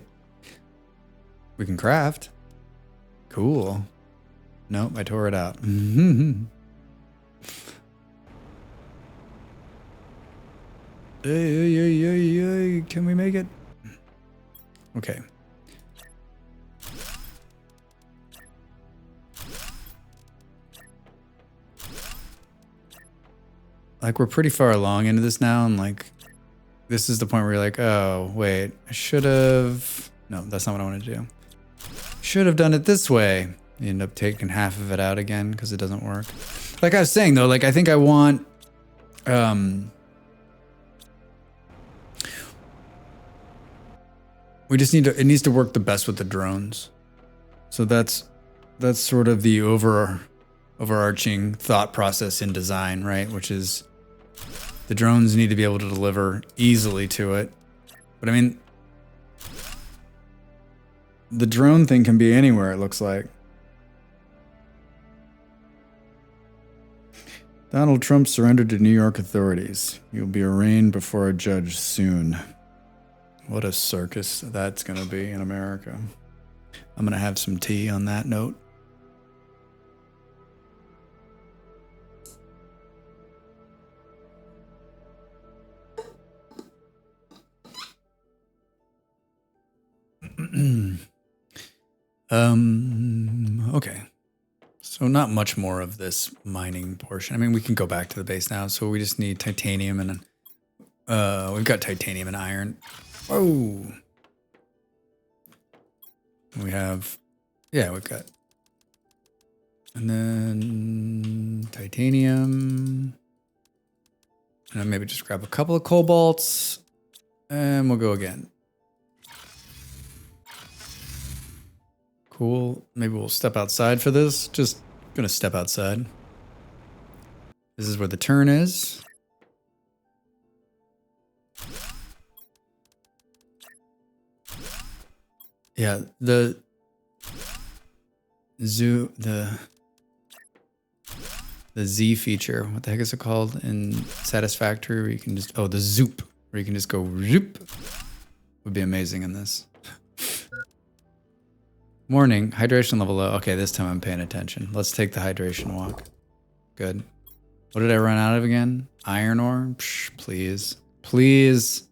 We can craft. Cool. Nope, I tore it out. Hey, can we make it? Okay. Like, we're pretty far along into this now, and like, this is the point where you're like, oh, wait, I should have... No, that's not what I want to do. Should have done it this way. You end up taking half of it out again because it doesn't work. Like I was saying, though, like, I think I want... we just need to... It needs to work the best with the drones. So that's sort of the overarching thought process in design, right? Which is... The drones need to be able to deliver easily to it. But I mean, the drone thing can be anywhere, it looks like. Donald Trump surrendered to New York authorities. You'll be arraigned before a judge soon. What a circus that's going to be in America. I'm going to have some tea on that note. Okay. So not much more of this mining portion. I mean, we can go back to the base now. So we just need titanium and we've got titanium and iron. Oh. We have, yeah, we've got, and then titanium. And then maybe just grab a couple of cobalts and we'll go again. Cool. Maybe we'll step outside for this. Just gonna step outside. This is where the turn is. Yeah, the Z feature. What the heck is it called in Satisfactory? Where you can just the zoop, where you can just go zoop, would be amazing in this. Morning, hydration level low. Okay, this time I'm paying attention. Let's take the hydration walk. Good. What did I run out of again? Iron ore? Psh, please. Please.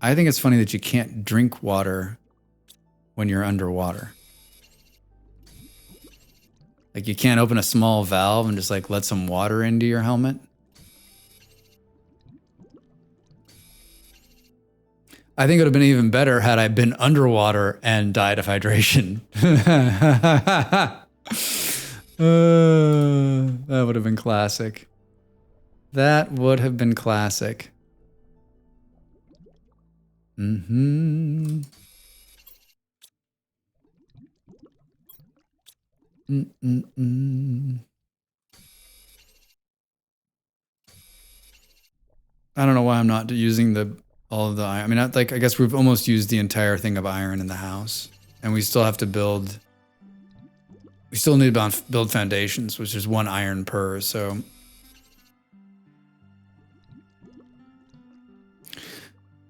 I think it's funny that you can't drink water when you're underwater. Like you can't open a small valve and just like let some water into your helmet. I think it would have been even better had I been underwater and died of hydration. That would have been classic. That would have been classic. Mm-hmm. Mm-mm-mm. I don't know why I'm not using all of the iron. I mean, I guess we've almost used the entire thing of iron in the house, and we still have to build. We still need to build foundations, which is 1 iron per. So,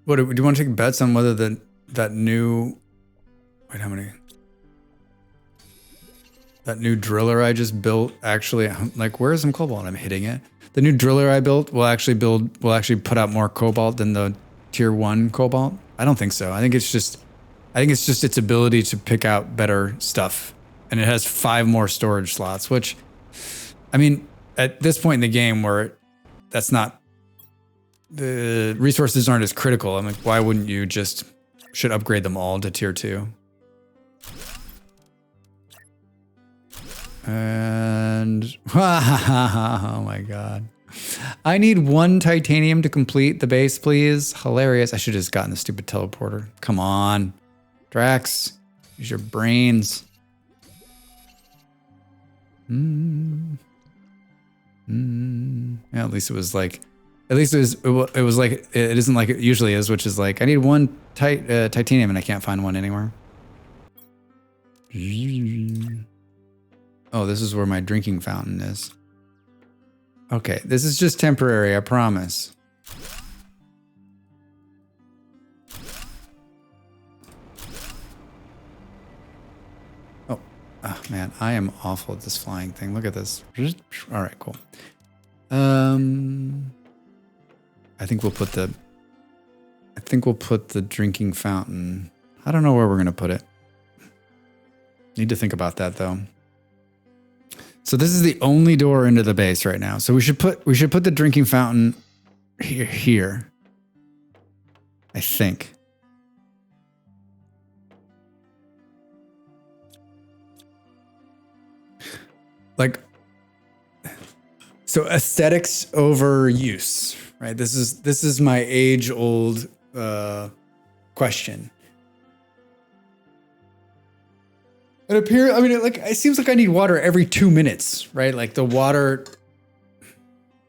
what do you want to take bets on whether that new? Wait, how many? That new driller I just built actually, like, where's some cobalt? I'm hitting it. The new driller I built will actually put out more cobalt than the tier 1 cobalt. I don't think so. I think it's just its ability to pick out better stuff. And it has 5 more storage slots, which, I mean, at this point in the game where the resources aren't as critical, I'm like, why wouldn't you should upgrade them all to tier 2? And oh my god. I need 1 titanium to complete the base, please. Hilarious. I should have just gotten the stupid teleporter. Come on. Drax, use your brains. Yeah, at least it was like, it was like, it isn't like it usually is, which is like, I need 1 titanium and I can't find one anywhere. Oh, this is where my drinking fountain is. Okay, this is just temporary, I promise. Oh man, I am awful at this flying thing. Look at this. All right, cool. I think we'll put the drinking fountain. I don't know where we're gonna put it. Need to think about that though. So this is the only door into the base right now. So we should put the drinking fountain here. I think. Like, so aesthetics over use, right? This is my age-old question. It seems like I need water every 2 minutes, right? Like the water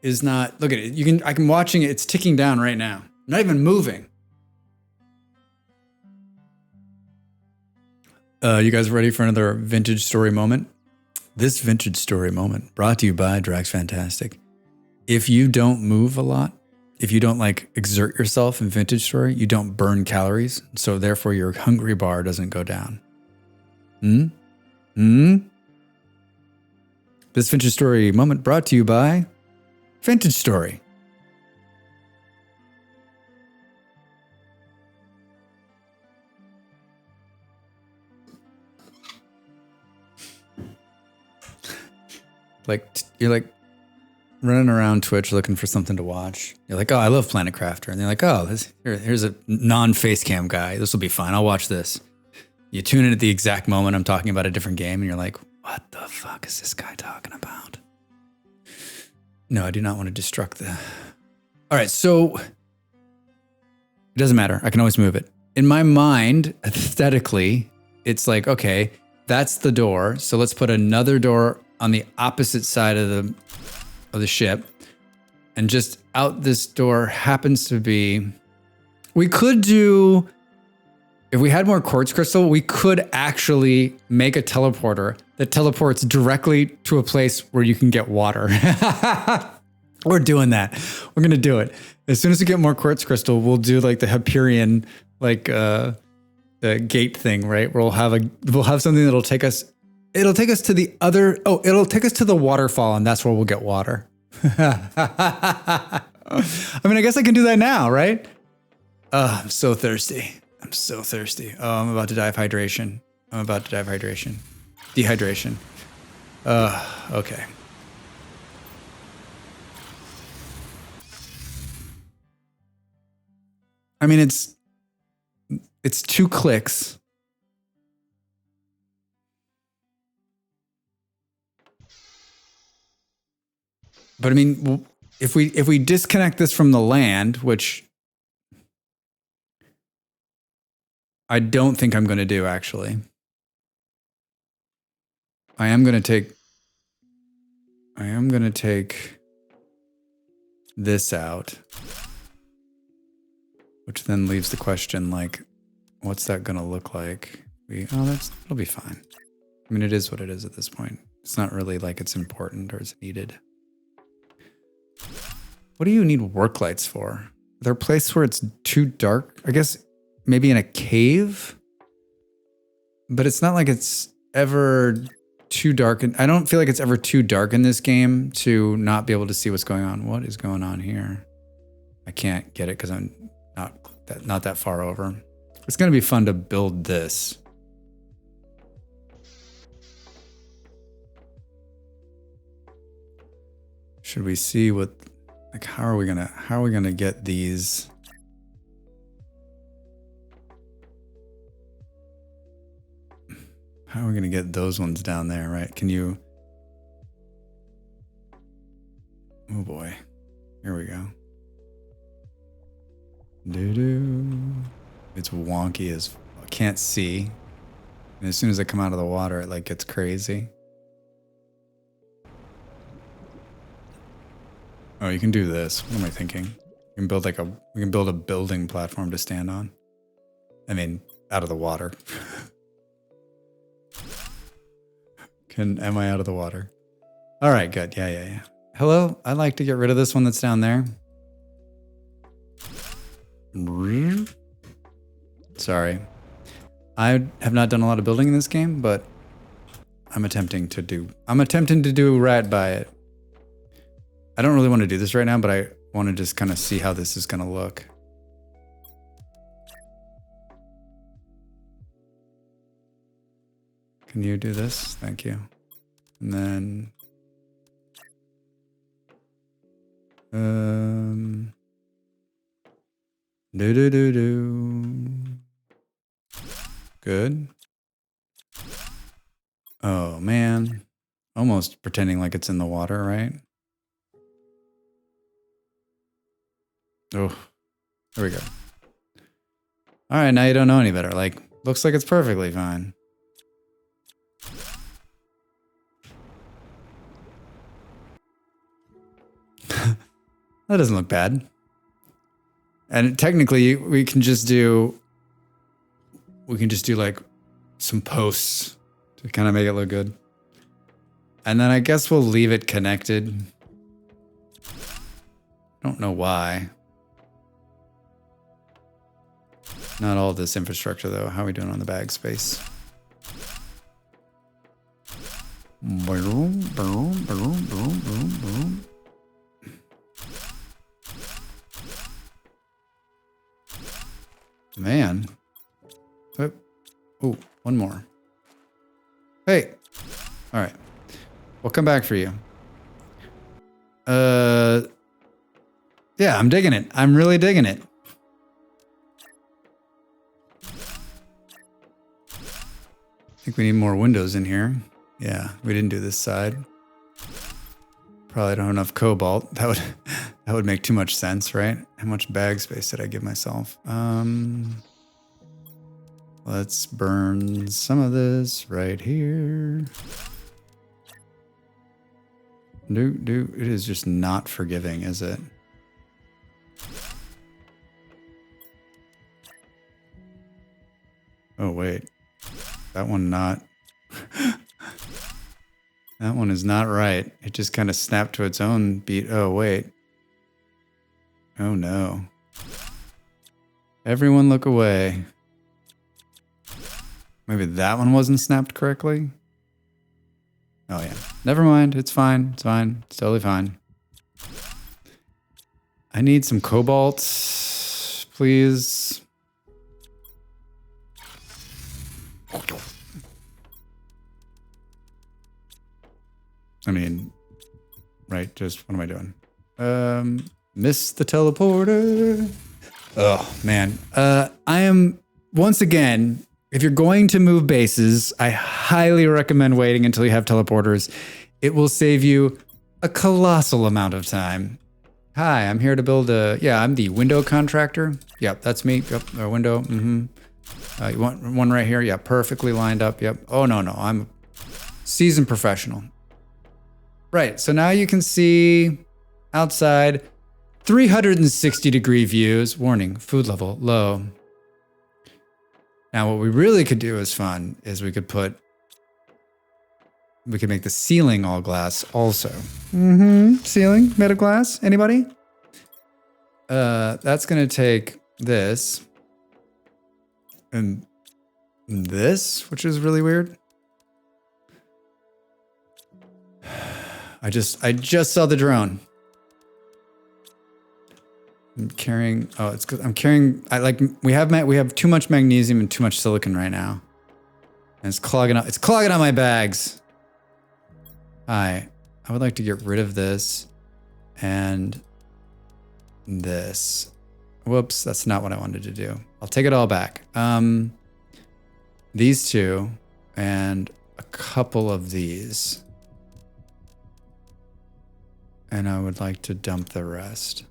is not, look at it. I'm watching it. It's ticking down right now. Not even moving. You guys ready for another vintage story moment? This vintage story moment brought to you by Drax Fantastic. If you don't move a lot, if you don't like exert yourself in vintage story, you don't burn calories. So therefore your hungry bar doesn't go down. This vintage story moment brought to you by Vintage Story. Like, you're like running around Twitch looking for something to watch. You're like, oh, I love Planet Crafter. And they're like, oh, here's a non-face cam guy. This will be fine. I'll watch this. You tune in at the exact moment I'm talking about a different game and you're like, what the fuck is this guy talking about? No, I do not want to destruct the... All right, so it doesn't matter. I can always move it. in my mind, aesthetically, it's like, okay, that's the door. So let's put another door on the opposite side of the ship. And just out this door happens to be, we could do, if we had more quartz crystal, we could actually make a teleporter that teleports directly to a place where you can get water. We're doing that. We're gonna do it. As soon as we get more quartz crystal, we'll do like the Hyperion, like the gate thing, right? We'll have something that'll take us. It'll take us to the other. Oh, it'll take us to the waterfall, and that's where we'll get water. I mean, I guess I can do that now, right? I'm so thirsty. I'm so thirsty. Oh, I'm about to die of hydration. Dehydration. Okay. I mean, it's 2 clicks. But I mean, if we disconnect this from the land, which I don't think I'm going to do, actually. I am going to take this out, which then leaves the question, like, what's that going to look like? It'll be fine. I mean, it is what it is at this point. It's not really like it's important or it's needed. What do you need work lights for? Are there a place where it's too dark? I guess maybe in a cave? But it's not like it's ever too dark. And I don't feel like it's ever too dark in this game to not be able to see what's going on. What is going on here? I can't get it because I'm not that far over. It's going to be fun to build this. Should we see what, like, how are we gonna get these? How are we gonna get those ones down there, right? Can you? Oh boy, here we go. It's wonky as I can't see. And as soon as I come out of the water, it like gets crazy. Oh, you can do this. What am I thinking? We can build a building platform to stand on. I mean, out of the water. Am I out of the water? All right, good. Yeah. Hello, I'd like to get rid of this one that's down there. Sorry. I have not done a lot of building in this game, but I'm attempting to do right by it. I don't really want to do this right now, but I want to just kind of see how this is going to look. Can you do this? Thank you. And then Good. Oh man. Almost pretending like it's in the water, right? Oh, there we go. All right, now you don't know any better. Like, looks like it's perfectly fine. That doesn't look bad. And technically, we can just do like some posts to kind of make it look good. And then I guess we'll leave it connected. Don't know why. Not all this infrastructure though. How are we doing on the bag space? Boom, boom, boom, boom, boom, boom. Man. Oh, one more. Hey. All right. We'll come back for you. Yeah, I'm digging it. I'm really digging it. I think we need more windows in here. Yeah, we didn't do this side. Probably don't have enough cobalt. That would make too much sense, right? How much bag space did I give myself? Let's burn some of this right here. It is just not forgiving, is it? Oh, wait. That one not. That one is not right. It just kind of snapped to its own beat. Oh, wait. Oh, no. Everyone look away. Maybe that one wasn't snapped correctly? Oh, yeah. Never mind. It's fine. It's fine. It's totally fine. I need some cobalt, please. I mean, right, just what am I doing? Miss the teleporter. Oh, man. I am, once again, if you're going to move bases, I highly recommend waiting until you have teleporters. It will save you a colossal amount of time. Hi, I'm here to build I'm the window contractor. Yep, that's me. Yep, a window. You want one right here? Yeah, perfectly lined up. Yep. Oh, no, I'm a seasoned professional. Right, so now you can see outside 360-degree views. Warning, food level low. Now what we really could do is fun, is we could make the ceiling all glass also. Ceiling made of glass, anybody? That's gonna take this and this, which is really weird. I just saw the drone. I'm carrying. Oh, it's because I'm carrying. We have too much magnesium and too much silicon right now, and it's clogging up. It's clogging up my bags. Hi, I would like to get rid of this and this. Whoops, that's not what I wanted to do. I'll take it all back. These two and a couple of these. And I would like to dump the rest.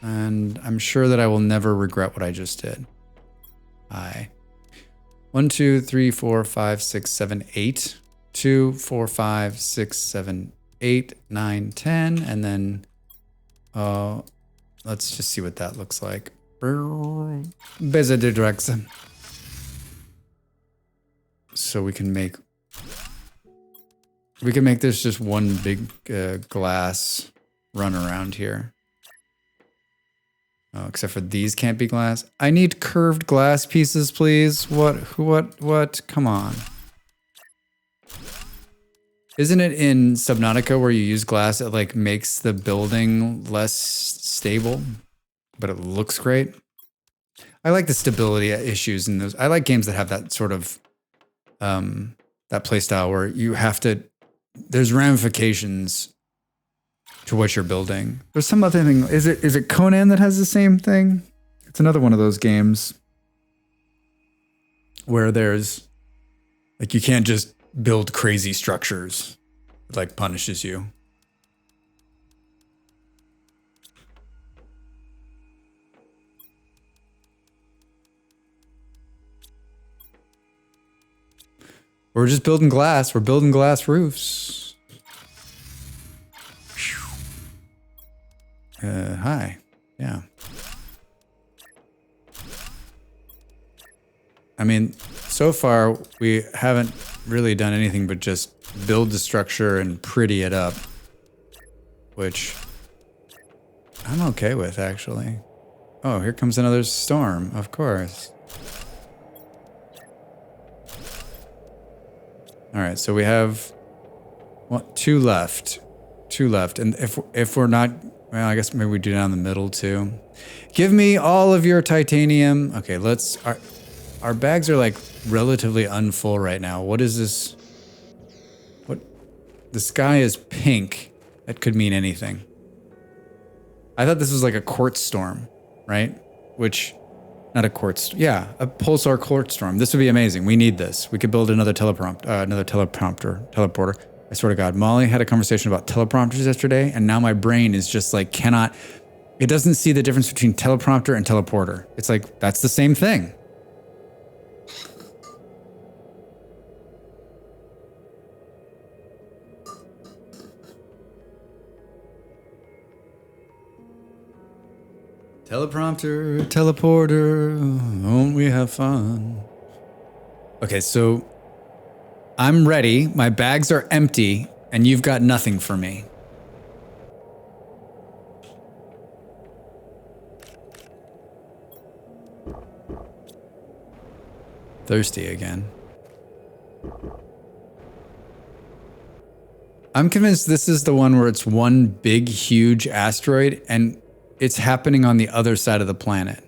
And I'm sure that I will never regret what I just did. 1, 2, 3, 4, 5, 6, 7, 8. 2, 4, 5, 6, 7, 8, 9, 10. And then let's just see what that looks like. So we can make this just one big glass run around here. Oh, except for these can't be glass. I need curved glass pieces, please. What? Come on. Isn't it in Subnautica where you use glass, it like makes the building less stable, but it looks great? I like the stability issues in those. I like games that have that sort of, that play style where you have to, there's ramifications to what you're building. There's some other thing. Is it Conan that has the same thing? It's another one of those games where there's like, you can't just build crazy structures. It like punishes you. We're just building glass. We're building glass roofs. Hi. Yeah. I mean, so far we haven't really done anything but just build the structure and pretty it up, which I'm okay with, actually. Oh, here comes another storm, of course. All right, so we have two left. And if we're not, well, I guess maybe we do down the middle too. Give me all of your titanium. Okay, our bags are like relatively unfull right now. What is this? What? The sky is pink. That could mean anything. I thought this was like a quartz storm, right? Not a quartz, yeah, a pulsar quartz storm. This would be amazing. We need this. We could build another teleporter. I swear to God, Molly had a conversation about teleprompters yesterday, and now my brain is just like, it doesn't see the difference between teleprompter and teleporter. It's like, that's the same thing. Teleprompter, teleporter, won't we have fun? Okay, so I'm ready. My bags are empty, and you've got nothing for me. Thirsty again. I'm convinced this is the one where it's one big, huge asteroid, and it's happening on the other side of the planet.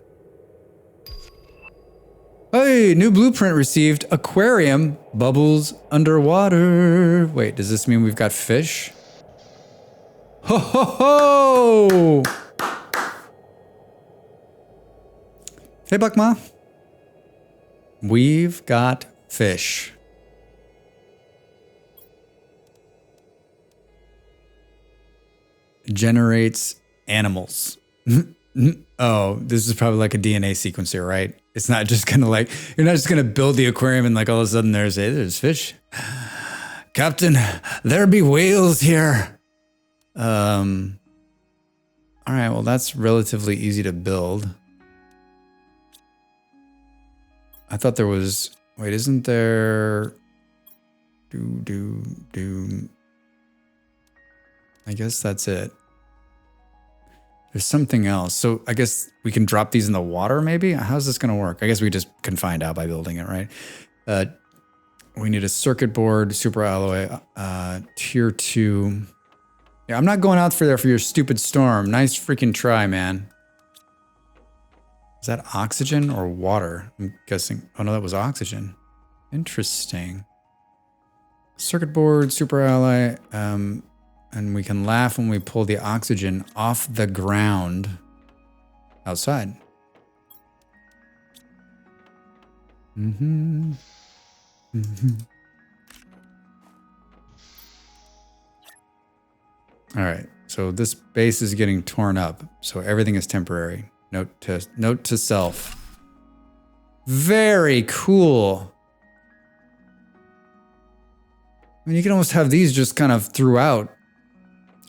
Hey, new blueprint received. Aquarium, bubbles underwater. Wait, does this mean we've got fish? Ho ho ho! Hey, Buckma. We've got fish. Generates animals. Oh, this is probably like a DNA sequencer, right? It's not just gonna like, you're not just gonna build the aquarium and like all of a sudden there's fish. Captain, there be whales here. All right, well that's relatively easy to build. I thought there was, wait, isn't there, I guess that's it. There's something else. So I guess we can drop these in the water maybe? How's this gonna work? I guess we just can find out by building it, right? We need a circuit board, super alloy, tier 2. Yeah, I'm not going out for there for your stupid storm. Nice freaking try, man. Is that oxygen or water? I'm guessing. Oh no, that was oxygen. Interesting. Circuit board, super alloy, and we can laugh when we pull the oxygen off the ground outside. Mm-hmm. Mm-hmm. All right, so this base is getting torn up, so everything is temporary. Note to self. Very cool. I mean, you can almost have these just kind of throughout.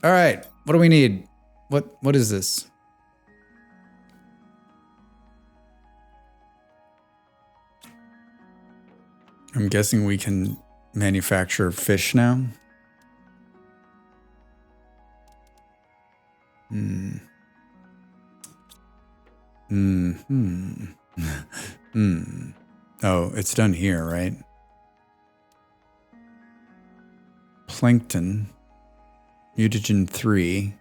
All right, what do we need? What is this? I'm guessing we can manufacture fish now. Oh, it's done here, right? Plankton. Mutagen 3.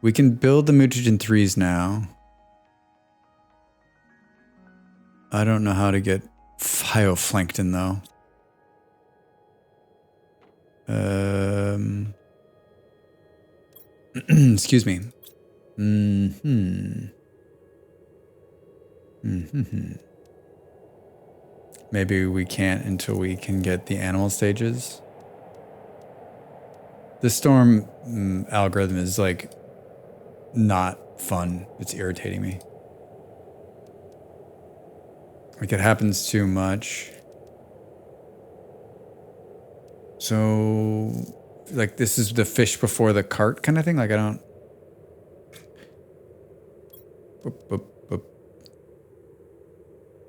We can build the mutagen 3s now. I don't know how to get phytoplankton though. Excuse me. Maybe we can't until we can get the animal stages. The storm algorithm is like not fun. It's irritating me. Like it happens too much. So like this is the fish before the cart kind of thing. Like I don't.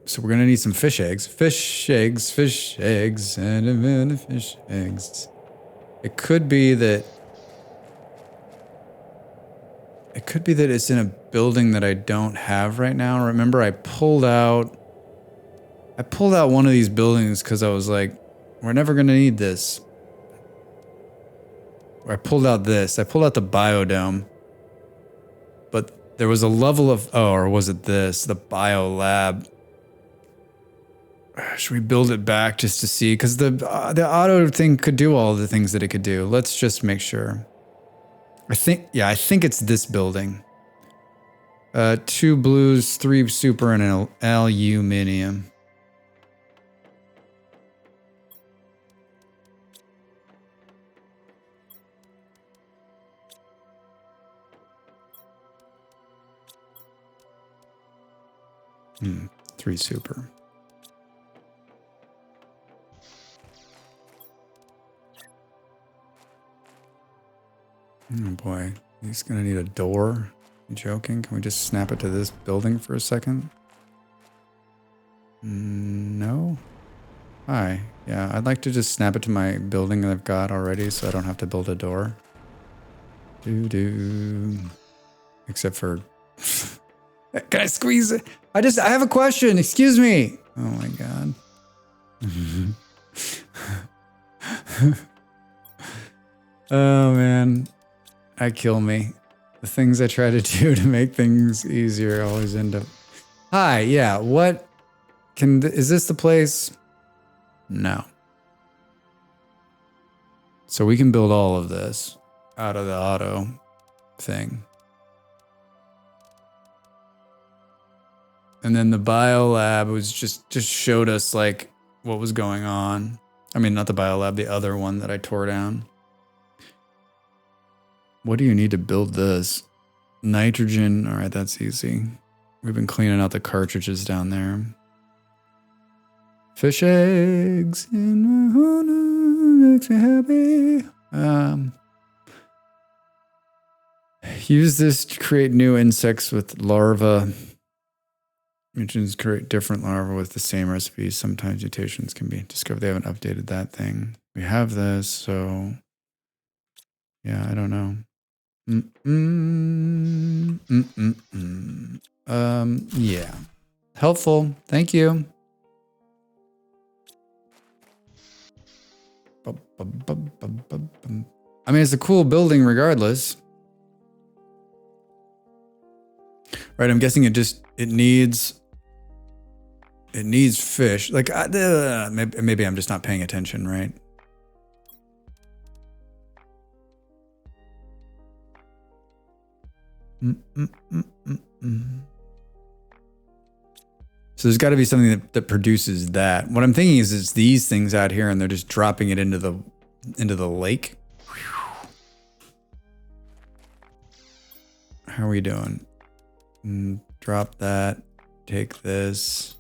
So we're gonna need some fish eggs. Fish eggs, and fish eggs. It could be that it's in a building that I don't have right now. Remember, I pulled out one of these buildings because I was like, we're never gonna need this. I pulled out this. I pulled out the biodome. But there was a level of, oh, or was it this? The bio lab. Should we build it back just to see? Because the auto thing could do all the things that it could do. Let's just make sure. I think it's this building. 2 blues, 3 super, and an aluminium. Hmm, 3 super. Oh boy, he's gonna need a door. You joking? Can we just snap it to this building for a second? No? Hi. Yeah, I'd like to just snap it to my building that I've got already so I don't have to build a door. Doo-doo. Except for... Can I squeeze it? I have a question. Excuse me. Oh my God. Oh man. Kill me. The things I try to do to make things easier always end up... Hi, yeah, what... Is this the place? No. So we can build all of this out of the auto thing. And then the biolab was just showed us like what was going on. I mean, not the biolab, the other one that I tore down. What do you need to build this? Nitrogen. All right, that's easy. We've been cleaning out the cartridges down there. Fish eggs in my honor makes me happy. Use this to create new insects with larvae. Mutations create different larvae with the same recipes. Sometimes mutations can be discovered. They haven't updated that thing. We have this, so yeah, I don't know. Yeah. Helpful. Thank you. I mean, it's a cool building regardless. Right, I'm guessing it needs fish. Like, maybe I'm just not paying attention, right? So there's got to be something that produces that. What I'm thinking is it's these things out here and they're just dropping it into the lake. How are we doing? Drop that. Take this.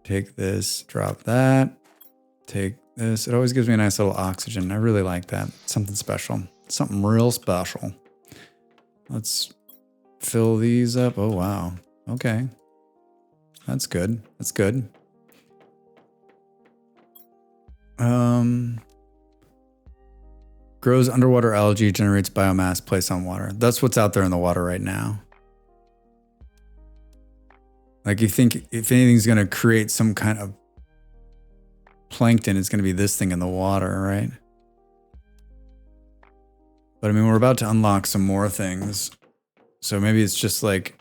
Take this. Drop that. Take this. It always gives me a nice little oxygen. I really like that. Something special. Something real special. Let's fill these up. Oh, wow. Okay. That's good. That's good. Grows underwater algae, generates biomass, placed on water. That's what's out there in the water right now. Like, you think if anything's going to create some kind of plankton, it's going to be this thing in the water, right? But I mean, we're about to unlock some more things. So maybe it's just like,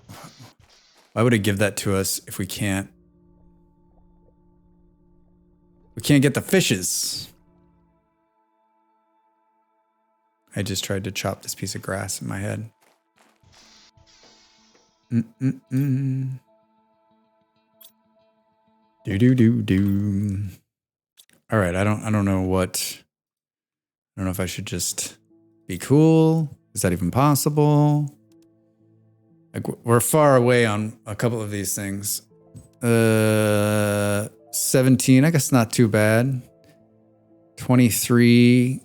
why would it give that to us if we can't get the fishes? I just tried to chop this piece of grass in my head. Do. All right, I don't know what. I don't know if I should just be cool. Is that even possible? Like, we're far away on a couple of these things. 17, I guess not too bad. 23.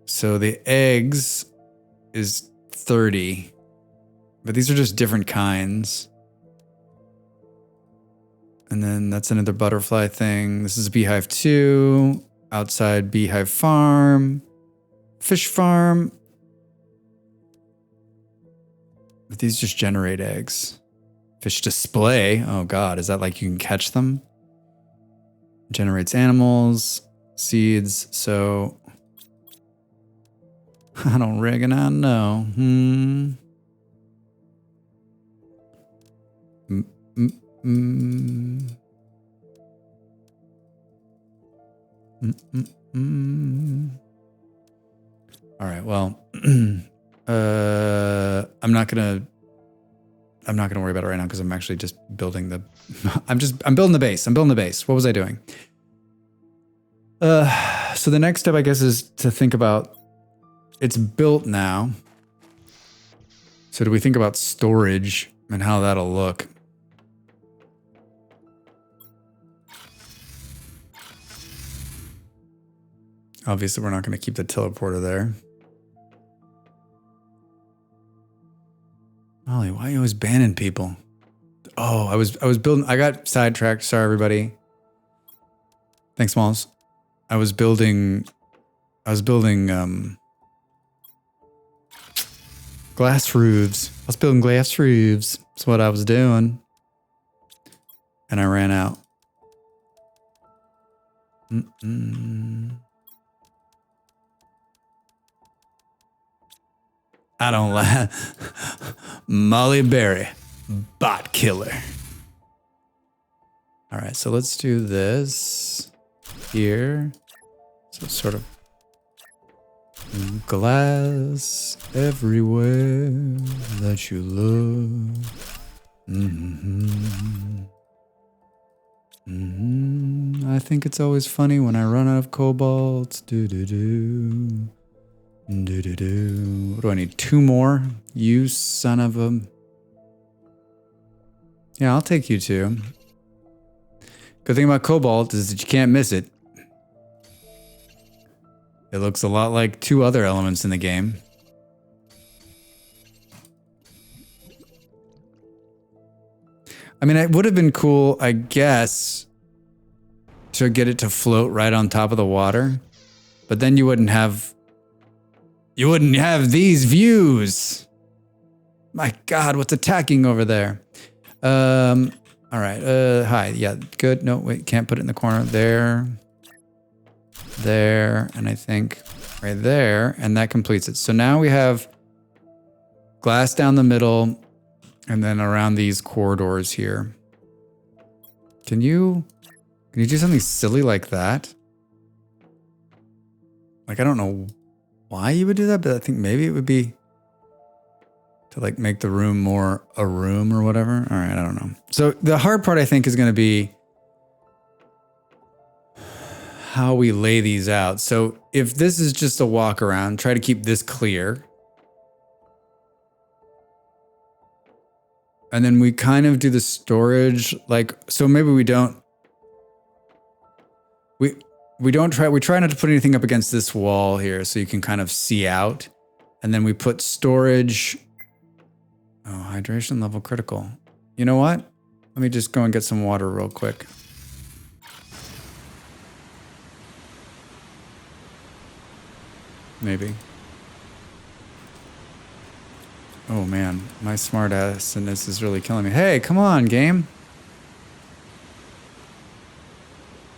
So the eggs is 30. But these are just different kinds. And then that's another butterfly thing. This is beehive 2. Outside beehive farm. Fish farm. But these just generate eggs. Fish display. Oh God, is that like you can catch them? Generates animals, seeds. So I don't reckon I know. All right. Well, I'm not gonna worry about it right now because I'm actually just building the. I'm building the base. I'm building the base. What was I doing? So the next step, I guess, is to think about. It's built now. So do we think about storage and how that'll look? Obviously, we're not going to keep the teleporter there. Molly, why are you always banning people? Oh, I was building. I got sidetracked. Sorry, everybody. Thanks, Malls. I was building glass roofs. I was building glass roofs. That's what I was doing. And I ran out. I don't laugh. Molly Berry, bot killer. All right, so let's do this here. So it's sort of glass everywhere that you look. I think it's always funny when I run out of cobalt. Do do do. Do do do. What do I need? 2 more? You son of a. Yeah, I'll take you 2. Good thing about cobalt is that you can't miss it. It looks a lot like 2 other elements in the game. I mean, it would have been cool, I guess, to get it to float right on top of the water, but then you wouldn't have these views. My God, what's attacking over there? All right. Hi. Yeah. Good. No, wait. Can't put it in the corner. There. And I think right there. And that completes it. So now we have glass down the middle and then around these corridors here. Can you do something silly like that? Like, I don't know why you would do that, but I think maybe it would be to like make the room more a room or whatever. All right, I don't know. So the hard part I think is going to be how we lay these out. So if this is just a walk around, try to keep this clear. And then we kind of do the storage like, so maybe we don't, we try not to put anything up against this wall here so you can kind of see out. And then we put storage. Oh, hydration level critical. You know what? Let me just go and get some water real quick. Maybe. Oh man, my smart assness is really killing me. Hey, come on, game.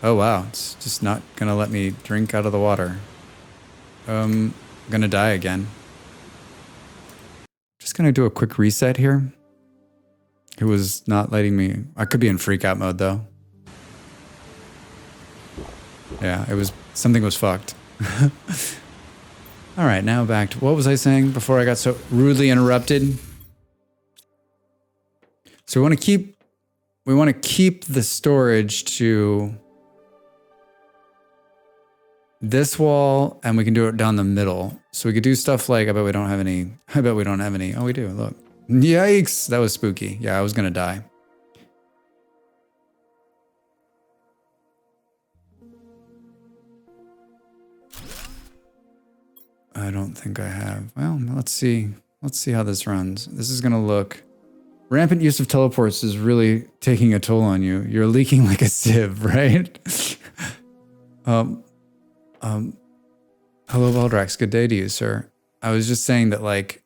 Oh wow, it's just not gonna let me drink out of the water. I'm gonna die again. Just gonna do a quick reset here. It was not letting me. I could be in freak out mode though. Yeah, something was fucked. All right, now back to what was I saying before I got so rudely interrupted? So we want to keep the storage to this wall, and we can do it down the middle. So we could do stuff like, I bet we don't have any. Oh, we do, look. Yikes, that was spooky. Yeah, I was gonna die. I don't think I have. Well, let's see. Let's see how this runs. This is gonna look. Rampant use of teleports is really taking a toll on you. You're leaking like a sieve, right? Hello, Baldrax. Good day to you, sir. I was just saying that, like,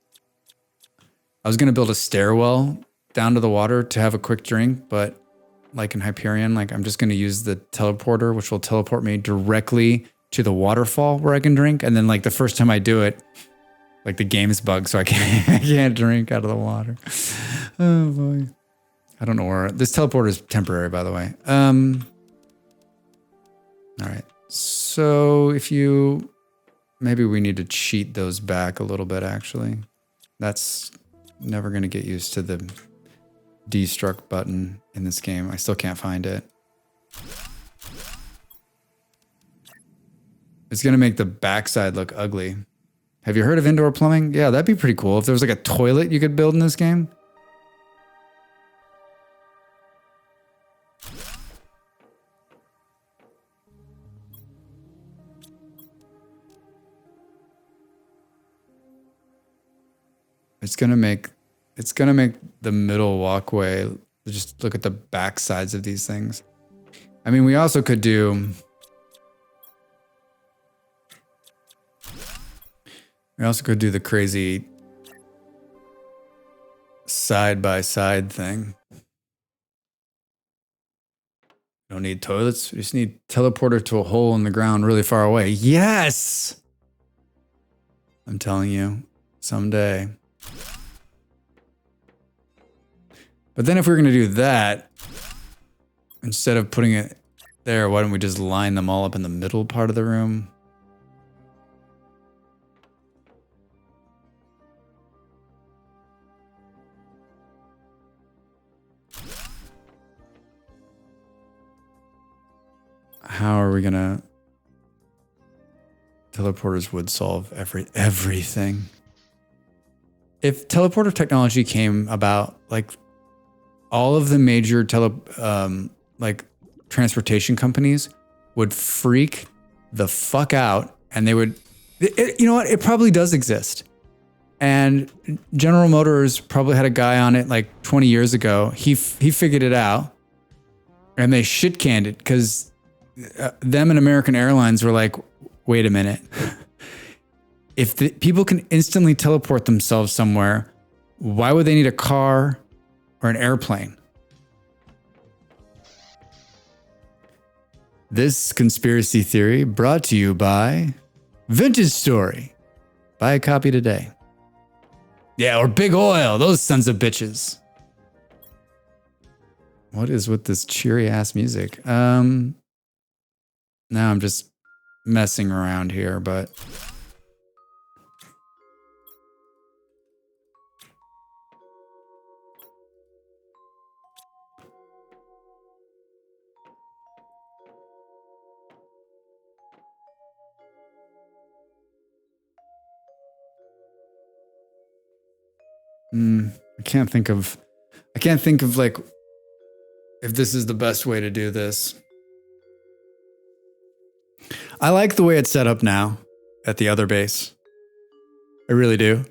I was gonna build a stairwell down to the water to have a quick drink, but like in Hyperion, like I'm just gonna use the teleporter, which will teleport me directly to the waterfall where I can drink. And then like the first time I do it, like the game's bugged, so I can't drink out of the water. Oh boy. I don't know where this teleporter is temporary, by the way. All right. So maybe we need to cheat those back a little bit, actually. That's never going to get used to the destruct button in this game. I still can't find it. It's going to make the backside look ugly. Have you heard of indoor plumbing? Yeah, that'd be pretty cool. If there was like a toilet you could build in this game. It's going to make It's going to make the middle walkway. Just look at the back sides of these things. I mean, we also could do... We also could do the crazy side-by-side thing. Don't need toilets. We just need teleporter to a hole in the ground really far away. Yes! I'm telling you, someday. But then if we're going to do that, instead of putting it there, why don't we just line them all up in the middle part of the room? How are we going to... Teleporters would solve everything. If teleporter technology came about, like all of the major transportation companies would freak the fuck out, and they would, you know what? It probably does exist. And General Motors probably had a guy on it like 20 years ago. He figured it out, and they shit canned it because them and American Airlines were like, wait a minute. If the people can instantly teleport themselves somewhere, why would they need a car or an airplane? This conspiracy theory brought to you by Vintage Story. Buy a copy today. Yeah, or Big Oil, those sons of bitches. What is with this cheery ass music? Now I'm just messing around here, but I can't think of like if this is the best way to do this. I like the way it's set up now at the other base. I really do.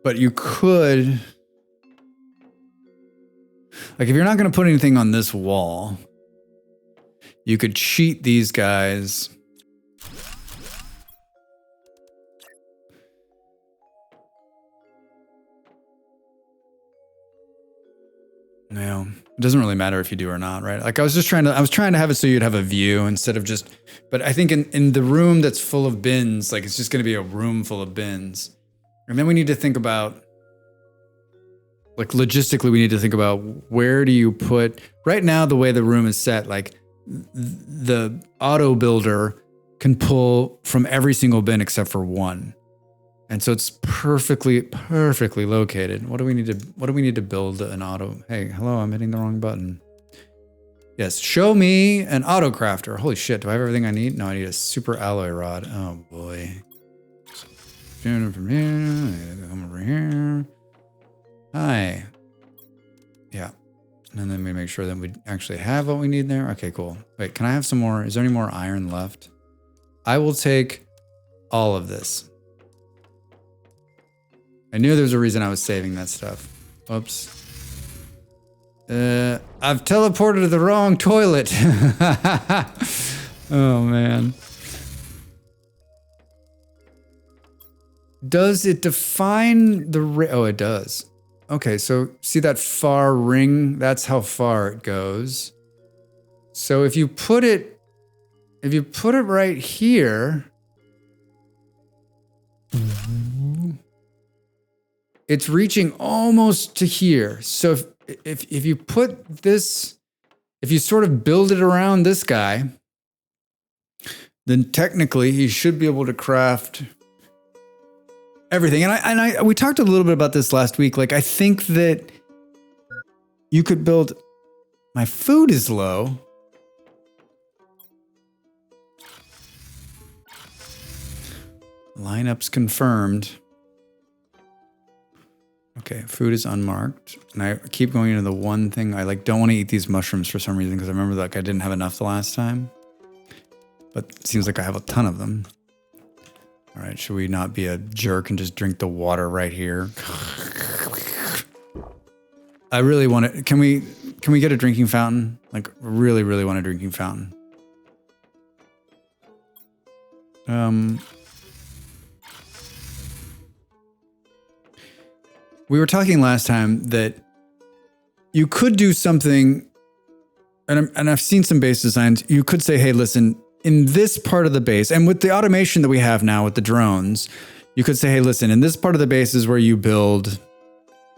But you could, like, if you're not going to put anything on this wall, you could cheat these guys. No, it doesn't really matter if you do or not, right? Like I was trying to have it so you'd have a view instead of just, but I think in the room that's full of bins, like it's just going to be a room full of bins. And then we need to think about, like logistically, we need to think about where do you put, right now the way the room is set, like the auto builder can pull from every single bin except for one. And so it's perfectly located. What do we need to build an auto? Hey, hello, I'm hitting the wrong button. Yes, show me an auto crafter. Holy shit, do I have everything I need? No, I need a super alloy rod. Oh boy. From here, come over here. Hi. Yeah. And then we make sure that we actually have what we need there. Okay, cool. Wait, can I have some more? Is there any more iron left? I will take all of this. I knew there was a reason I was saving that stuff. Oops. I've teleported to the wrong toilet. Oh, man. Does it define the... Oh, it does. Okay, so see that far ring? That's how far it goes. So if you put it right here, it's reaching almost to here. So if you put this, if you sort of build it around this guy, then technically he should be able to craft everything. And we talked a little bit about this last week. Like, I think that you could build, my food is low. Lineups confirmed. Okay, food is unmarked. And I keep going into the one thing. I don't want to eat these mushrooms for some reason because I remember I didn't have enough the last time. but it seems like I have a ton of them. All right, should we not be a jerk and just drink the water right here? I really want to. Can we get a drinking fountain? Like, really, really want a drinking fountain. We were talking last time that you could do something, and I've seen some base designs. You could say, hey, listen, in this part of the base, and with the automation that we have now with the drones, you could say, hey, listen, in this part of the base is where you build,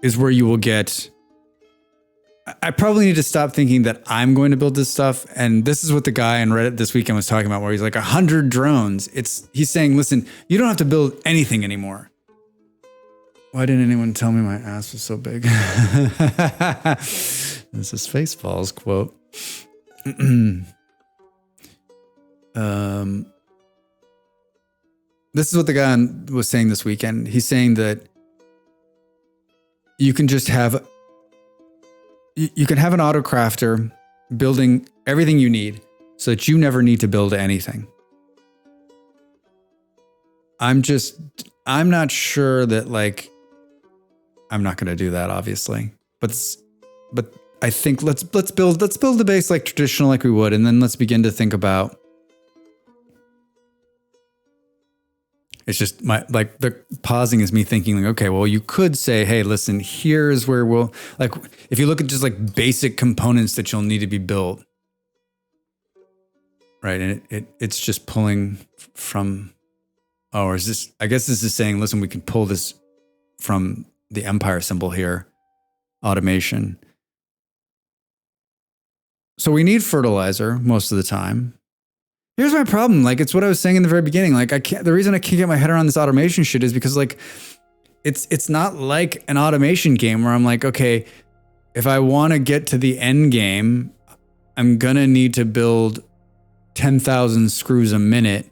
is where you will get. I probably need to stop thinking that I'm going to build this stuff. And this is what the guy on Reddit this weekend was talking about, where he's like 100 drones. He's saying, listen, you don't have to build anything anymore. Why didn't anyone tell me my ass was so big? This is Spaceballs quote. This is what the guy was saying this weekend. He's saying that you can just have, you can have an autocrafter building everything you need so that you never need to build anything. I'm not sure that, like, I'm not going to do that, obviously, but I think let's build the base like traditional, like we would, and then let's begin to think about. It's just the pausing is me thinking, like, okay, well, you could say, hey, listen, here's where we'll, like, if you look at just like basic components that you'll need to be built, right? And it's just pulling from, or is this, I guess this is saying, listen, we can pull this from the Empire symbol here, automation. So we need fertilizer most of the time. Here's my problem. Like, it's what I was saying in the very beginning. Like, the reason I can't get my head around this automation shit is because, like, it's not like an automation game where I'm like, okay, if I want to get to the end game, I'm going to need to build 10,000 screws a minute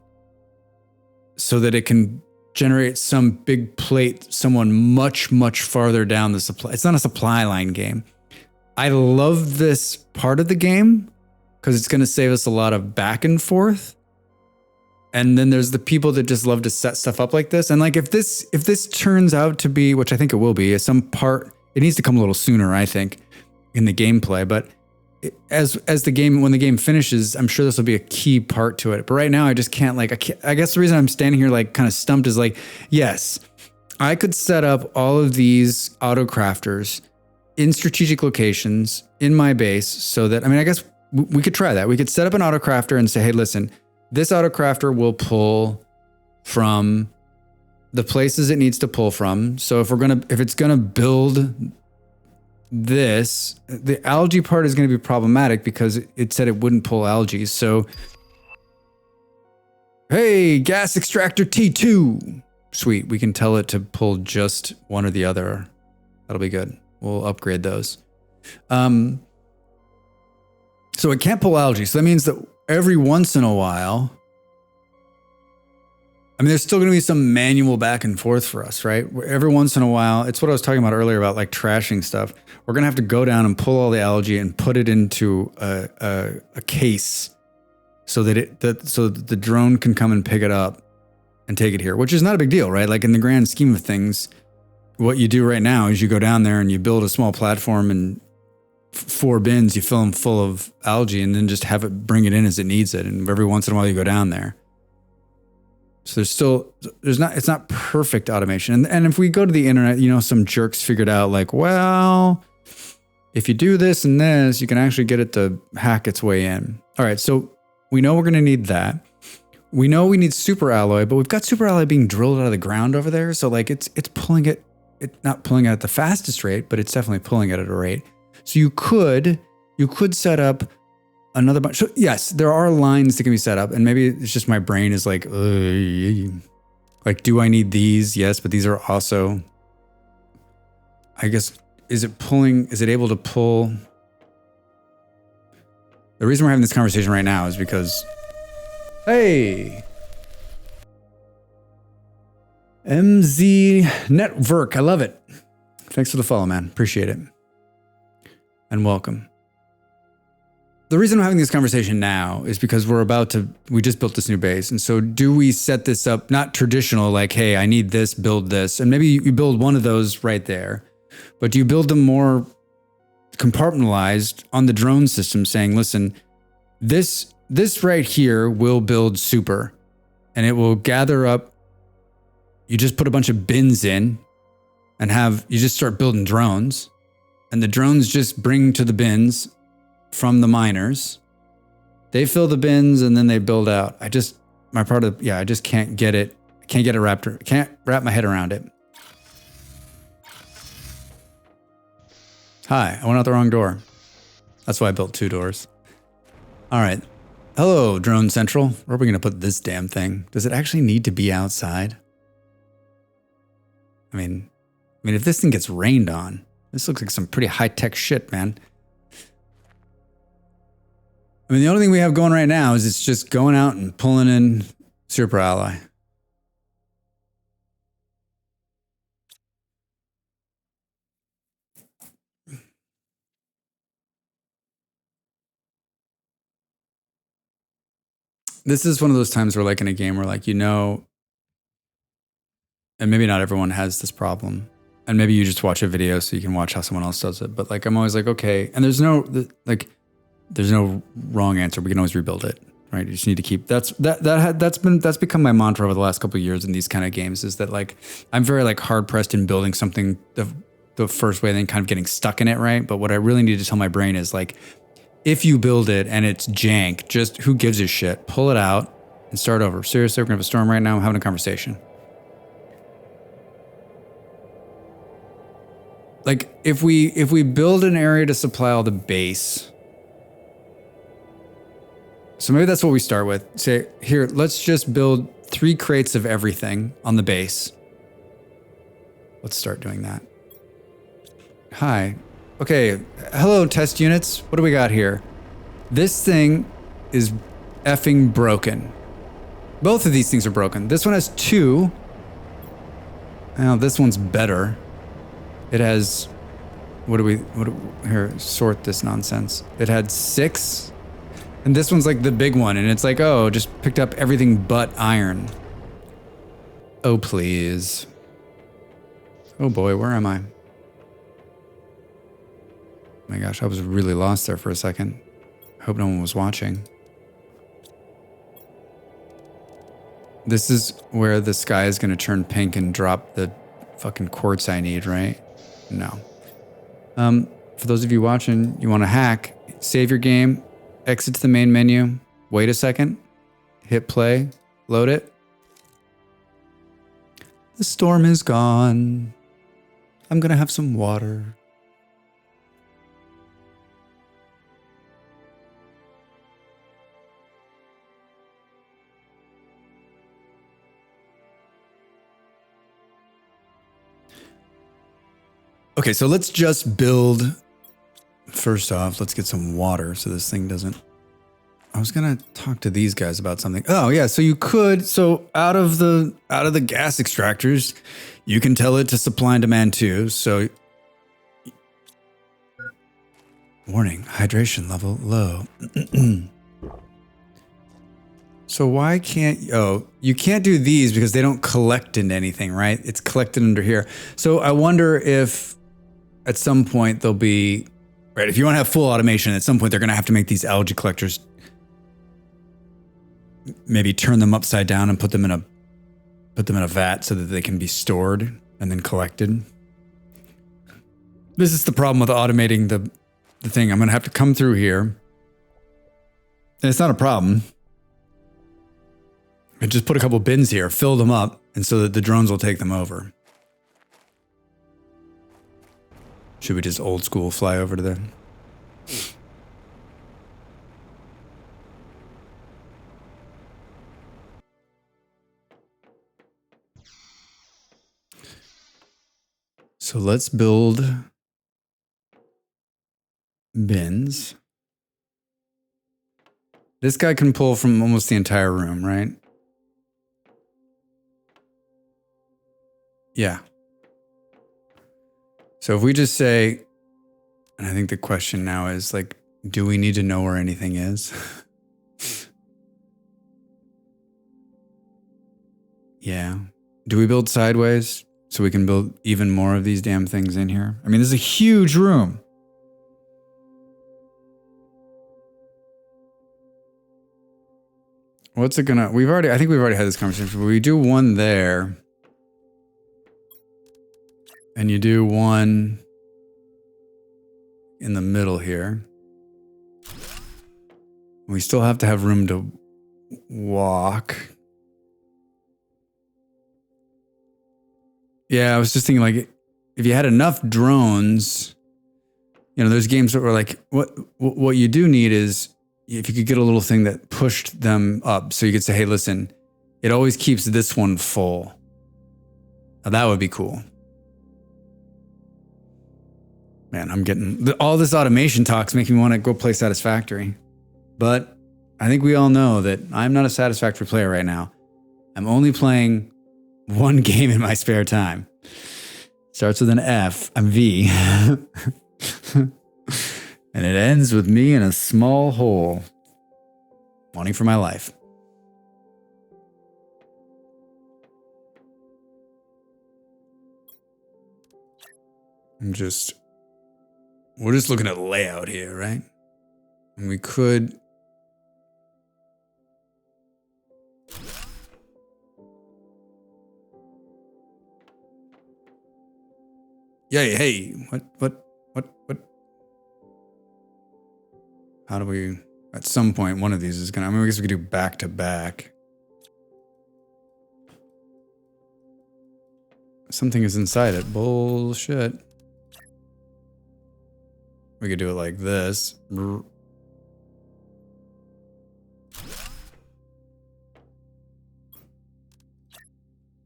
so that it can generate some big plate, someone much, much farther down the supply. It's not a supply line game. I love this part of the game because it's going to save us a lot of back and forth. And then there's the people that just love to set stuff up like this. And like, if this turns out to be, which I think it will be, some part, it needs to come a little sooner, I think, in the gameplay. But as the game, when the game finishes, I'm sure this will be a key part to it. But right now I just can't, like, I guess the reason I'm standing here like kind of stumped is like, yes, I could set up all of these auto crafters in strategic locations in my base so that, I mean, I guess we could try that. We could set up an auto crafter and say, hey, listen, this auto crafter will pull from the places it needs to pull from. So if it's gonna build this, the algae part is going to be problematic because it said it wouldn't pull algae. So, hey, gas extractor T2. Sweet. We can tell it to pull just one or the other. That'll be good. We'll upgrade those. So it can't pull algae. So that means that every once in a while, I mean, there's still going to be some manual back and forth for us, right? Every once in a while, it's what I was talking about earlier about like trashing stuff. We're going to have to go down and pull all the algae and put it into a case so that the drone can come and pick it up and take it here, which is not a big deal, right? Like in the grand scheme of things, what you do right now is you go down there and you build a small platform and 4 bins, you fill them full of algae and then just have it bring it in as it needs it. And every once in a while you go down there. So it's not perfect automation. And if we go to the internet, you know, some jerks figured out like, well, if you do this and this, you can actually get it to hack its way in. All right. So we know we're going to need that. We know we need super alloy, but we've got super alloy being drilled out of the ground over there. So like it's pulling it, not pulling it at the fastest rate, but it's definitely pulling it at a rate. So you could set up another bunch. So yes, there are lines that can be set up, and maybe it's just my brain is like, do I need these? Yes, but these are also, I guess, is it able to pull? The reason we're having this conversation right now is because, hey, MZ Network, I love it. Thanks for the follow, man. Appreciate it. And welcome. the reason I'm having this conversation now is because we just built this new base. And so do we set this up, not traditional, like, hey, I need this, build this. And maybe you build one of those right there, but do you build them more compartmentalized on the drone system saying, listen, this right here will build super and it will gather up. You just put a bunch of bins in and you just start building drones, and the drones just bring to the bins from the miners. They fill the bins and then they build out. I just can't get it. Can't wrap my head around it. Hi, I went out the wrong door. That's why I built 2 doors. All right. Hello, Drone Central. Where are we going to put this damn thing? Does it actually need to be outside? I mean, if this thing gets rained on, this looks like some pretty high-tech shit, man. I mean, the only thing we have going right now is it's just going out and pulling in Super Ally. This is one of those times where, like, in a game where, like, and maybe not everyone has this problem, and maybe you just watch a video so you can watch how someone else does it. But, like, I'm always like, okay, and there's no wrong answer. We can always rebuild it, right? You just need to keep that's become my mantra over the last couple of years in these kind of games, is that, like, I'm very, like, hard pressed in building something the first way and then kind of getting stuck in it, right? But what I really need to tell my brain is, like, if you build it and it's jank, just who gives a shit? Pull it out and start over. Seriously, we're gonna have a storm right now. I'm having a conversation. Like, if we build an area to supply all the base, so maybe that's what we start with. Say, here, let's just build 3 crates of everything on the base. Let's start doing that. Hi. Okay, hello test units. What do we got here? This thing is effing broken. Both of these things are broken. This one has 2. Now this one's better. It has, here, sort this nonsense. It had 6, and this one's like the big one, and it's like, oh, just picked up everything but iron. Oh, please. Oh boy, where am I? Oh my gosh, I was really lost there for a second. I hope no one was watching. This is where the sky is gonna turn pink and drop the fucking quartz I need, right? No. For those of you watching, you want to hack, save your game, exit to the main menu, wait a second, hit play, load it. The storm is gone. I'm gonna have some water. Okay, so let's just build. First off, let's get some water so this thing doesn't. I was gonna talk to these guys about something. Oh yeah, so you could. So out of the gas extractors, you can tell it to supply and demand too. So warning, hydration level low. So why can't, you can't do these because they don't collect into anything, right? It's collected under here. So I wonder if at some point they'll be, right, if you want to have full automation, at some point they're going to have to make these algae collectors, maybe turn them upside down and put them in a vat so that they can be stored and then collected. This is the problem with automating the thing. I'm going to have to come through here. And it's not a problem. I just put a couple bins here, fill them up, and so that the drones will take them over. Should we just old school fly over to there? So let's build bins. This guy can pull from almost the entire room, right? Yeah. So if we just say, and I think the question now is like, Do we need to know where anything is? Yeah. Do we build sideways so we can build even more of these damn things in here? I mean, this is a huge room. What's it gonna, I think we've already had this conversation, but we do one there. And you do one in the middle here. We still have to have room to walk. Yeah, I was just thinking, like, if you had enough drones, you know, there's games that were like, what you do need is if you could get a little thing that pushed them up, so you could say, hey, listen, it always keeps this one full. Now, that would be cool. Man, I'm getting all this automation talks making me want to go play Satisfactory. But I think we all know that I'm not a Satisfactory player right now. I'm only playing one game in my spare time. Starts with an F. I'm V. And it ends with me in a small hole. Wanting for my life. We're just looking at layout here, right? And we could... Yeah, hey, what? How do we, at some point, one of these is gonna, I mean, I guess we could do back to back. Something is inside it, bullshit. We could do it like this.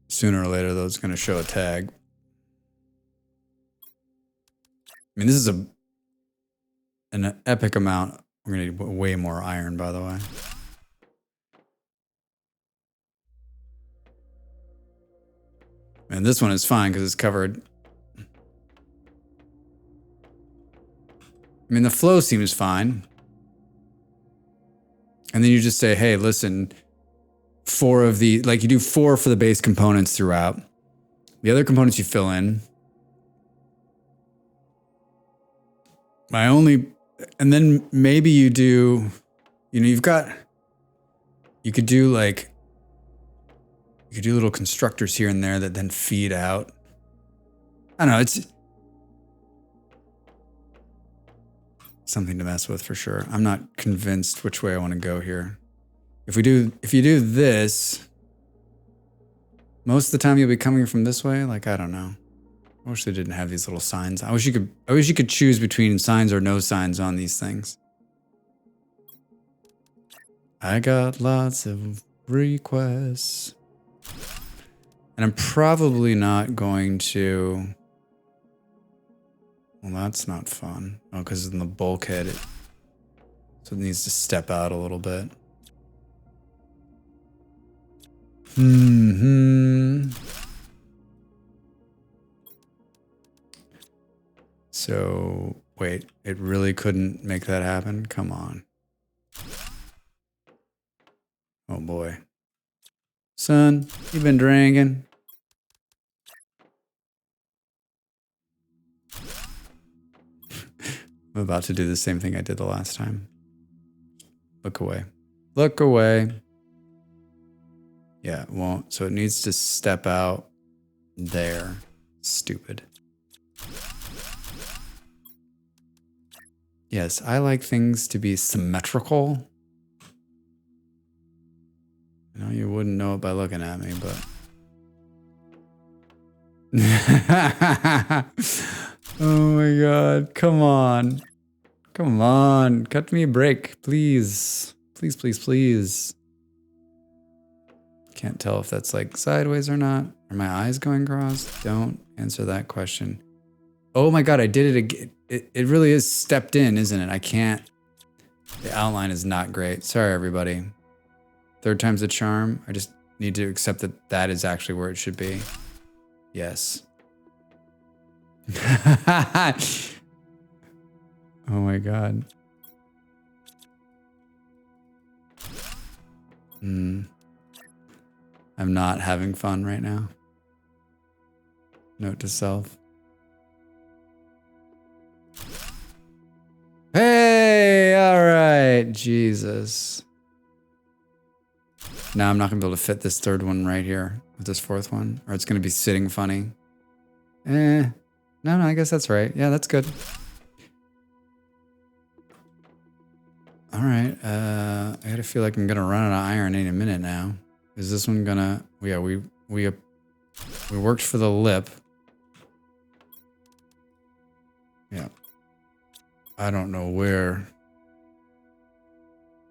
Sooner or later, though, it's gonna show a tag. I mean, this is an epic amount. We're gonna need way more iron, by the way. And this one is fine because it's covered. I mean, the flow seems fine. And then you just say, hey, listen, 4 of the, like you do 4 for the base components throughout. The other components you fill in. And then maybe you do, you know, you could do like, you could do little constructors here and there that then feed out. I don't know, it's something to mess with for sure. I'm not convinced which way I want to go here. If you do this, most of the time you'll be coming from this way. Like, I don't know. I wish they didn't have these little signs. I wish you could choose between signs or no signs on these things. I got lots of requests. And I'm probably not going to... Well, that's not fun. Oh, because in the bulkhead, so it needs to step out a little bit. So, wait, it really couldn't make that happen? Come on. Oh boy. Son, you've been drinking. I'm about to do the same thing I did the last time. Look away. Look away. Yeah, it won't. So it needs to step out there. Stupid. Yes, I like things to be symmetrical. I know you wouldn't know it by looking at me, but... Oh my god, come on. Come on, cut me a break, please. Please, please, please. Can't tell if that's like sideways or not. Are my eyes going across? Don't answer that question. Oh my god, I did it again. It really is stepped in, isn't it? I can't. The outline is not great. Sorry, everybody. 3rd time's the charm. I just need to accept that that is actually where it should be. Yes. Oh my god. I'm not having fun right now. Note to self. Hey, all right, Jesus. Now I'm not gonna be able to fit this third one right here with this fourth one, or it's gonna be sitting funny. No, I guess that's right. Yeah, that's good. All right, I gotta feel like I'm gonna run out of iron any minute now. Is this one gonna? Yeah, we worked for the lip. Yeah. I don't know where.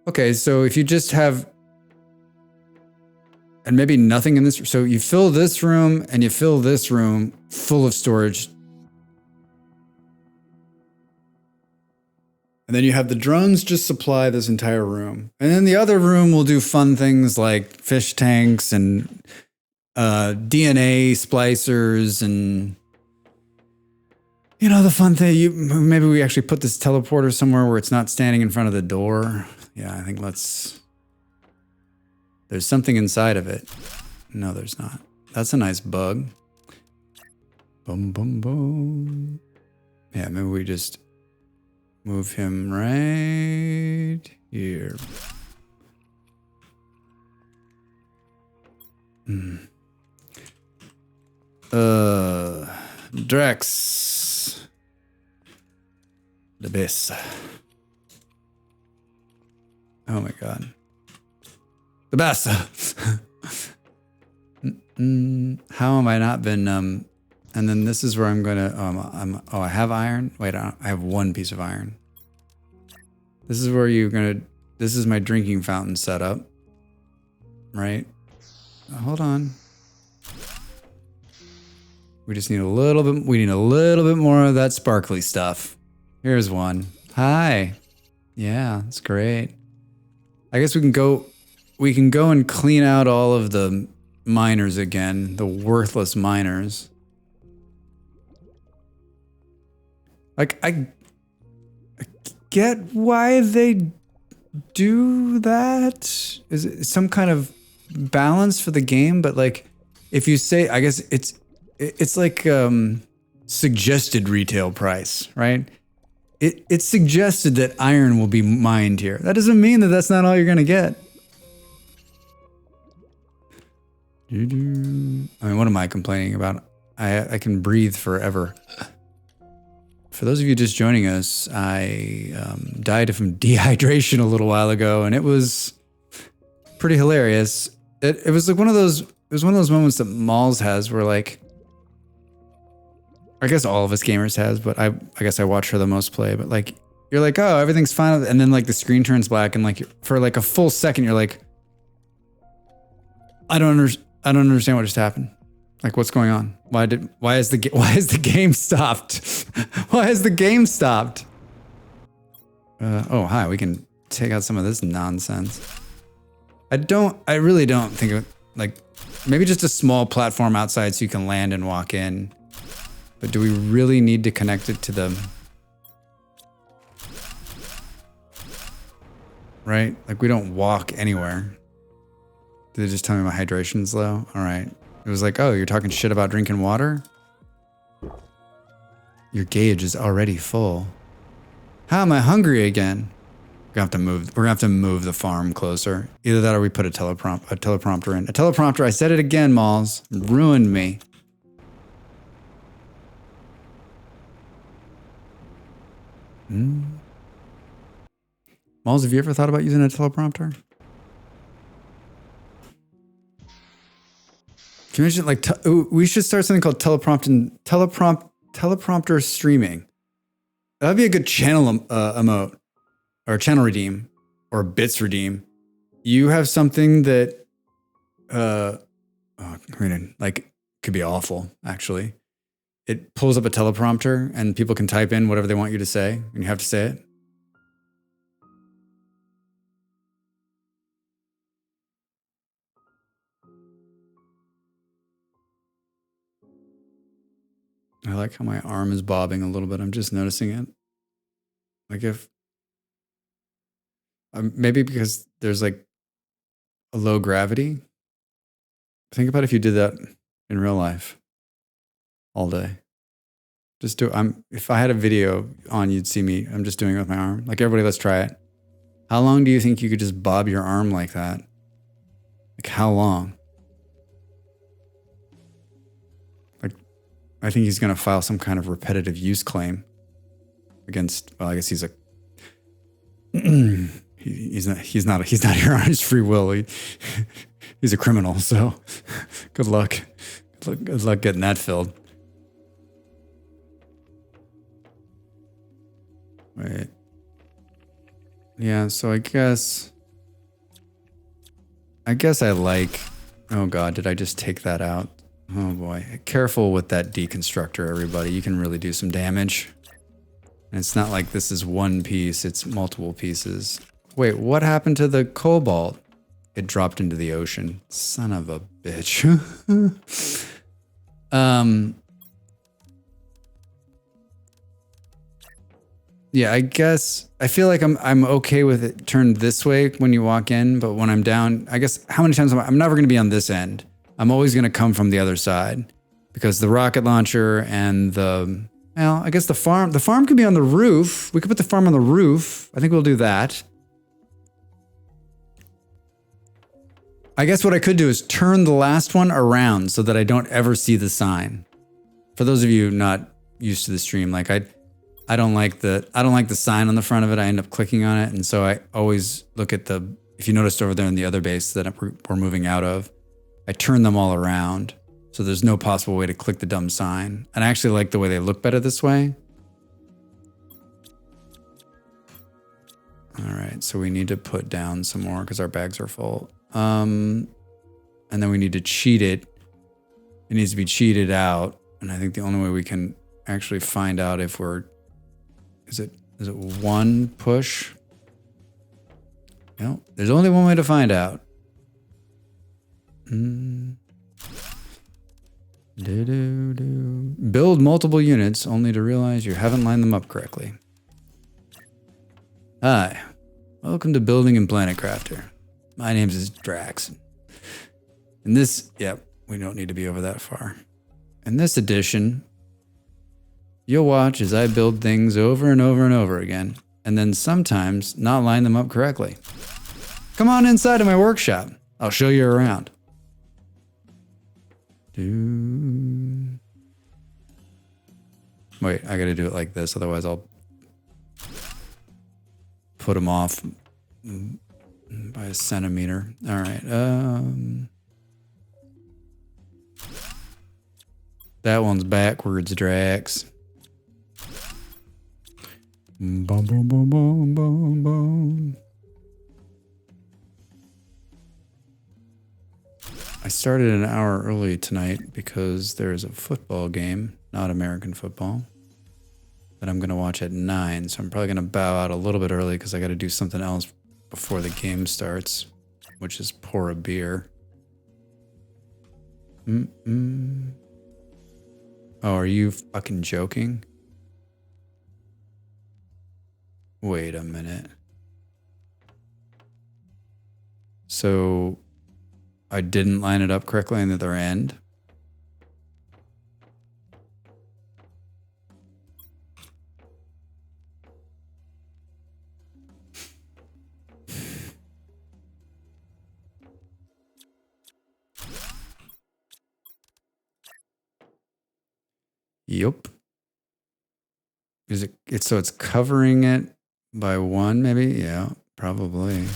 Okay, so if you just have, and maybe nothing in this, so you fill this room and you fill this room full of storage. And then you have the drones just supply this entire room. And then the other room will do fun things like fish tanks and DNA splicers and, you know, the fun thing. Maybe we actually put this teleporter somewhere where it's not standing in front of the door. Yeah, I think there's something inside of it. No, there's not. That's a nice bug. Boom, boom, boom. Yeah, maybe we just move him right here. Drex. The best. Oh my god. The best. How am I not been and then this is where I'm gonna I have iron. Wait, I have one piece of iron. This is where this is my drinking fountain setup. Right? Hold on. We just need a little bit more of that sparkly stuff. Here's one. Hi. Yeah, that's great. I guess we can go and clean out all of the miners again, the worthless miners. Like I get why they do that. Is it some kind of balance for the game? But like, if you say, I guess it's like suggested retail price, right? It's suggested that iron will be mined here. That doesn't mean that that's not all you're gonna get. I mean, what am I complaining about? I can breathe forever. For those of you just joining us, I died from dehydration a little while ago, and it was pretty hilarious. It was like one of those moments that Malls has where like, I guess all of us gamers has, but I guess I watch her the most play, but like, you're like, oh, everything's fine. And then like the screen turns black and like for like a full second, you're like, I don't understand what just happened. Like, what's going on? Why is the game stopped? Why has the game stopped? Oh, hi, we can take out some of this nonsense. I really don't think of, like, maybe just a small platform outside so you can land and walk in. But do we really need to connect it to the... Right? Like, we don't walk anywhere. Did they just tell me my hydration's low? All right. It was like, oh, you're talking shit about drinking water? Your gauge is already full. How am I hungry again? We're gonna have to move the farm closer. Either that or we put a teleprompter in. A teleprompter, I said it again, Malls. Ruined me. Malls, have you ever thought about using a teleprompter? Can you imagine, like, we should start something called teleprompter streaming. That'd be a good channel emote, or channel redeem, or bits redeem. You have something that, like, could be awful, actually. It pulls up a teleprompter, and people can type in whatever they want you to say, and you have to say it. I like how my arm is bobbing a little bit. I'm just noticing it. Like if, maybe because there's like a low gravity. Think about if you did that in real life all day. Just do. If I had a video on, you'd see me. I'm just doing it with my arm. Like everybody, let's try it. How long do you think you could just bob your arm like that? Like how long? Like, I think he's gonna file some kind of repetitive use claim against. Well, I guess he's a. He's not here on his free will. He's a criminal. So, good luck. Good luck getting that filled. Wait. Yeah, so I guess I like, oh God, did I just take that out? Oh boy. Careful with that deconstructor, everybody. You can really do some damage. And it's not like this is one piece, it's multiple pieces. Wait, what happened to the cobalt? It dropped into the ocean. Son of a bitch. Yeah, I guess I feel like I'm okay with it turned this way when you walk in, but when I'm down, I guess how many times I'm never going to be on this end. I'm always going to come from the other side because the rocket launcher and well, I guess the farm could be on the roof. We could put the farm on the roof. I think we'll do that. I guess what I could do is turn the last one around so that I don't ever see the sign. For those of you not used to the stream, like I don't like the sign on the front of it. I end up clicking on it. And so I always look at if you noticed over there in the other base that we're moving out of, I turn them all around. So there's no possible way to click the dumb sign. And I actually like the way they look better this way. All right. So we need to put down some more because our bags are full. And then we need to cheat it. It needs to be cheated out. And I think the only way we can actually find out if is it one push? No, there's only one way to find out. Build multiple units only to realize you haven't lined them up correctly. Hi, welcome to Building and Planet Crafter. My name is Drax. In this, we don't need to be over that far. In this edition, you'll watch as I build things over and over and over again, and then sometimes not line them up correctly. Come on inside of my workshop. I'll show you around. Wait, I gotta do it like this, otherwise I'll put them off by a centimeter. All right. That one's backwards, Drax. Boom, boom, boom, boom, boom, boom. I started an hour early tonight because there's a football game, not American football, that I'm going to watch at 9. So I'm probably going to bow out a little bit early because I got to do something else before the game starts, which is pour a beer. Oh, are you fucking joking? Wait a minute. So I didn't line it up correctly on the other end? Yup. Is it so it's covering it by 1 maybe? Yeah, probably.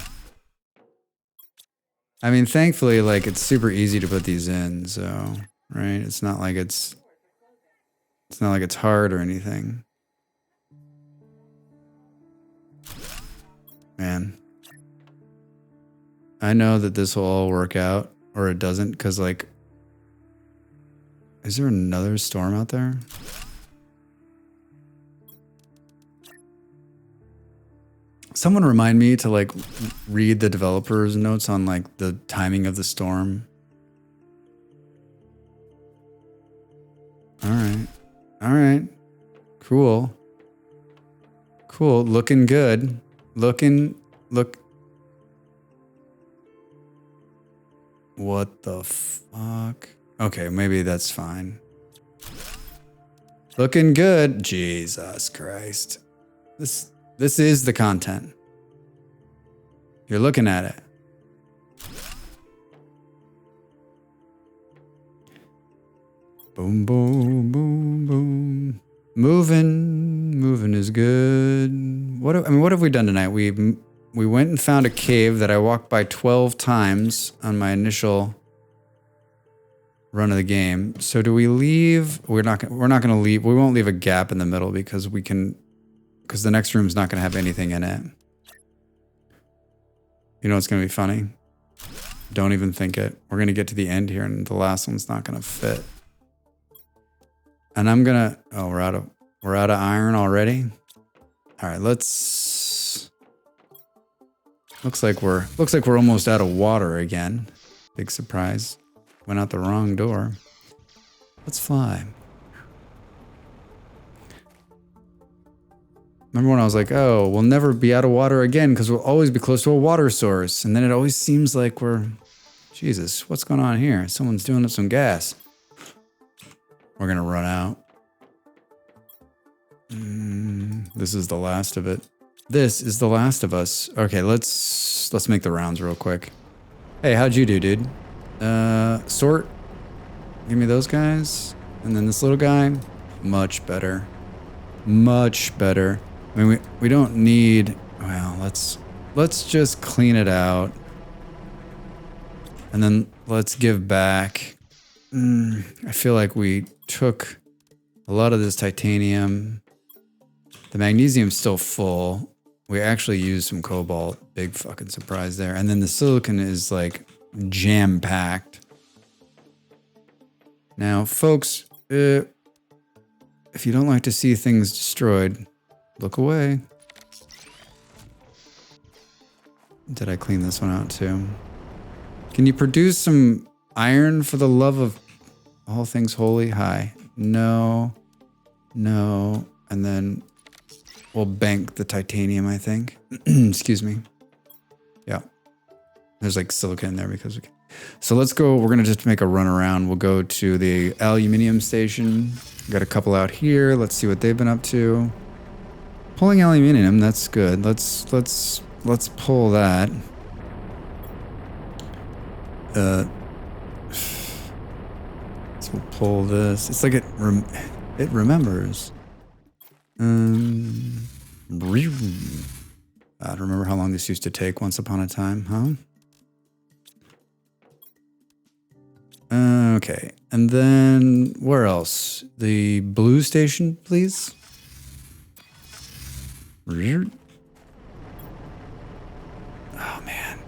I mean, thankfully, like, it's super easy to put these in, so, right? It's not like it's hard or anything. Man. I know that this will all work out, or it doesn't, because, like, is there another storm out there? Someone remind me to, like, read the developer's notes on, like, the timing of the storm. All right. All right. Cool. Cool. Looking good. Look. What the fuck? Okay, maybe that's fine. Looking good. Jesus Christ. This is the content. You're looking at it. Boom, boom, boom, boom. Moving is good. What have we done tonight? We went and found a cave that I walked by 12 times on my initial run of the game. So do we leave? We're not going to leave. We won't leave a gap in the middle because the next room's not going to have anything in it. You know what's going to be funny? Don't even think it. We're going to get to the end here and the last one's not going to fit. And I'm going to, oh, we're out of iron already. All right, looks like we're almost out of water again. Big surprise. Went out the wrong door. Let's fly. Remember when I was like, oh, we'll never be out of water again because we'll always be close to a water source. And then it always seems like Jesus, what's going on here? Someone's doing up some gas. We're going to run out. This is the last of it. This is the last of us. Okay, let's make the rounds real quick. Hey, how'd you do, dude? Sort. Give me those guys. And then this little guy. Much better. Much better. I mean, we don't need... Well, let's just clean it out. And then let's give back. I feel like we took a lot of this titanium. The magnesium's still full. We actually used some cobalt. Big fucking surprise there. And then the silicon is like jam-packed. Now, folks, if you don't like to see things destroyed, look away. Did I clean this one out too? Can you produce some iron for the love of all things holy? Hi. No. No. And then we'll bank the titanium, I think. Excuse me. Yeah. There's like silicon in there because we can. So let's go. We're going to just make a run around. We'll go to the aluminum station. Got a couple out here. Let's see what they've been up to. Pulling aluminum, that's good. Let's pull that. So we'll pull this. It's like it remembers. I don't remember how long this used to take once upon a time, huh? Okay, and then where else? The blue station, please. Oh man,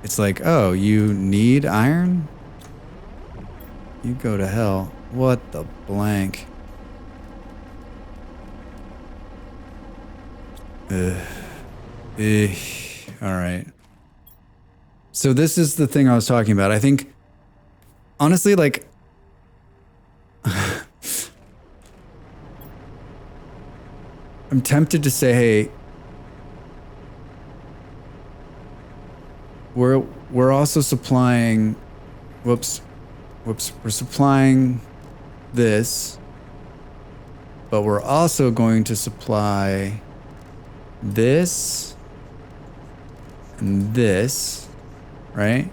it's like, oh, you need iron? You go to hell. What the blank? All right. So this is the thing I was talking about. I think, honestly, like, I'm tempted to say, hey, we're also supplying, whoops, we're supplying this, but we're also going to supply this and this, right?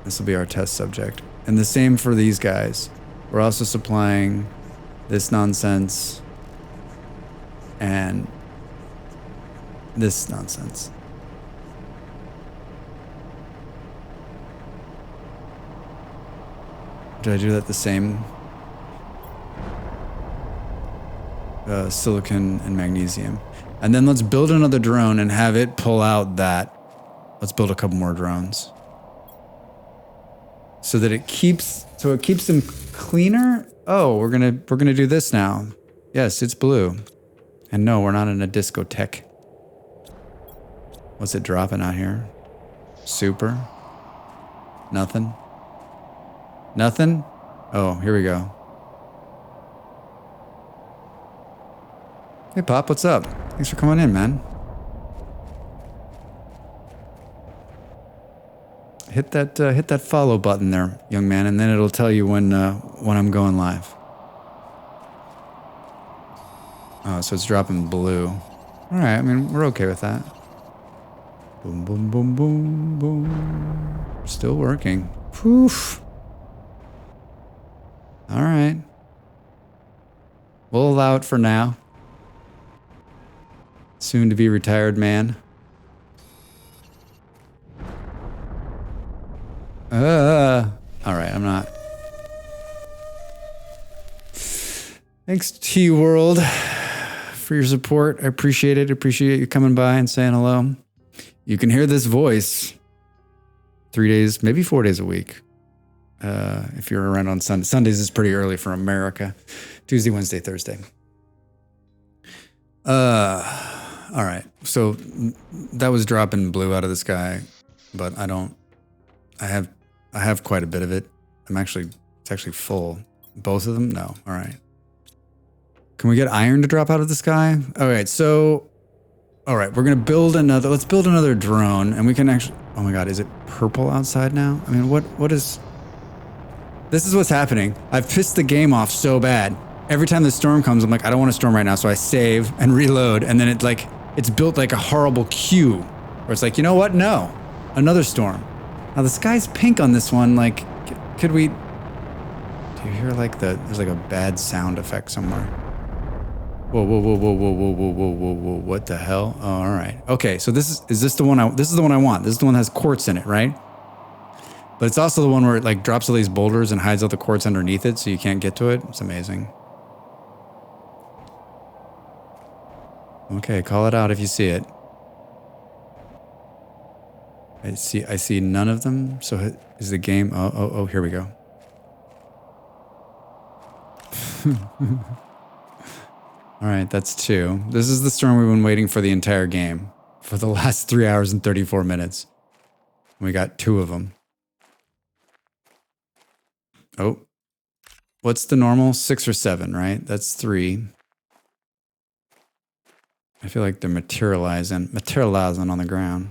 This will be our test subject. And the same for these guys. We're also supplying this nonsense and this nonsense. Did I do that the same? Silicon and magnesium. And then let's build another drone and have it pull out that. Let's build a couple more drones. So that it keeps them cleaner. Oh, we're gonna do this now. Yes, it's blue. And no, we're not in a discotheque. What's it dropping out here? Super? Nothing? Nothing? Oh, here we go. Hey, Pop, what's up? Thanks for coming in, man. hit that follow button there, young man, and then it'll tell you when I'm going live. Oh, so it's dropping blue. All right, I mean, we're okay with that. Boom, boom, boom, boom, boom. Still working. Poof. All right. We'll allow it for now. Soon to be retired man. All right, I'm not. Thanks, T-World, for your support. I appreciate it. Appreciate you coming by and saying hello. You can hear this voice 3 days, maybe 4 days a week. If you're around on Sunday. Sundays is pretty early for America. Tuesday, Wednesday, Thursday. All right. So that was dropping blue out of the sky, but I have quite a bit of it. It's actually full. Both of them? No. All right. Can we get iron to drop out of the sky? All right. So, all right, we're going to build another, let's build another drone and we can actually, oh my God, is it purple outside now? I mean, this is what's happening. I've pissed the game off so bad. Every time the storm comes, I'm like, I don't want a storm right now. So I save and reload. And then it's built like a horrible queue where it's like, you know what? No, another storm. Now the sky's pink on this one. Like, could we, do you hear like there's like a bad sound effect somewhere. Whoa, whoa, whoa, whoa, whoa, whoa, whoa, whoa, whoa, whoa, what the hell? Oh, all right. Okay, so this is the one I want. This is the one that has quartz in it, right? But it's also the one where it like drops all these boulders and hides all the quartz underneath it so you can't get to it. It's amazing. Okay, call it out if you see it. I see none of them. So is the game, oh, here we go. All right, that's 2. This is the storm we've been waiting for the entire game. For the last 3 hours and 34 minutes. We got 2 of them. Oh. What's the normal? 6 or 7, right? That's 3. I feel like they're materializing on the ground.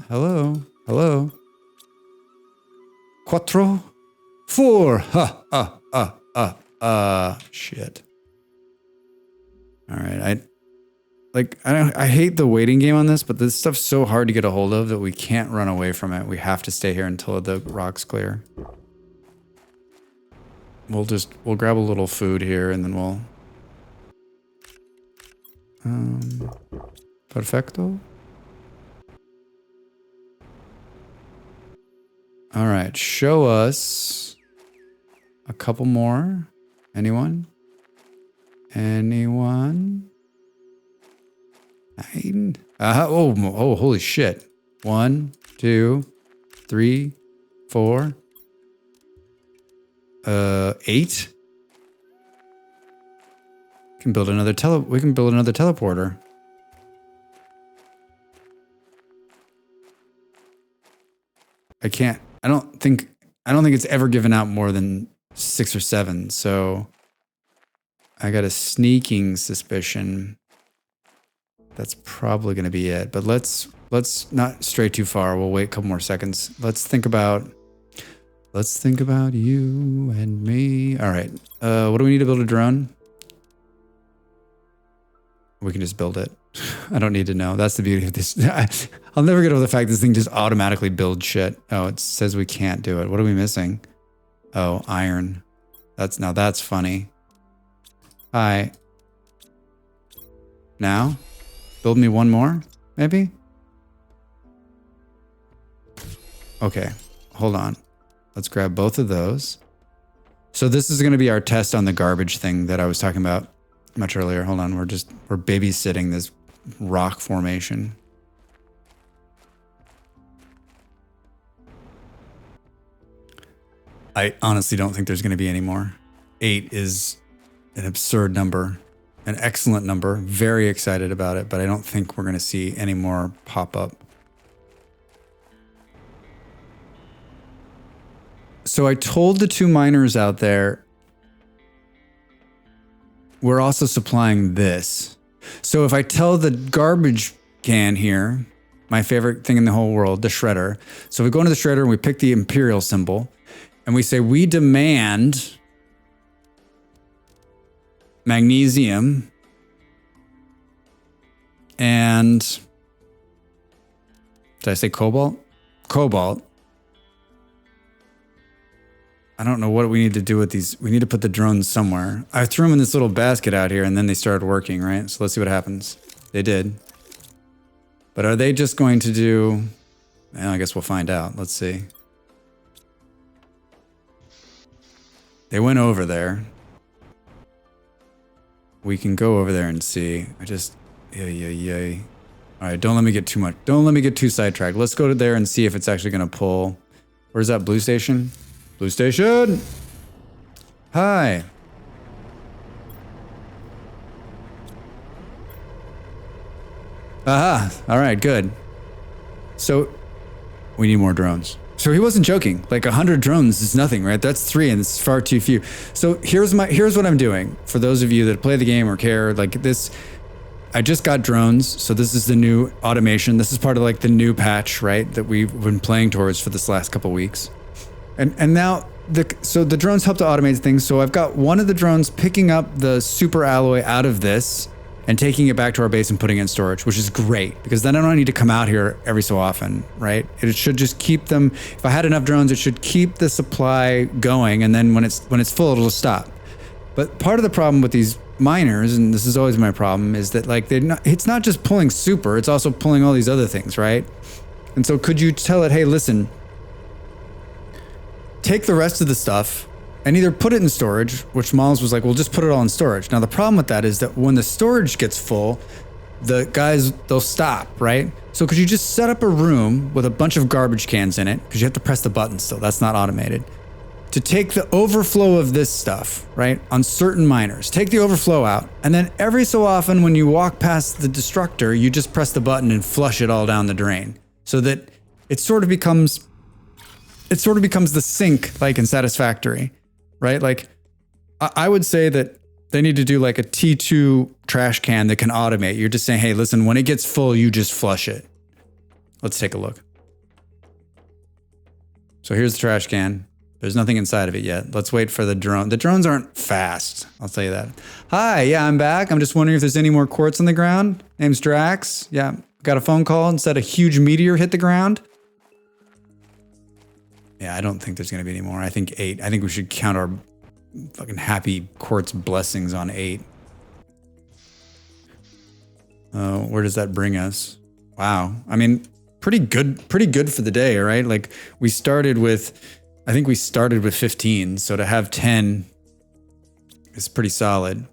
Hello. 4, 4. Shit. All right. I hate the waiting game on this, but this stuff's so hard to get a hold of that we can't run away from it. We have to stay here until the rock's clear. We'll grab a little food here and then we'll... Perfecto. All right, show us a couple more. Anyone? 9? Oh, holy shit. 1, 2, 3, 4. 8. We can build another teleporter. I don't think it's ever given out more than 6 or 7, so I got a sneaking suspicion that's probably going to be it. But let's not stray too far. We'll wait a couple more seconds. Let's think about you and me. All right. What do we need to build a drone? We can just build it. I don't need to know. That's the beauty of this. I'll never get over the fact this thing just automatically builds shit. Oh, it says we can't do it. What are we missing? Oh, iron. That's funny. Hi. Now? Build me one more, maybe? Okay, hold on. Let's grab both of those. So this is going to be our test on the garbage thing that I was talking about much earlier. Hold on, we're babysitting this rock formation. I honestly don't think there's going to be any more. 8 is an absurd number, an excellent number. Very excited about it, but I don't think we're going to see any more pop up. So I told the 2 miners out there, we're also supplying this. So if I tell the garbage can here, my favorite thing in the whole world, the shredder. So we go into the shredder and we pick the imperial symbol and we say, we demand magnesium and, did I say cobalt? Cobalt. I don't know what we need to do with these. We need to put the drones somewhere. I threw them in this little basket out here and then they started working, right? So let's see what happens. They did. But are they just going to do... Well, I guess we'll find out. Let's see. They went over there. We can go over there and see. Yay. All right, don't let me get too much. Don't let me get too sidetracked. Let's go to there and see if it's actually going to pull. Where's that blue station? Blue station! Hi. Aha! All right, good. So, we need more drones. So he wasn't joking. Like 100 drones is nothing, right? That's 3 and it's far too few. So here's what I'm doing. For those of you that play the game or care, like this, I just got drones. So this is the new automation. This is part of like the new patch, right? That we've been playing towards for this last couple weeks. And now, so the drones help to automate things. So I've got one of the drones picking up the super alloy out of this and taking it back to our base and putting it in storage, which is great because then I don't need to come out here every so often, right? It should just keep them. If I had enough drones, it should keep the supply going, and then when it's full, it'll just stop. But part of the problem with these miners, and this is always my problem, is that like it's not just pulling super, it's also pulling all these other things, right? And so could you tell it, hey, listen, take the rest of the stuff and either put it in storage, which Miles was like, well, just put it all in storage. Now, the problem with that is that when the storage gets full, the guys, they'll stop, right? So could you just set up a room with a bunch of garbage cans in it, because you have to press the button still, that's not automated, to take the overflow of this stuff, right, on certain miners. Take the overflow out, and then every so often when you walk past the destructor, you just press the button and flush it all down the drain, so that it sort of becomes the sink, like in Satisfactory. Right? Like, I would say that they need to do like a T2 trash can that can automate. You're just saying, hey, listen, when it gets full, you just flush it. Let's take a look. So here's the trash can. There's nothing inside of it yet. Let's wait for the drone. The drones aren't fast. I'll tell you that. Hi, yeah, I'm back. I'm just wondering if there's any more quartz on the ground. Name's Drax. Yeah, got a phone call and said a huge meteor hit the ground. Yeah, I don't think there's going to be any more. I think 8. I think we should count our fucking happy quartz blessings on 8. Where does that bring us? Wow. I mean, pretty good for the day, right? Like I think we started with 15. So to have 10 is pretty solid.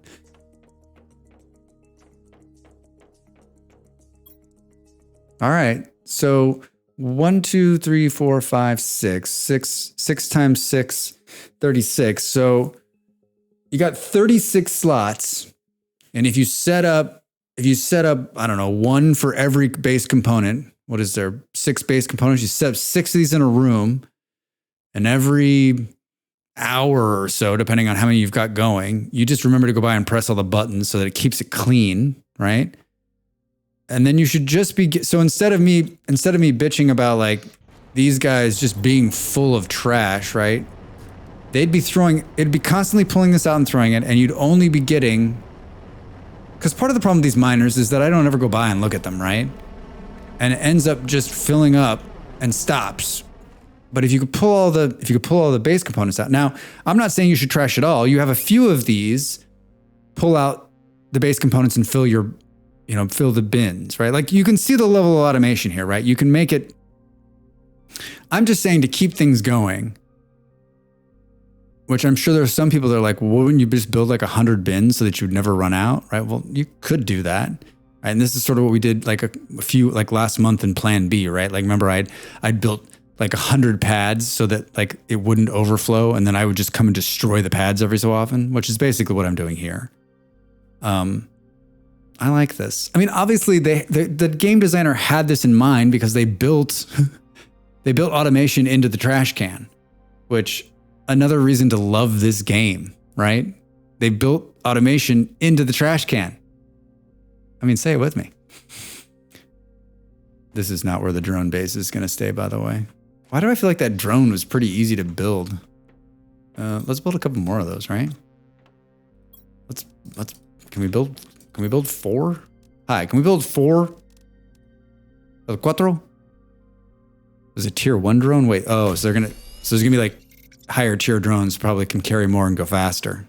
All right. So 1, 2, 3, 4, 5, 6. 6 times 6, 36. So you got 36 slots. And if you set up, I don't know, 1 for every base component, what is there? 6 base components. You set up 6 of these in a room, and every hour or so, depending on how many you've got going, you just remember to go by and press all the buttons so that it keeps it clean, right? And then you should just be, so instead of me bitching about like these guys just being full of trash, right? It'd be constantly pulling this out and throwing it, and you'd only be getting, because part of the problem with these miners is that I don't ever go by and look at them, right? And it ends up just filling up and stops. But if you could pull all the base components out. Now, I'm not saying you should trash it all. You have a few of these, pull out the base components and fill the bins, right? Like you can see the level of automation here, right? You can make it, I'm just saying to keep things going, which I'm sure there are some people that are like, well, wouldn't you just build like 100 bins so that you'd never run out, right? Well, you could do that. Right? And this is sort of what we did like a few, like last month in Plan B, right? Like remember I'd built like 100 pads so that like it wouldn't overflow, and then I would just come and destroy the pads every so often, which is basically what I'm doing here. I like this. I mean, obviously the game designer had this in mind because they built automation into the trash can, which another reason to love this game, right? they built automation into the trash can. I mean, say it with me. This is not where the drone base is going to stay, by the way. Why do I feel like that drone was pretty easy to build? Let's build a couple more of those, right? Can we build 4? Hi, can we build 4? El cuatro? Is it tier 1 drone? Wait, oh, so there's gonna be like higher tier drones probably can carry more and go faster.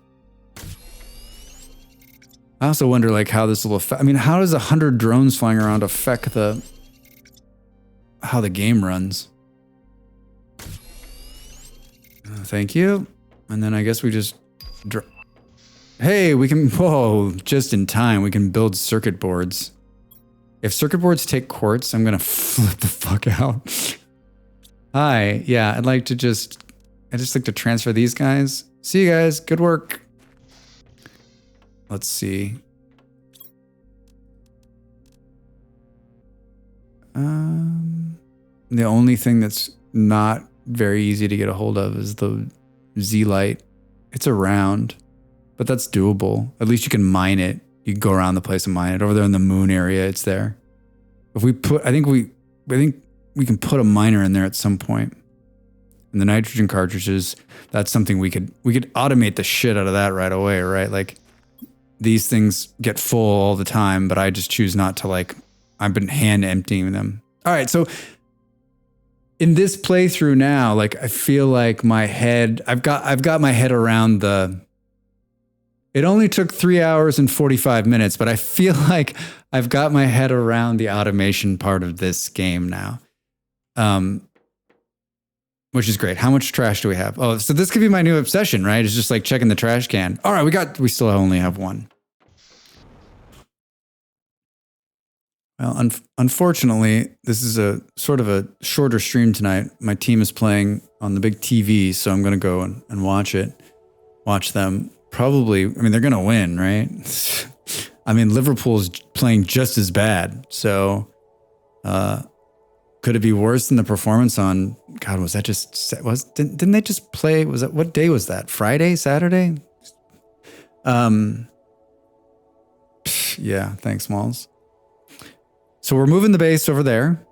I also wonder like how this will affect, I mean, how does 100 drones flying around affect how the game runs? Thank you. And then I guess we just, hey, we can, whoa, just in time, we can build circuit boards. If circuit boards take quartz, I'm gonna flip the fuck out. Hi, yeah, I just like to transfer these guys. See you guys, good work. Let's see. The only thing that's not very easy to get a hold of is the Z-Light. It's around, but that's doable. At least you can mine it. You can go around the place and mine it. Over there in the moon area, it's there. If we put, I think we can put a miner in there at some point. And the nitrogen cartridges, that's something we could automate the shit out of that right away, right? Like these things get full all the time, but I just choose not to like, I've been hand emptying them. All right, so in this playthrough now, like I feel like my head, I've got my head around it only took 3 hours and 45 minutes, but I feel like I've got my head around the automation part of this game now. Which is great. How much trash do we have? Oh, so this could be my new obsession, right? It's just like checking the trash can. All right, we still only have 1. Well, unfortunately, this is a sort of a shorter stream tonight. My team is playing on the big TV, so I'm going to go and watch them. Probably, I mean, they're going to win, right? I mean, Liverpool's playing just as bad. So, could it be worse than the performance on, God, was that just, didn't they just play, what day was that? Friday, Saturday? Yeah, thanks, Malls. So we're moving the base over there,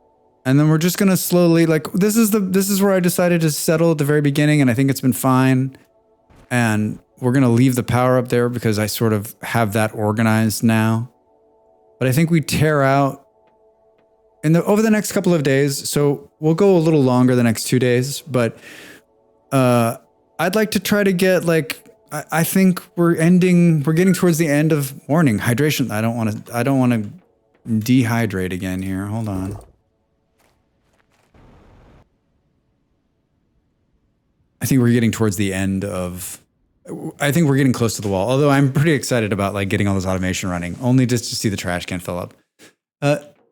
and then we're just going to slowly, like, this is where I decided to settle at the very beginning, and I think it's been fine. And we're going to leave the power up there because I sort of have that organized now. But I think we tear out over the next couple of days. So we'll go a little longer the next 2 days, but I'd like to try to get like, I think we're getting towards the end of morning hydration. I don't want to dehydrate again here. Hold on. I think we're getting towards the end of, I think we're getting close to the wall. Although I'm pretty excited about like getting all this automation running, only just to see the trash can fill up.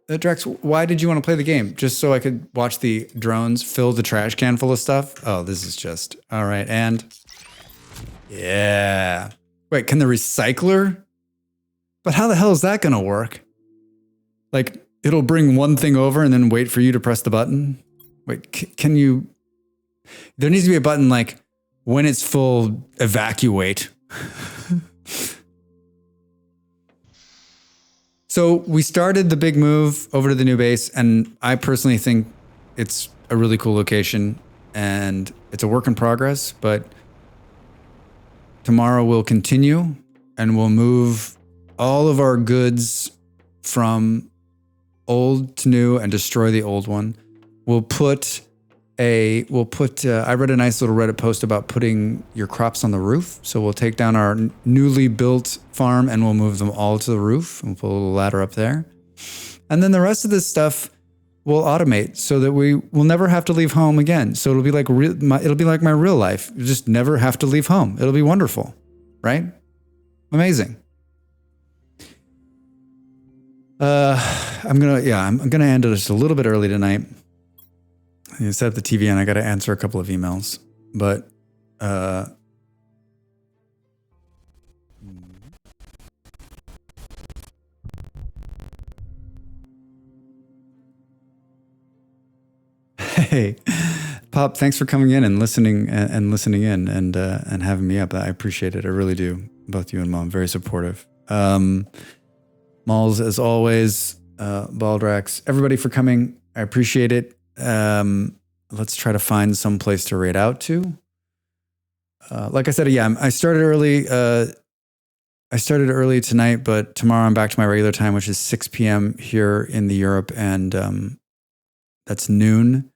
Drex, why did you want to play the game? Just so I could watch the drones fill the trash can full of stuff? Oh, this is just, all right. And yeah. Wait, can the recycler? But how the hell is that going to work? Like it'll bring one thing over and then wait for you to press the button? Wait, can you? There needs to be a button like when it's full, evacuate. So we started the big move over to the new base, and I personally think it's a really cool location and it's a work in progress, but tomorrow we'll continue and we'll move all of our goods from old to new and destroy the old one. I read a nice little Reddit post about putting your crops on the roof. So we'll take down our newly built farm and we'll move them all to the roof and put a little ladder up there. And then the rest of this stuff we'll automate so that we will never have to leave home again. So it'll be like my real life. You just never have to leave home. It'll be wonderful, right? Amazing. I'm gonna end it just a little bit early tonight. I set up the TV and I got to answer a couple of emails, but hey, Pop, thanks for coming in and listening in and having me up. I appreciate it. I really do. both you and Mom, very supportive. Malls, as always, Baldrax, everybody for coming. I appreciate it. Let's try to find some place to raid out to. Like I said, yeah, I started early. I started early tonight, but tomorrow I'm back to my regular time, which is 6 p.m. here in the Europe, and that's noon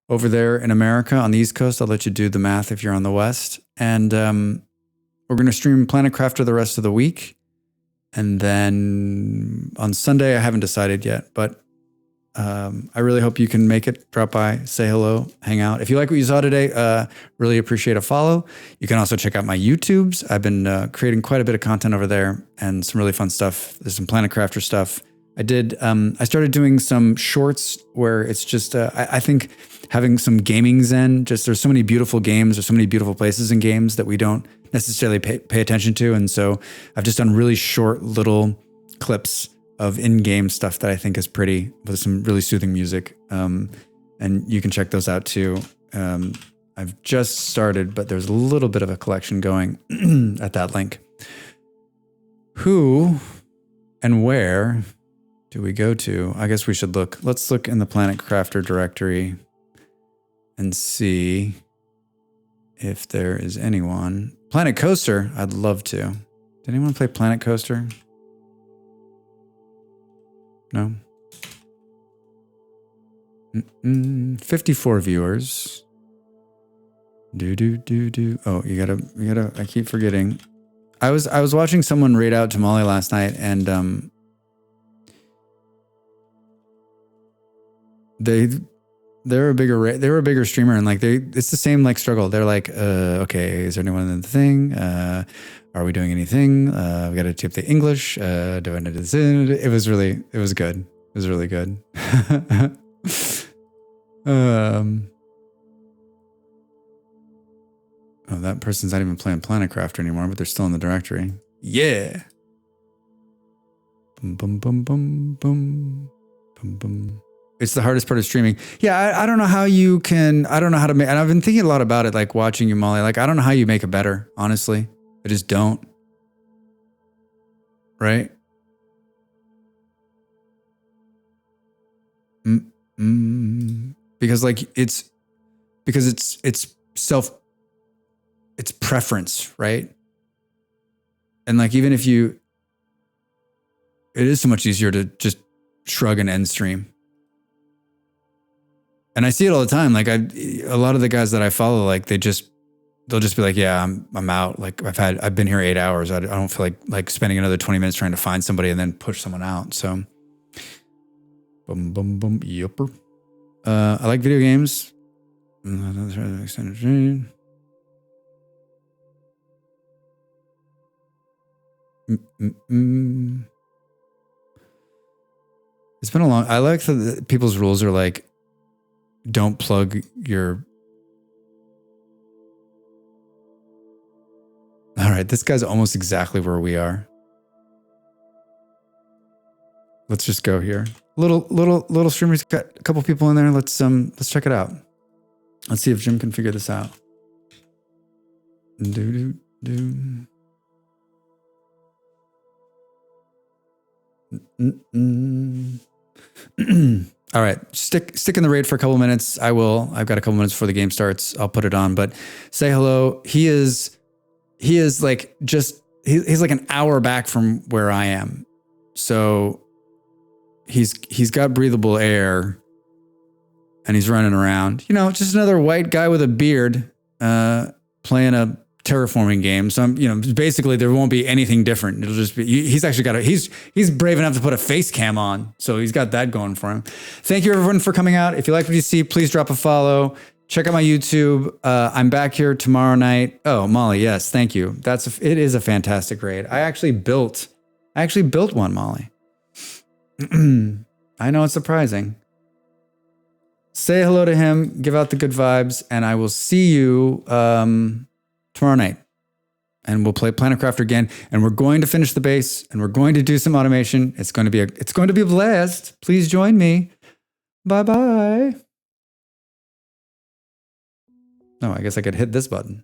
over there in America on the East Coast. I'll let you do the math if you're on the West. And we're going to stream Planet Crafter the rest of the week. And then on Sunday, I haven't decided yet, but I really hope you can make it. Drop by, say hello, hang out. If you like what you saw today, really appreciate a follow. You can also check out my YouTubes. I've been creating quite a bit of content over there and some really fun stuff. There's some Planet Crafter stuff. I started doing some shorts where it's just, I think having some gaming zen, just there's so many beautiful games, there's so many beautiful places in games that we don't necessarily pay attention to. And so I've just done really short little clips of in-game stuff that I think is pretty, with some really soothing music. And you can check those out too. I've just started, but there's a little bit of a collection going at that link. Who and where do we go to? I guess we should look. Let's look in the Planet Crafter directory and see if there is anyone. Planet Coaster, I'd love to. Did anyone play Planet Coaster? No? 54 viewers. Oh, you gotta, I keep forgetting. I was watching someone raid out Tamale last night, and they were a bigger streamer, and like it's the same like struggle. They're like, okay, is there anyone in the thing? Are we doing anything? We got to tip the English. Do I need this? It was good. It was really good. Oh, that person's not even playing Planet Crafter anymore, but they're still in the directory. Yeah. Boom, boom, boom, boom, boom, boom, boom. It's the hardest part of streaming. Yeah, I don't know how you can, I don't know how to make, and I've been thinking a lot about it, like watching you, Molly. Like, I don't know how you make it better, honestly. I just don't. Right? Because like, it's preference, right? And like, even if it is so much easier to just shrug and end stream. And I see it all the time. Like a lot of the guys that I follow, like they'll just be like, yeah, I'm out. Like I've been here 8 hours. I don't feel like spending another 20 minutes trying to find somebody and then push someone out. So boom, boom, boom. Yupper. I like video games. It's been a long, I like that people's rules are like, don't plug your... All right, this guy's almost exactly where we are. Let's just go here. Little streamers, got a couple people in there. Let's check it out. Let's see if Jim can figure this out. All right, stick in the raid for a couple minutes. I will. I've got a couple minutes before the game starts. I'll put it on, but say hello. He is like he's like an hour back from where I am. So he's got breathable air and he's running around. You know, just another white guy with a beard playing a terraforming game. So basically there won't be anything different. It'll just be, he's actually got he's brave enough to put a face cam on. So he's got that going for him. Thank you everyone for coming out. If you like what you see, please drop a follow. Check out my YouTube. I'm back here tomorrow night. Oh, Molly. Yes. Thank you. It is a fantastic raid. I actually built one, Molly. I know it's surprising. Say hello to him, give out the good vibes, and I will see you, tomorrow night, and we'll play Planet Crafter again, and we're going to finish the base, and we're going to do some automation. It's going to be a blast. Please join me. Bye bye. Oh, I guess I could hit this button.